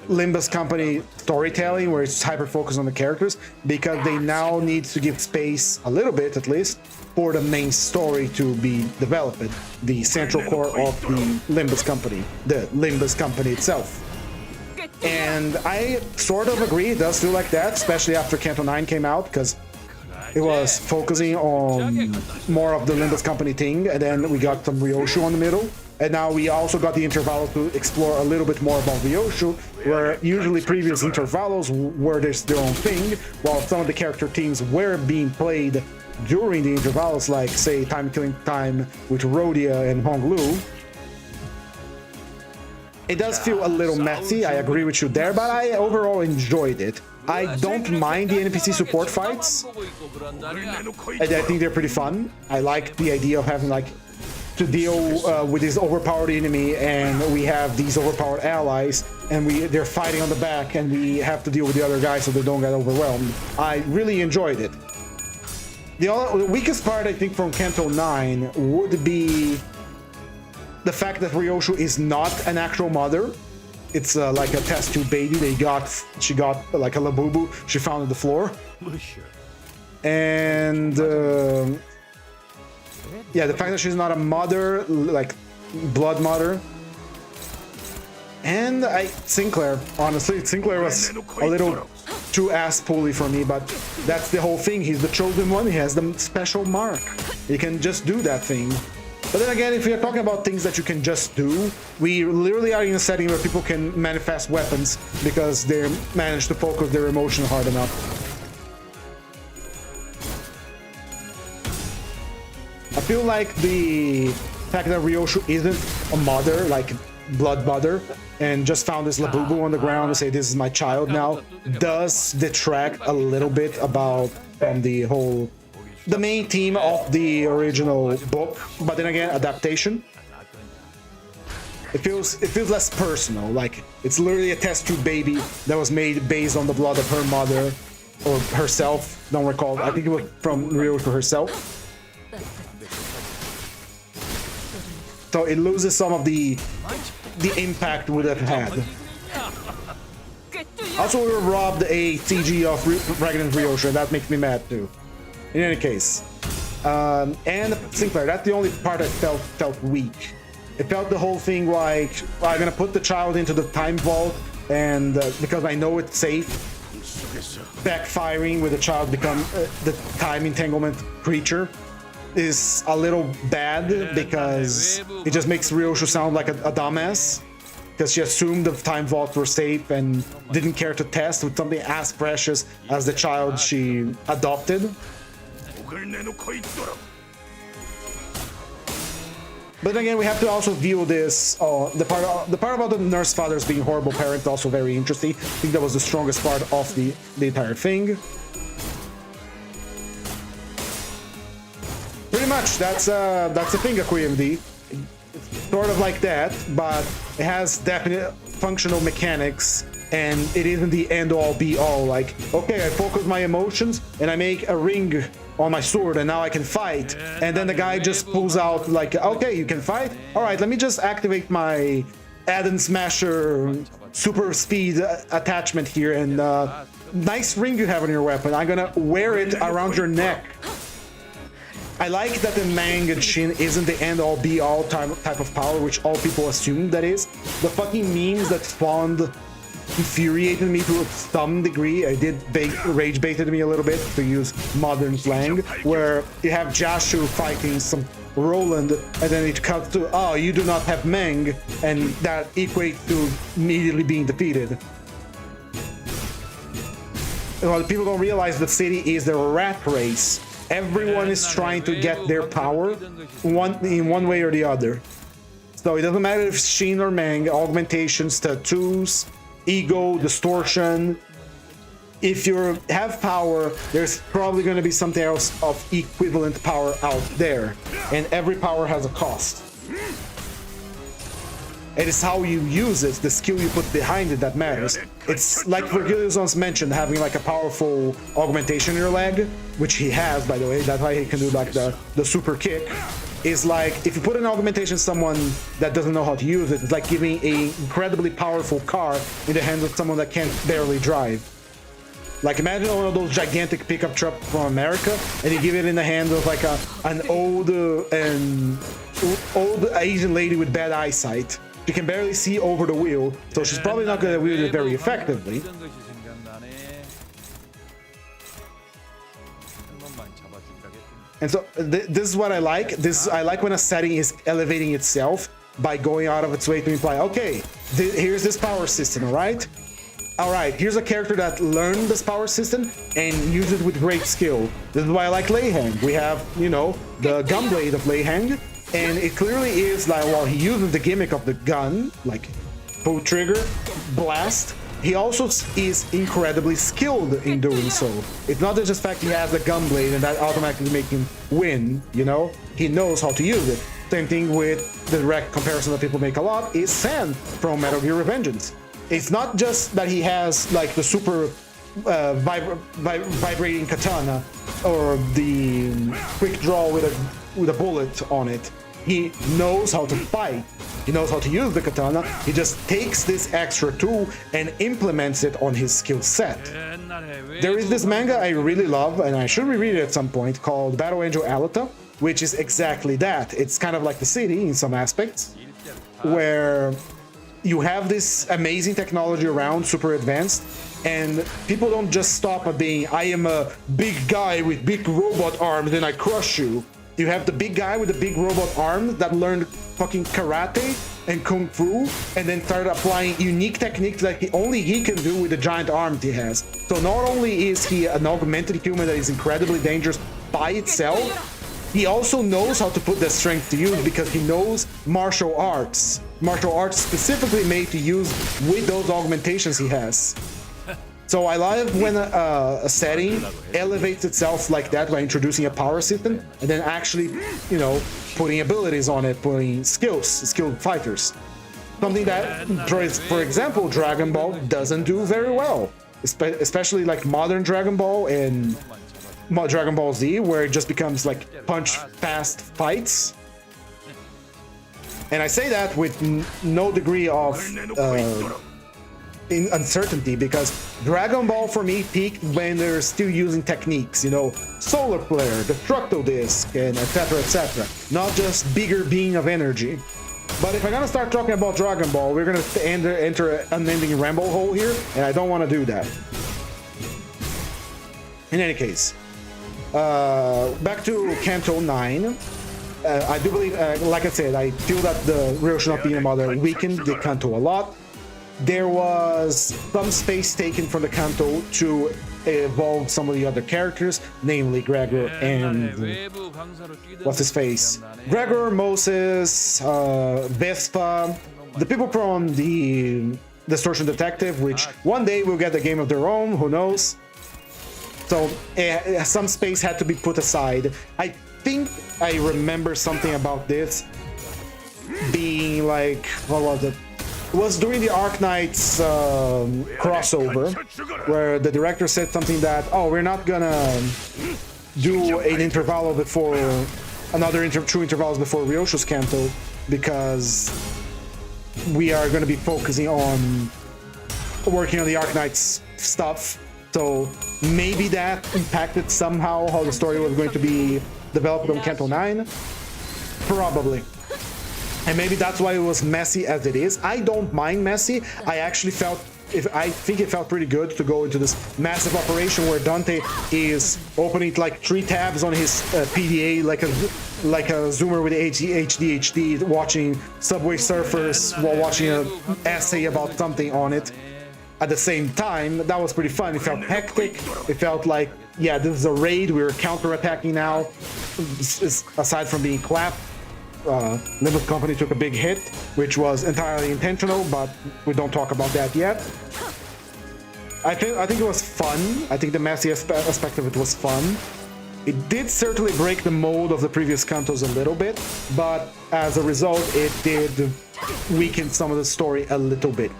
Limbus company storytelling, where it's hyper focused on the characters, because they now need to give space, a little bit at least, for the main story to be developed, the central core of the Limbus company, the Limbus company itself. And I sort of agree, it does feel like that, especially after Kanto 9 came out, because it was focusing on more of the Limbus company thing, and then we got some Ryoshu on the middle. And now we also got the intervalos to explore a little bit more about Ryoshu, where usually previous intervalos were just their own thing, while some of the character teams were being played during the intervalos, like, say, Time Killing Time with Rhodia and Honglu. It does feel a little messy, I agree with you there, but I overall enjoyed it. I don't mind the NPC support fights. I think they're pretty fun. I like the idea of having, like, to deal with this overpowered enemy, and we have these overpowered allies, and they're fighting on the back, and we have to deal with the other guys so they don't get overwhelmed. I really enjoyed it. The weakest part, I think, from Kanto 9 would be the fact that Ryoshu is not an actual mother. It's like a test tube baby she got like a labubu she found on the floor. And yeah, the fact that she's not a mother, like blood mother. And Sinclair, honestly, Sinclair was a little too ass-pully for me, but that's the whole thing. He's the chosen one, he has the special mark. He can just do that thing. But then again, if we are talking about things that you can just do, we literally are in a setting where people can manifest weapons because they manage to focus their emotion hard enough. I feel like the fact that Ryoshu isn't a mother, like blood mother, and just found this labubu on the ground and say, this is my child now, does detract a little bit from the main theme of the original book. But then again, adaptation. It feels less personal, like it's literally a test tube baby that was made based on the blood of her mother, or herself, don't recall, I think it was from Ryoshu herself. So it loses some of the impact it would have had. Also, we were robbed a CG of Pregnant Ryoshu, and that makes me mad too. In any case, and Sinclair, that's the only part I felt weak. It felt the whole thing like, well, I'm gonna put the child into the time vault, and because I know it's safe, backfiring with the child become the time entanglement creature is a little bad, because it just makes Ryoshu sound like a dumbass, because she assumed the time vaults were safe and didn't care to test with something as precious as the child she adopted. But again, we have to also view this, the part about the nurse fathers being horrible parents, also very interesting. I think that was the strongest part of the entire thing. Pretty much, that's the thing, QMD. It's sort of like that, but it has definite functional mechanics, and it isn't the end-all be-all. Like, okay, I focus my emotions, and I make a ring on my sword, and now I can fight. And then the guy just pulls out, like, okay, you can fight? Alright, let me just activate my Add-in Smasher super speed attachment here, and nice ring you have on your weapon. I'm gonna wear it around your neck. I like that the Mang and Shin isn't the end-all be-all type of power, which all people assume that is. The fucking memes that spawned infuriated me to some degree. I did rage baited me a little bit, to use modern slang, where you have Jashu fighting some Roland, and then it cuts to, oh, you do not have Mang, and that equates to immediately being defeated. Well, people don't realize the city is the rat race. Everyone is trying to get their power in one way or the other. So it doesn't matter if it's Shin or Mang, augmentations, tattoos, ego, distortion. If you have power, there's probably going to be something else of equivalent power out there. And every power has a cost. It is how you use it, the skill you put behind it, that matters. It's like Vergilius mentioned, having like a powerful augmentation in your leg, which he has, by the way. That's why he can do like the super kick. is like if you put an augmentation on someone that doesn't know how to use it, it's like giving an incredibly powerful car in the hands of someone that can't barely drive. Like imagine one of those gigantic pickup trucks from America, and you give it in the hands of like an old Asian lady with bad eyesight. She can barely see over the wheel, so she's probably not going to wield it very effectively. And so this is what I like. I like when a setting is elevating itself by going out of its way to imply, okay, here's this power system, all right? All right, here's a character that learned this power system and used it with great skill. This is why I like Leihang. We have, you know, the gunblade of Leihang, and it clearly is like, while he uses the gimmick of the gun, like pull trigger, blast, he also is incredibly skilled in doing so. It's not just the fact he has a gunblade and that automatically makes him win, you know? He knows how to use it. Same thing with the direct comparison that people make a lot is Sand from Metal Gear Revengeance. It's not just that he has like the super vibrating katana or the quick draw with a bullet on it. He knows how to fight. He knows how to use the katana. He just takes this extra tool and implements it on his skill set. There is this manga I really love, and I should reread it at some point, called Battle Angel Alita, which is exactly that. It's kind of like The City in some aspects, where you have this amazing technology around, super advanced, and people don't just stop at being, I am a big guy with big robot arms and I crush you. You have the big guy with the big robot arms that learned fucking karate and kung fu and then started applying unique techniques that only he can do with the giant arms he has. So not only is he an augmented human that is incredibly dangerous by itself, he also knows how to put that strength to use because he knows martial arts. Martial arts specifically made to use with those augmentations he has. So I love when a setting elevates itself like that by introducing a power system and then actually, you know, putting abilities on it, putting skilled fighters. Something that, for example, Dragon Ball doesn't do very well, especially like modern Dragon Ball and Dragon Ball Z, where it just becomes like punch fast fights. And I say that with no degree of uncertainty, because Dragon Ball for me peaked when they're still using techniques, you know, solar flare, destructo disc, and etc., not just bigger beam of energy. But if I'm gonna start talking about Dragon Ball, we're gonna enter an unending ramble hole here, and I don't want to do that. In any case, back to Kanto 9. I do believe, like I said, I feel that the Ryoshu not being a mother weakened the Kanto a lot. There was some space taken from the Kanto to evolve some of the other characters, namely Gregor and what's his face? Gregor, Moses, Vespa, the people from the Distortion Detective, which one day will get a game of their own, who knows? So some space had to be put aside. I think I remember something about this being like, what was it? It was during the Arc Knights crossover, where the director said something that, oh, we're not gonna do an intervalo before another true intervals before Ryoshu's Kanto, because we are going to be focusing on working on the Arc Knights stuff. So maybe that impacted somehow how the story was going to be developed on Kanto 9. Probably. And maybe that's why it was messy as it is. I don't mind messy. I actually I think it felt pretty good to go into this massive operation where Dante is opening like 3 tabs on his PDA like a zoomer with HD, watching Subway Surfers while watching an essay about something on it at the same time. That was pretty fun. It felt hectic. It felt like, yeah, this is a raid. We're counterattacking now. Aside from being clapped. Limbus company took a big hit, which was entirely intentional, but we don't talk about that yet. I think it was fun. I think the messy aspect of it was fun. It did certainly break the mold of the previous Kantos a little bit, but as a result, it did weaken some of the story a little bit.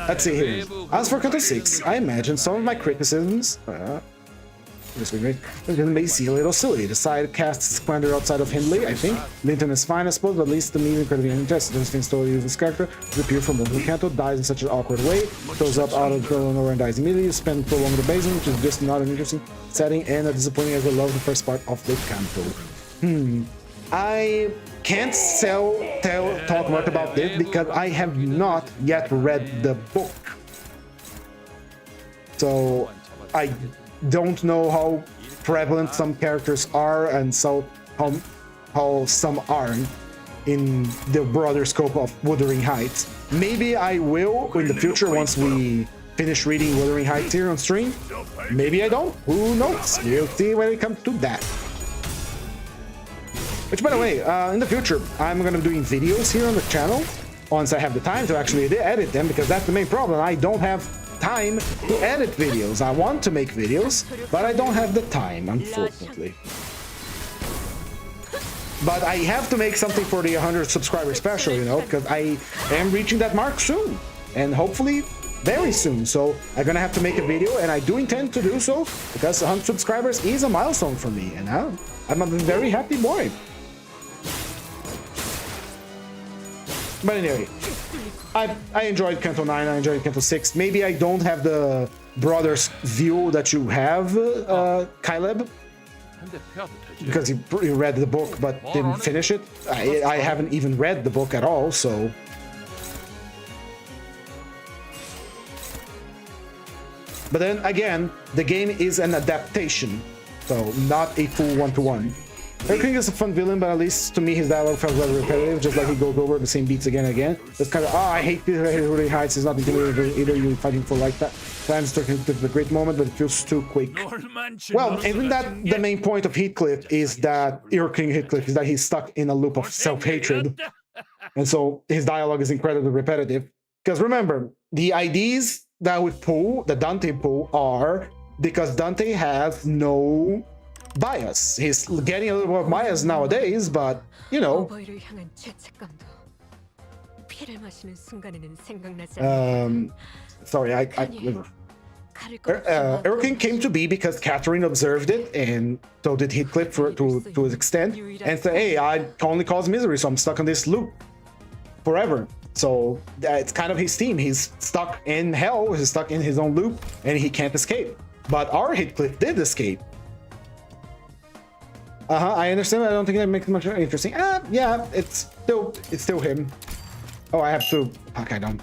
Let's see here. As for Kanto 6, I imagine some of my criticisms This would may see a little silly. The side casts Splendor outside of Hindley, I think. Linton is fine, I suppose, but at least to me, incredibly interesting. This thing still uses this character. Disappear from the Canto, dies in such an awkward way. Goes up out of nowhere and dies immediately. Spend prolong the basement, which is just not an interesting setting and a disappointing as I love the first part of the Canto. I can't talk much about this because I have not yet read the book. So I don't know how prevalent some characters are and so how some aren't in the broader scope of Wuthering Heights. Maybe I will in the future once we finish reading Wuthering Heights here on stream. Maybe I don't. Who knows? We'll see when it comes to that. Which, by the way, in the future, I'm going to be doing videos here on the channel once I have the time to actually edit them, because that's the main problem. I don't have time to edit videos. I want to make videos, but I don't have the time, unfortunately. But I have to make something for the 100 subscriber special, you know, because I am reaching that mark soon, and hopefully very soon. So I'm gonna have to make a video, and I do intend to do so because 100 subscribers is a milestone for me, and I'm a very happy boy. But anyway, I enjoyed Canto 9, I enjoyed Canto 6. Maybe I don't have the broader view that you have, Kyleb, because you read the book but didn't finish it. I haven't even read the book at all, so... But then again, the game is an adaptation, so not a full one-to-one. King is a fun villain, but at least to me his dialogue felt rather repetitive, just like he goes over the same beats again and again. It's kind of, I hate Wuthering Heights, it's not intimidating either, you're fighting for like that. Plans to the great moment, but it feels too quick. Well, isn't that the main point of Heathcliff, is that, King Heathcliff, is that he's stuck in a loop of self-hatred. And so his dialogue is incredibly repetitive. Because remember, the ideas that we pull, that Dante pull, are because Dante has no bias. He's getting a little more bias nowadays, but you know. Sorry, Erskine came to be because Catherine observed it, and so did Heathcliff to his extent, and said, hey, I only cause misery, so I'm stuck in this loop forever. So it's kind of his theme. He's stuck in hell, he's stuck in his own loop, and he can't escape. But our Heathcliff did escape. I understand. I don't think that makes it much interesting. Yeah, it's still him. Oh, I have to. Fuck, no,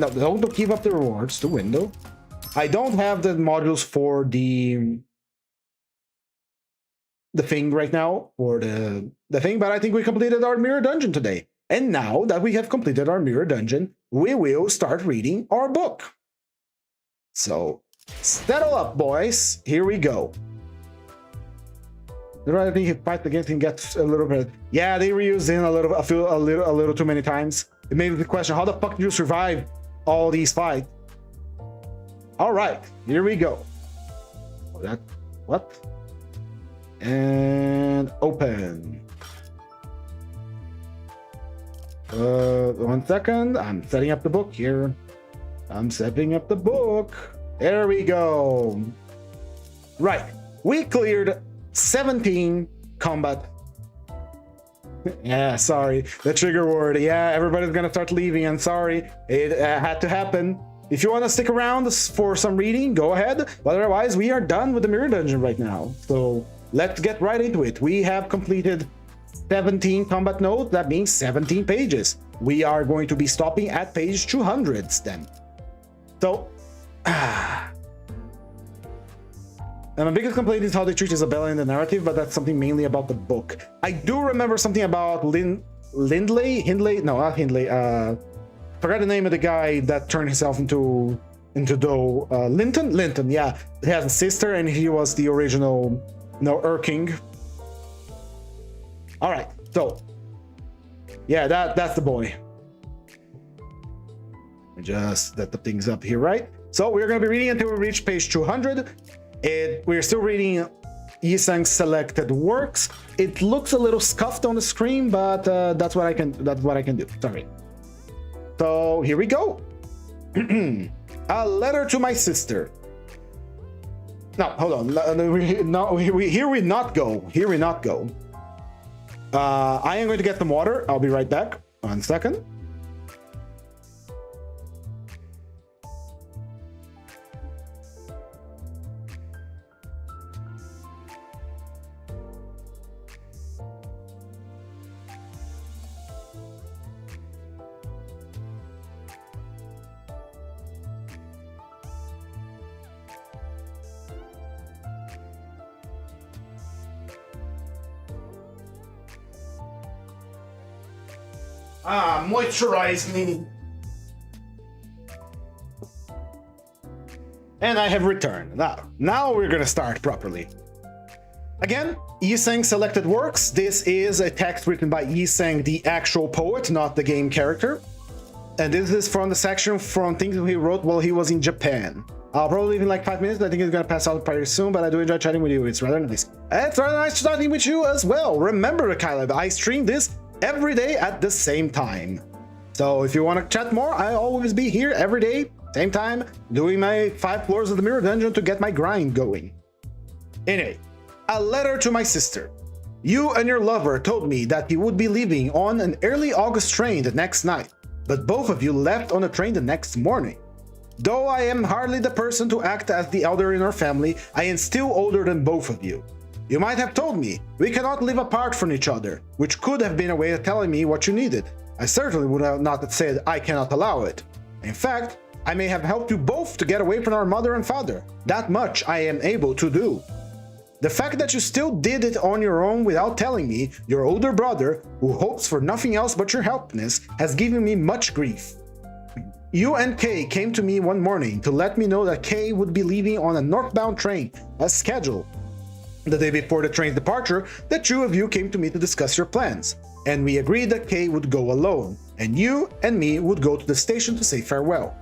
don't give up the rewards to window. I don't have the modules for the thing right now, or the thing, but I think we completed our mirror dungeon today. And now that we have completed our mirror dungeon, we will start reading our book. So, settle up, boys. Here we go. I think he fight against him gets a little bit. Yeah, they reused him I feel a little too many times. It made me question, how the fuck do you survive all these fights? All right, here we go. What? And open. 1 second. I'm setting up the book here. I'm setting up the book. There we go. Right, we cleared 17 combat. Yeah, sorry, the trigger word. Yeah, everybody's gonna start leaving. I'm sorry, it had to happen. If you want to stick around for some reading, go ahead, but otherwise we are done with the mirror dungeon right now. So let's get right into it. We have completed 17 combat nodes. That means 17 pages. We are going to be stopping at page 200 then. So and my biggest complaint is how they treat Isabella in the narrative, but that's something mainly about the book. I do remember something about Hindley? No, not Hindley. Forgot the name of the guy that turned himself into dough. Linton, yeah. He has a sister, and he was the original, King. All right, so yeah, that's the boy. Just set the things up here, right? So we're gonna be reading until we reach page 200. We're still reading Yisang's selected works. It looks a little scuffed on the screen, but that's what I can do. Sorry. So here we go. A letter to my sister. No, hold on. No, here we not go. Here we not go. I am going to get some water. I'll be right back. 1 second. Moisturize me. And I have returned. Now we're gonna start properly. Again, Yiseng selected works. This is a text written by Yiseng, the actual poet, not the game character. And this is from the section from things he wrote while he was in Japan. I'll probably leave in like 5 minutes. I think he's gonna pass out pretty soon, but I do enjoy chatting with you. It's rather nice. It's rather nice chatting with you as well. Remember, Caleb, I stream this every day at the same time. So if you want to chat more, I'll always be here every day, same time, doing my 5 floors of the Mirror Dungeon to get my grind going. Anyway, a letter to my sister. You and your lover told me that you would be leaving on an early August train the next night, but both of you left on a train the next morning. Though I am hardly the person to act as the elder in our family, I am still older than both of you. You might have told me we cannot live apart from each other, which could have been a way of telling me what you needed. I certainly would have not said I cannot allow it. In fact, I may have helped you both to get away from our mother and father. That much I am able to do. The fact that you still did it on your own without telling me, your older brother, who hopes for nothing else but your helpness, has given me much grief. You and Kay came to me one morning to let me know that Kay would be leaving on a northbound train as scheduled. The day before the train's departure, the two of you came to me to discuss your plans, and we agreed that Kay would go alone, and you and me would go to the station to say farewell.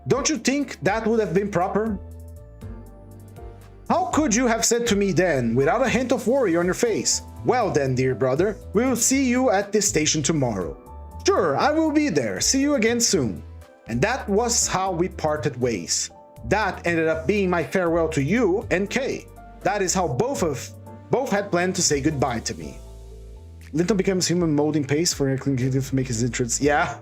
Don't you think that would have been proper? How could you have said to me then, without a hint of worry on your face, "Well then, dear brother, we will see you at this station tomorrow." Sure, I will be there, see you again soon. And that was how we parted ways. That ended up being my farewell to you and Kay. That is how both had planned to say goodbye to me. Linton becomes human molding paste for to make his entrance. Yeah.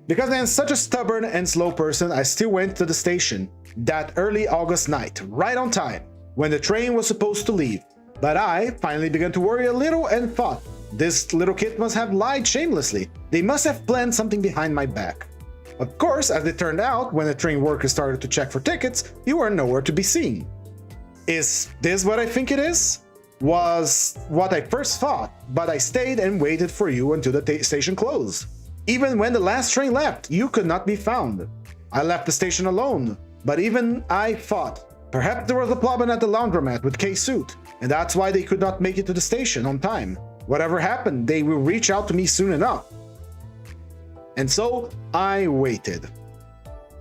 Because I am such a stubborn and slow person, I still went to the station that early August night, right on time, when the train was supposed to leave. But I finally began to worry a little and thought, this little kid must have lied shamelessly. They must have planned something behind my back. Of course, as it turned out, when the train workers started to check for tickets, you were nowhere to be seen. Is this what I think it is? Was what I first thought, but I stayed and waited for you until the station closed. Even when the last train left, you could not be found. I left the station alone, but even I thought, perhaps there was a problem at the laundromat with Kay's suit, and that's why they could not make it to the station on time. Whatever happened, they will reach out to me soon enough. And so, I waited.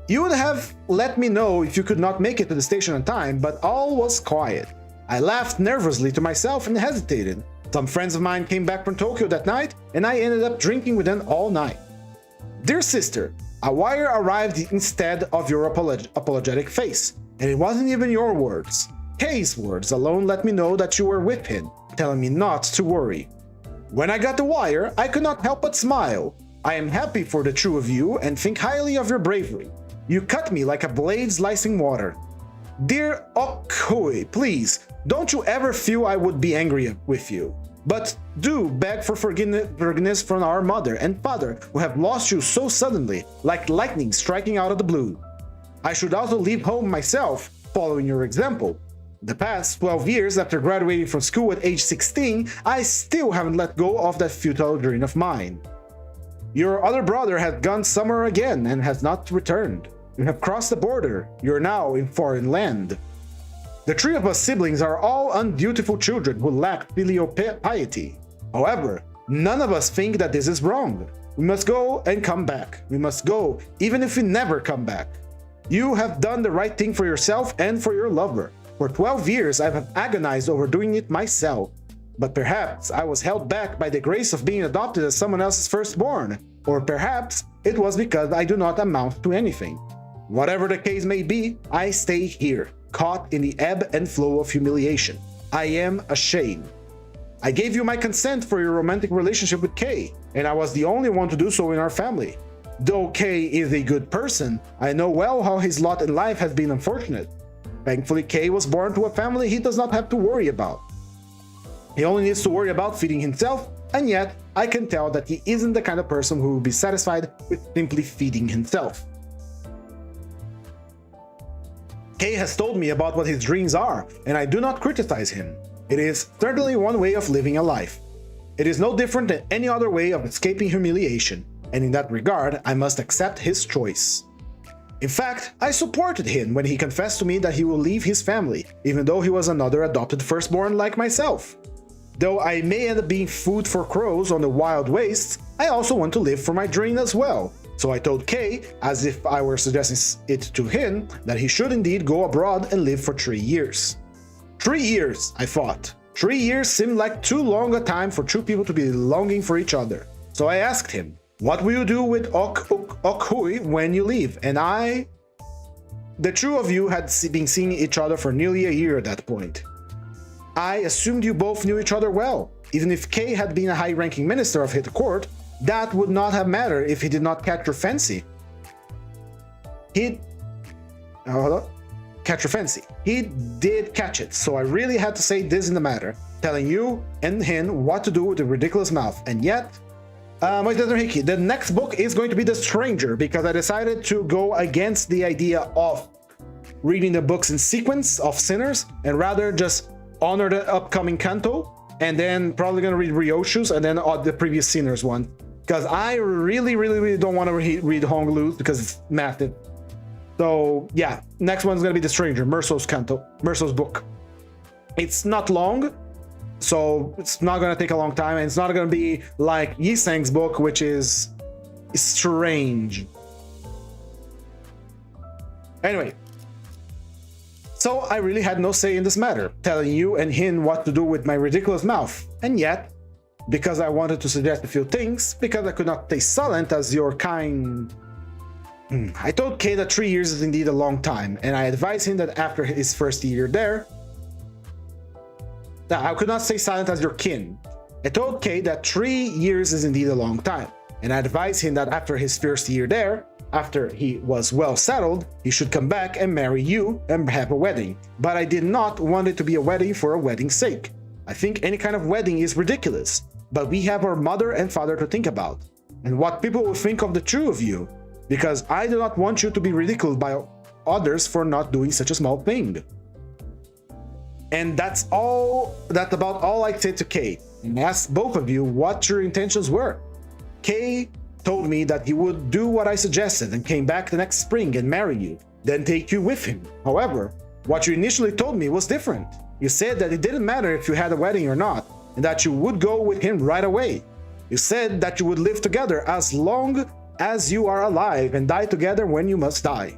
You would have let me know if you could not make it to the station on time, but all was quiet. I laughed nervously to myself and hesitated. Some friends of mine came back from Tokyo that night, and I ended up drinking with them all night. Dear sister, a wire arrived instead of your apologetic face, and it wasn't even your words. Kay's words alone let me know that you were with him, telling me not to worry. When I got the wire, I could not help but smile. I am happy for the two of you and think highly of your bravery. You cut me like a blade slicing water. Dear Okhui, please, don't you ever feel I would be angry with you. But do beg for forgiveness from our mother and father who have lost you so suddenly, like lightning striking out of the blue. I should also leave home myself, following your example. The past 12 years after graduating from school at age 16, I still haven't let go of that futile dream of mine. Your other brother has gone somewhere again and has not returned. You have crossed the border. You're now in foreign land. The three of us siblings are all undutiful children who lack filial piety. However, none of us think that this is wrong. We must go and come back. We must go, even if we never come back. You have done the right thing for yourself and for your lover. For 12 years, I have agonized over doing it myself. But perhaps I was held back by the grace of being adopted as someone else's firstborn. Or perhaps it was because I do not amount to anything. Whatever the case may be, I stay here. caught in the ebb and flow of humiliation. I am ashamed. I gave you my consent for your romantic relationship with Kay, and I was the only one to do so in our family. Though Kay is a good person, I know well how his lot in life has been unfortunate. Thankfully, Kay was born to a family he does not have to worry about. He only needs to worry about feeding himself, and yet I can tell that he isn't the kind of person who will be satisfied with simply feeding himself. Kay has told me about what his dreams are, and I do not criticize him. It is certainly one way of living a life. It is no different than any other way of escaping humiliation, and in that regard, I must accept his choice. In fact, I supported him when he confessed to me that he will leave his family, even though he was another adopted firstborn like myself. Though I may end up being food for crows on the wild wastes, I also want to live for my dream as well. So I told Kay, as if I were suggesting it to him, that he should indeed go abroad and live for 3 years. 3 years, I thought. 3 years seemed like too long a time for two people to be longing for each other. So I asked him, what will you do with Okhui when you leave? And the two of you had been seeing each other for nearly a year at that point. I assumed you both knew each other well. Even if Kay had been a high-ranking minister of his court, that would not have mattered if he did not catch your fancy. Catch your fancy. He did catch it, so I really had to say this in the matter, telling you and him what to do with the ridiculous mouth. And yet, the next book is going to be The Stranger, because I decided to go against the idea of reading the books in sequence of Sinners, and rather just honor the upcoming Kanto, and then probably gonna read Ryoshu's, and then the previous Sinners one. Because I really don't want to read Honglu, because it's massive. So yeah, next one's gonna be The Stranger, Merso's book. It's not long, so it's not gonna take a long time, and it's not gonna be like Yisang's book, which is strange. Anyway, so I really had no say in this matter, telling you and him what to do with my ridiculous mouth. And yet, because I wanted to suggest a few things, because I could not stay silent as your kind... I told Kay that 3 years is indeed a long time, and I advised him that after his first year there... I could not stay silent as your kin. I told Kay that 3 years is indeed a long time, and I advised him that after his first year there, after he was well settled, he should come back and marry you and have a wedding. But I did not want it to be a wedding for a wedding's sake. I think any kind of wedding is ridiculous, but we have our mother and father to think about, and what people will think of the two of you, because I do not want you to be ridiculed by others for not doing such a small thing. And that's about all I said to Kay, and asked both of you what your intentions were. Kay told me that he would do what I suggested and came back the next spring and marry you, then take you with him. However, what you initially told me was different. You said that it didn't matter if you had a wedding or not, and that you would go with him right away. You said that you would live together as long as you are alive and die together when you must die.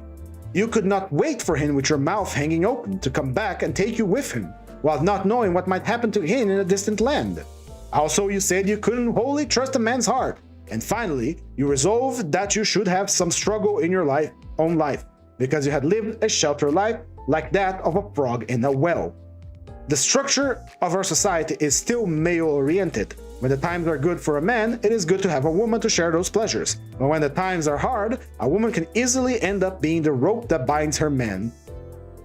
You could not wait for him with your mouth hanging open to come back and take you with him, while not knowing what might happen to him in a distant land. Also, you said you couldn't wholly trust a man's heart. And finally, you resolved that you should have some struggle in your own life, because you had lived a sheltered life like that of a frog in a well. The structure of our society is still male-oriented. When the times are good for a man, it is good to have a woman to share those pleasures. But when the times are hard, a woman can easily end up being the rope that binds her man.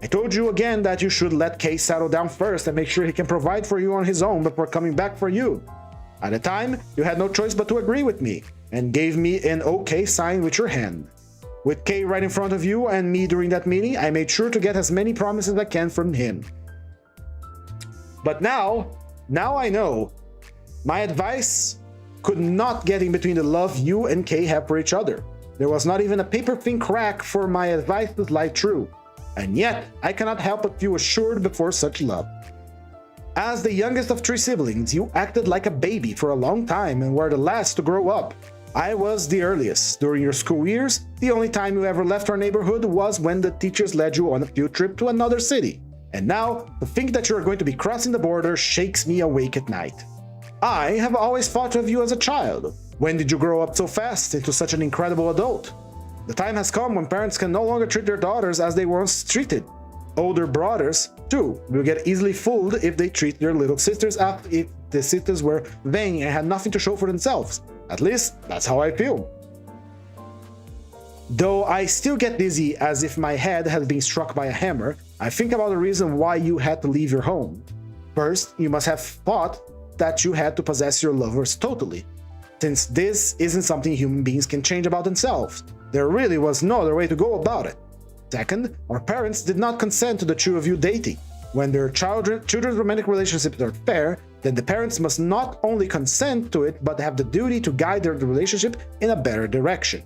I told you again that you should let Kay settle down first and make sure he can provide for you on his own before coming back for you. At the time, you had no choice but to agree with me, and gave me an okay sign with your hand. With Kay right in front of you and me during that meeting, I made sure to get as many promises as I can from him. But now I know. My advice could not get in between the love you and Kay have for each other. There was not even a paper-thin crack for my advice to lie true. And yet, I cannot help but feel assured before such love. As the youngest of 3 siblings, you acted like a baby for a long time and were the last to grow up. I was the earliest. During your school years, the only time you ever left our neighborhood was when the teachers led you on a field trip to another city. And now, to think that you are going to be crossing the border shakes me awake at night. I have always thought of you as a child. When did you grow up so fast into such an incredible adult? The time has come when parents can no longer treat their daughters as they were once treated. older brothers, too, will get easily fooled if they treat their little sisters as if the sisters were vain and had nothing to show for themselves. At least, that's how I feel. Though I still get dizzy as if my head had been struck by a hammer, I think about the reason why you had to leave your home. First, you must have thought that you had to possess your lovers totally, since this isn't something human beings can change about themselves. There really was no other way to go about it. Second, our parents did not consent to the two of you dating. When their children's romantic relationships are fair, then the parents must not only consent to it, but have the duty to guide their relationship in a better direction.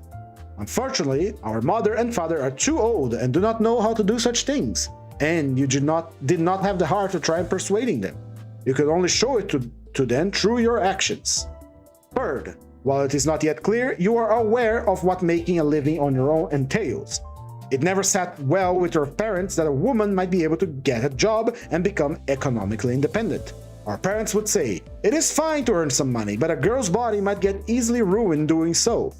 Unfortunately, our mother and father are too old and do not know how to do such things, and you did not have the heart to try and persuading them. You could only show it to them through your actions. Third, while it is not yet clear, you are aware of what making a living on your own entails. It never sat well with your parents that a woman might be able to get a job and become economically independent. Our parents would say, it is fine to earn some money, but a girl's body might get easily ruined doing so.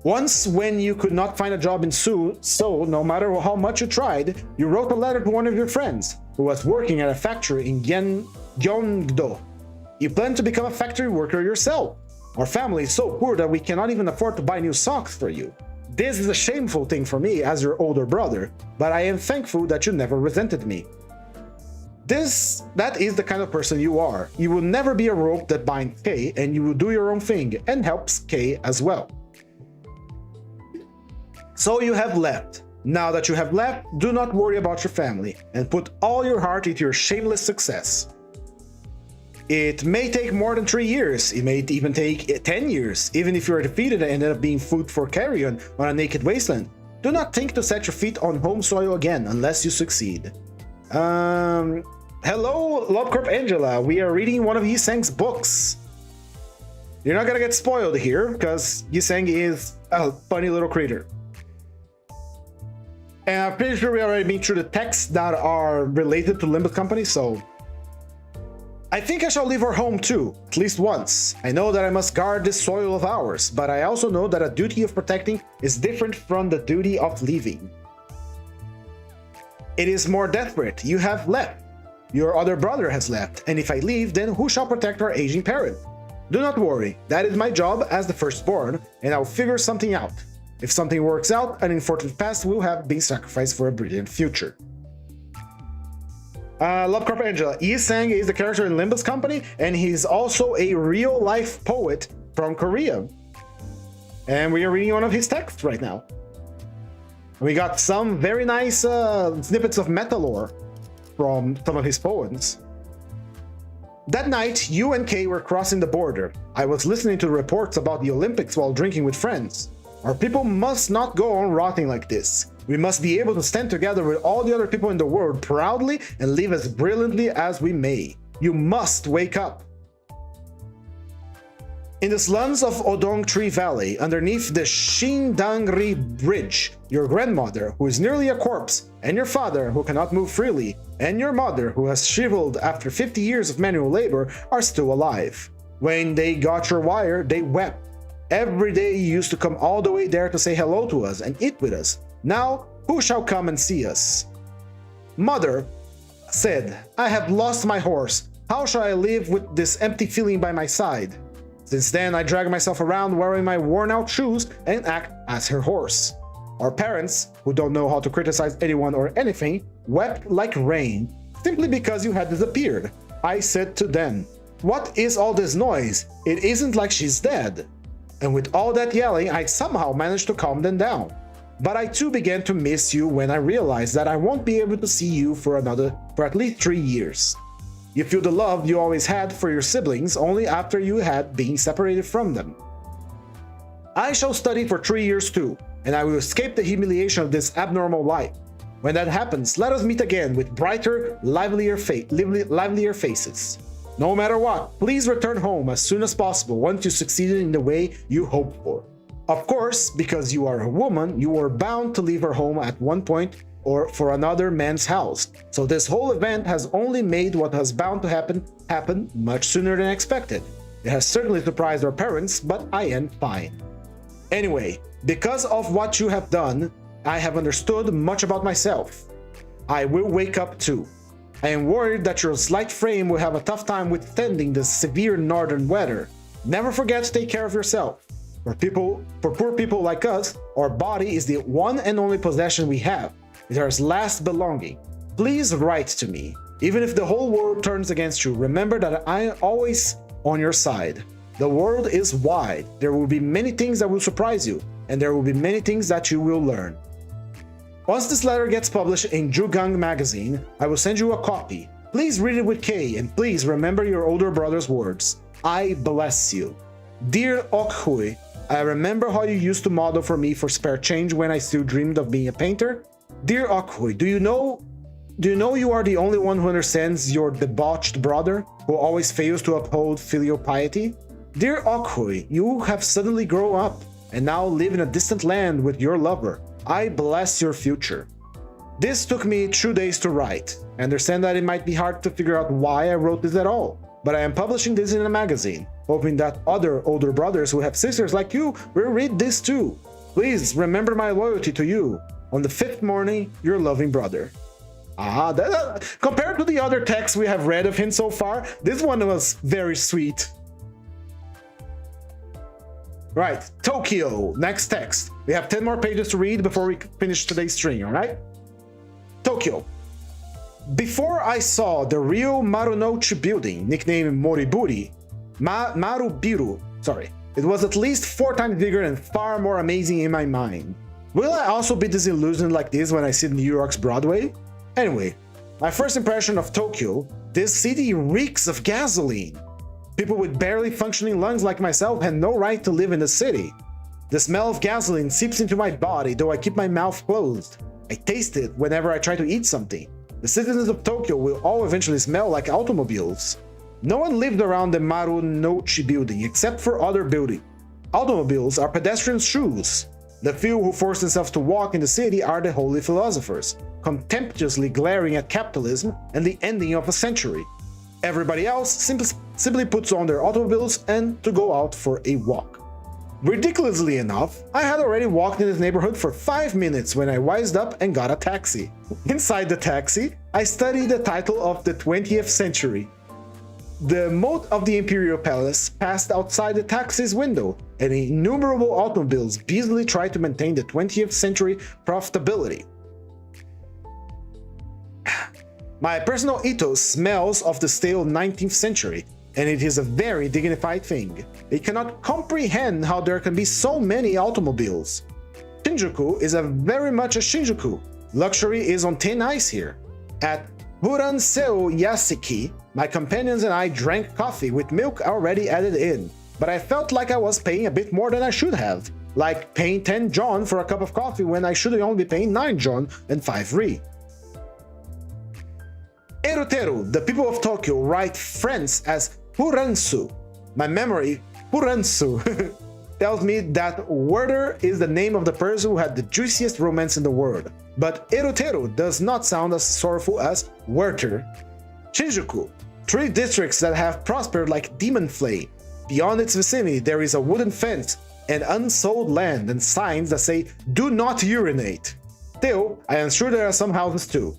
Once, when you could not find a job in Seoul, no matter how much you tried, you wrote a letter to one of your friends, who was working at a factory in Gyeongdo. You plan to become a factory worker yourself. Our family is so poor that we cannot even afford to buy new socks for you. This is a shameful thing for me as your older brother, but I am thankful that you never resented me. That is the kind of person you are. You will never be a rope that binds Kay, and you will do your own thing and helps Kay as well. So you have left. Now that you have left, do not worry about your family and put all your heart into your shameless success. It may take more than 3 years, it may even take 10 years, even if you are defeated and end up being food for carrion on a naked wasteland. Do not think to set your feet on home soil again unless you succeed. Hello, Lovecorp Angela, we are reading one of Yiseng's books. You're not gonna get spoiled here, because Yiseng is a funny little creature. And I'm pretty sure we already been through the texts that are related to Limbus Company, so... I think I shall leave our home too, at least once. I know that I must guard this soil of ours, but I also know that a duty of protecting is different from the duty of leaving. It is more desperate. You have left. Your other brother has left, and if I leave, then who shall protect our aging parent? Do not worry, that is my job as the firstborn, and I'll figure something out. If something works out, an unfortunate past will have been sacrificed for a brilliant future. Lovecorp Angela, Yiseng is the character in Limbus Company, and he's also a real-life poet from Korea. And we are reading one of his texts right now. We got some very nice snippets of meta lore from some of his poems. That night, you and Kay were crossing the border. I was listening to reports about the Olympics while drinking with friends. Our people must not go on rotting like this. We must be able to stand together with all the other people in the world proudly and live as brilliantly as we may. You must wake up. In the slums of Odong Tree Valley, underneath the Shindangri Bridge, your grandmother, who is nearly a corpse, and your father, who cannot move freely, and your mother, who has shriveled after 50 years of manual labor, are still alive. When they got your wire, they wept. Every day you used to come all the way there to say hello to us and eat with us. Now, who shall come and see us? Mother said, I have lost my horse. How shall I live with this empty feeling by my side? Since then, I drag myself around wearing my worn-out shoes and act as her horse. Our parents, who don't know how to criticize anyone or anything, wept like rain, simply because you had disappeared. I said to them, what is all this noise? It isn't like she's dead. And with all that yelling, I somehow managed to calm them down. But I too began to miss you when I realized that I won't be able to see you for at least 3 years. You feel the love you always had for your siblings only after you had been separated from them. I shall study for 3 years too, and I will escape the humiliation of this abnormal life. When that happens, let us meet again with brighter, livelier faces. No matter what, please return home as soon as possible once you succeeded in the way you hoped for. Of course, because you are a woman, you are bound to leave her home at one point or for another man's house. So this whole event has only made what was bound to happen much sooner than expected. It has certainly surprised our parents, but I am fine. Anyway, because of what you have done, I have understood much about myself. I will wake up too. I am worried that your slight frame will have a tough time withstanding the severe northern weather. Never forget to take care of yourself. For poor people like us, our body is the one and only possession we have. It is our last belonging. Please write to me. Even if the whole world turns against you, remember that I am always on your side. The world is wide. There will be many things that will surprise you, and there will be many things that you will learn. Once this letter gets published in Jugang magazine, I will send you a copy. Please read it with K, and please remember your older brother's words. I bless you. Dear Okhui, I remember how you used to model for me for spare change when I still dreamed of being a painter. Dear Okhui, do you know you are the only one who understands your debauched brother, who always fails to uphold filial piety? Dear Okhui, you have suddenly grown up, and now live in a distant land with your lover. I bless your future. This took me 2 days to write. I understand that it might be hard to figure out why I wrote this at all, but I am publishing this in a magazine, hoping that other older brothers who have sisters like you will read this too. Please remember my loyalty to you. On the 5th morning, your loving brother. Compared to the other texts we have read of him so far, this one was very sweet. Right, Tokyo, next text. We have 10 more pages to read before we finish today's stream, alright? Tokyo. Before I saw the real Marunouchi building, nicknamed Moriburi, Marubiru, it was at least 4 times bigger and far more amazing in my mind. Will I also be disillusioned like this when I see New York's Broadway? Anyway, my first impression of Tokyo, this city reeks of gasoline. People with barely functioning lungs like myself had no right to live in the city. The smell of gasoline seeps into my body, though I keep my mouth closed. I taste it whenever I try to eat something. The citizens of Tokyo will all eventually smell like automobiles. No one lived around the Marunouchi building except for other buildings. Automobiles are pedestrians' shoes. The few who force themselves to walk in the city are the holy philosophers, contemptuously glaring at capitalism and the ending of a century. Everybody else simply puts on their automobiles and to go out for a walk. Ridiculously enough, I had already walked in this neighborhood for 5 minutes when I wised up and got a taxi. Inside the taxi, I studied the title of the 20th century. The moat of the Imperial Palace passed outside the taxi's window, and innumerable automobiles busily tried to maintain the 20th century profitability. My personal ethos smells of the stale 19th century, and it is a very dignified thing. It cannot comprehend how there can be so many automobiles. Shinjuku is very much a Shinjuku. Luxury is on thin ice here. At Buranseo Yasuki, my companions and I drank coffee with milk already added in, but I felt like I was paying a bit more than I should have, like paying 10 John for a cup of coffee when I should only be paying 9 John and 5 Ri. Eruteru, the people of Tokyo write friends as Furansu. My memory, Furansu, tells me that Werther is the name of the person who had the juiciest romance in the world, but Eruteru does not sound as sorrowful as Werther. Shinjuku, 3 districts that have prospered like demon flame. Beyond its vicinity there is a wooden fence and unsold land and signs that say "Do not urinate." Still, I am sure there are some houses too.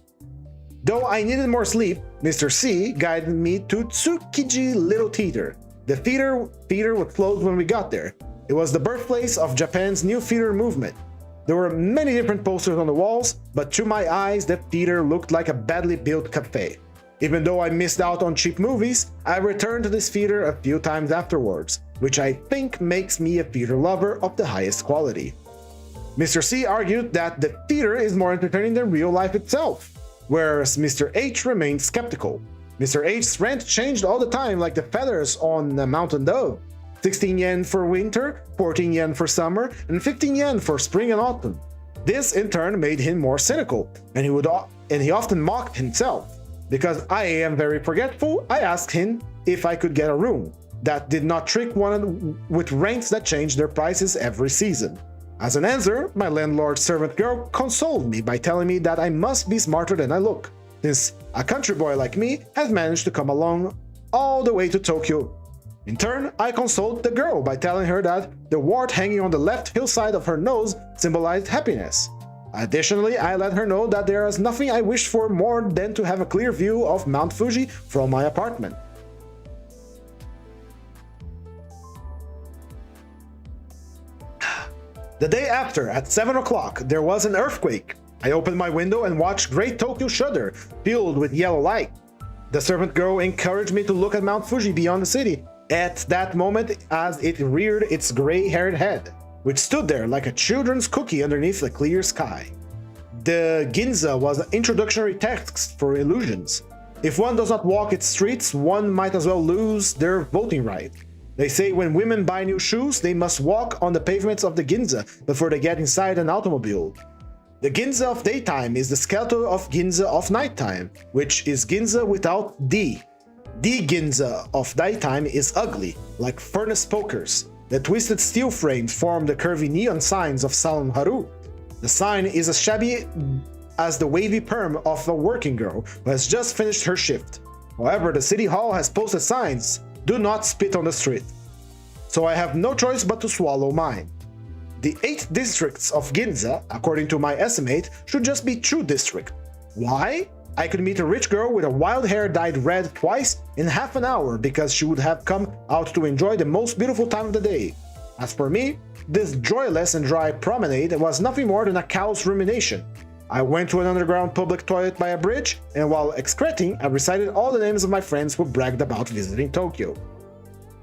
Though I needed more sleep, Mr. C guided me to Tsukiji Little Theater. The theater was closed when we got there. It was the birthplace of Japan's new theater movement. There were many different posters on the walls, but to my eyes the theater looked like a badly built cafe. Even though I missed out on cheap movies, I returned to this theater a few times afterwards, which I think makes me a theater lover of the highest quality. Mr. C argued that the theater is more entertaining than real life itself, whereas Mr. H remained skeptical. Mr. H's rent changed all the time like the feathers on a mountain dove. 16 yen for winter, 14 yen for summer, and 15 yen for spring and autumn. This in turn made him more cynical, and he often mocked himself. Because I am very forgetful, I asked him if I could get a room that did not trick one with rents that changed their prices every season. As an answer, my landlord's servant girl consoled me by telling me that I must be smarter than I look, since a country boy like me has managed to come along all the way to Tokyo. In turn, I consoled the girl by telling her that the wart hanging on the left hillside of her nose symbolized happiness. Additionally, I let her know that there is nothing I wish for more than to have a clear view of Mount Fuji from my apartment. The day after, at 7 o'clock, there was an earthquake. I opened my window and watched Great Tokyo shudder, filled with yellow light. The servant girl encouraged me to look at Mount Fuji beyond the city, at that moment as it reared its gray-haired head, which stood there like a children's cookie underneath the clear sky. The Ginza was an introductory text for illusions. If one does not walk its streets, one might as well lose their voting right. They say when women buy new shoes, they must walk on the pavements of the Ginza before they get inside an automobile. The Ginza of daytime is the skeleton of Ginza of nighttime, which is Ginza without D. The Ginza of daytime is ugly, like furnace pokers. The twisted steel frames form the curvy neon signs of Salon Haru. The sign is as shabby as the wavy perm of a working girl who has just finished her shift. However, the city hall has posted signs, "Do not spit on the street." So I have no choice but to swallow mine. The 8 districts of Ginza, according to my estimate, should just be 2 districts. Why? I could meet a rich girl with a wild hair dyed red twice in half an hour because she would have come out to enjoy the most beautiful time of the day. As for me, this joyless and dry promenade was nothing more than a cow's rumination. I went to an underground public toilet by a bridge, and while excreting, I recited all the names of my friends who bragged about visiting Tokyo.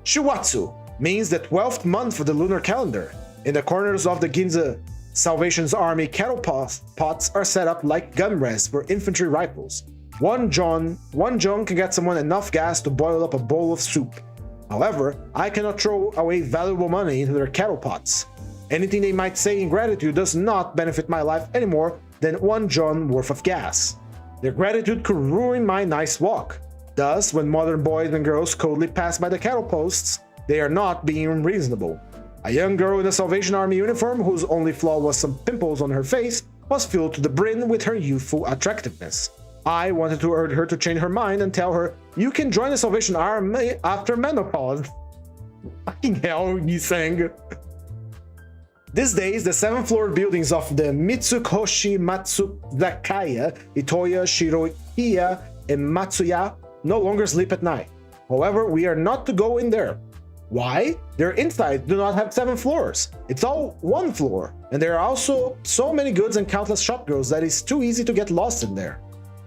Shiwatsu means the 12th month of the lunar calendar. In the corners of the Ginza Salvation's Army cattle pots are set up like gun rests for infantry rifles. One John can get someone enough gas to boil up a bowl of soup. However, I cannot throw away valuable money into their cattle pots. Anything they might say in gratitude does not benefit my life any more than 1 John worth of gas. Their gratitude could ruin my nice walk. Thus, when modern boys and girls coldly pass by the cattle posts, they are not being unreasonable. A young girl in a Salvation Army uniform, whose only flaw was some pimples on her face, was filled to the brim with her youthful attractiveness. I wanted to urge her to change her mind and tell her, "You can join the Salvation Army after menopause." Fucking hell, Nisang. These days, the 7th-floor buildings of the Mitsukoshi Matsuzakaya, Itoya, Shiroiya, and Matsuya no longer sleep at night. However, we are not to go in there. Why? Their insides do not have 7 floors. It's all 1 floor. And there are also so many goods and countless shopgirls that it's too easy to get lost in there.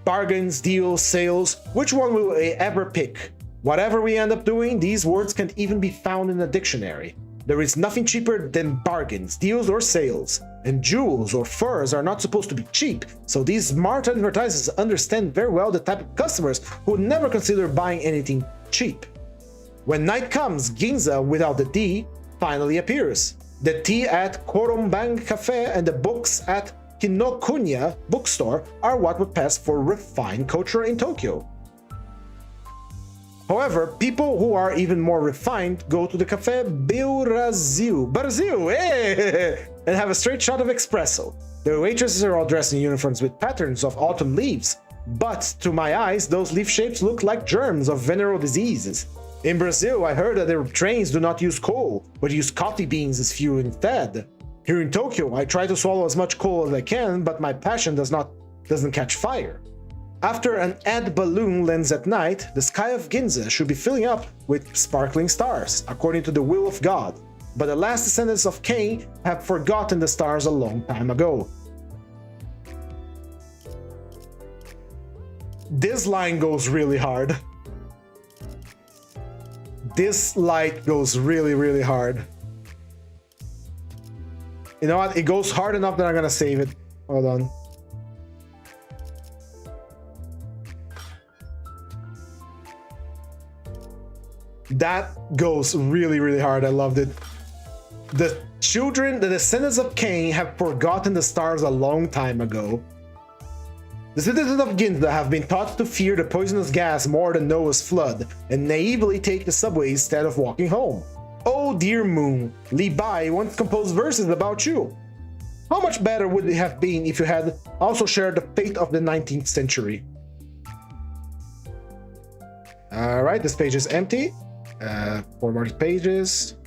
Bargains, deals, sales, which one will we ever pick? Whatever we end up doing, these words can't even be found in a dictionary. There is nothing cheaper than bargains, deals, or sales. And jewels or furs are not supposed to be cheap, so these smart advertisers understand very well the type of customers who would never consider buying anything cheap. When night comes, Ginza, without the D, finally appears. The tea at Korombang Cafe and the books at Kinokuniya bookstore are what would pass for refined culture in Tokyo. However, people who are even more refined go to the Cafe Brazil, hey! And have a straight shot of espresso. The waitresses are all dressed in uniforms with patterns of autumn leaves, but to my eyes, those leaf shapes look like germs of venereal diseases. In Brazil, I heard that their trains do not use coal, but use coffee beans as fuel instead. Here in Tokyo, I try to swallow as much coal as I can, but my passion doesn't catch fire. After an ad balloon lands at night, the sky of Ginza should be filling up with sparkling stars, according to the will of God. But the last descendants of Cain have forgotten the stars a long time ago. This line goes really hard. This light goes really, really hard. You know what? It goes hard enough that I'm gonna save it. Hold on. That goes really, really hard. I loved it. The children, the descendants of Cain, have forgotten the stars a long time ago. The citizens of Ginza have been taught to fear the poisonous gas more than Noah's flood, and naively take the subway instead of walking home. Oh dear moon, Li Bai once composed verses about you. How much better would it have been if you had also shared the fate of the 19th century? Alright, this page is empty. 4 more pages.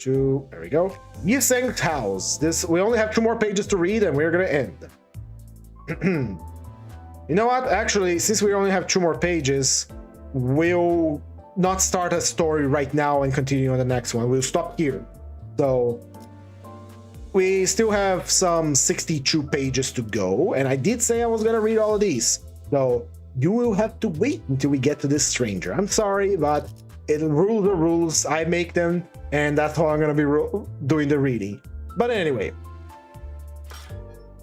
2. There we go. Yisenk's house. We only have 2 more pages to read, and we're gonna end. You know what? Actually, since we only have 2 more pages, we'll not start a story right now and continue on the next one. We'll stop here. So we still have some 62 pages to go, and I did say I was gonna read all of these. So you will have to wait until we get to this stranger. I'm sorry, but rules are rules. I make them, and that's how I'm gonna be doing the reading. But anyway,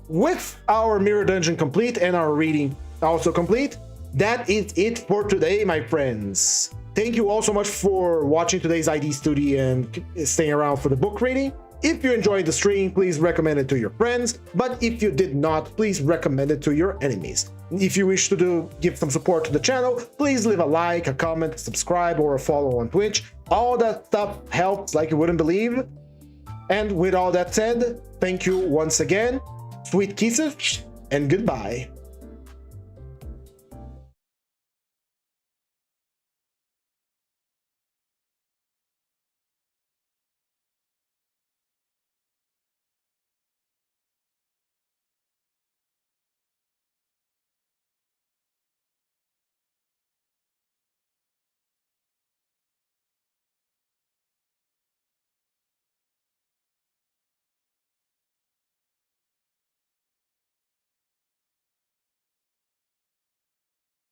with our mirror dungeon complete and our reading also complete, that is it for today, my friends. Thank you all so much for watching today's ID Studio and staying around for the book reading. If you enjoyed the stream, please recommend it to your friends, but if you did not, please recommend it to your enemies. If you wish to give some support to the channel, please leave a like, a comment, subscribe, or a follow on Twitch. All that stuff helps like you wouldn't believe. And with all that said, thank you once again, sweet kisses, and goodbye.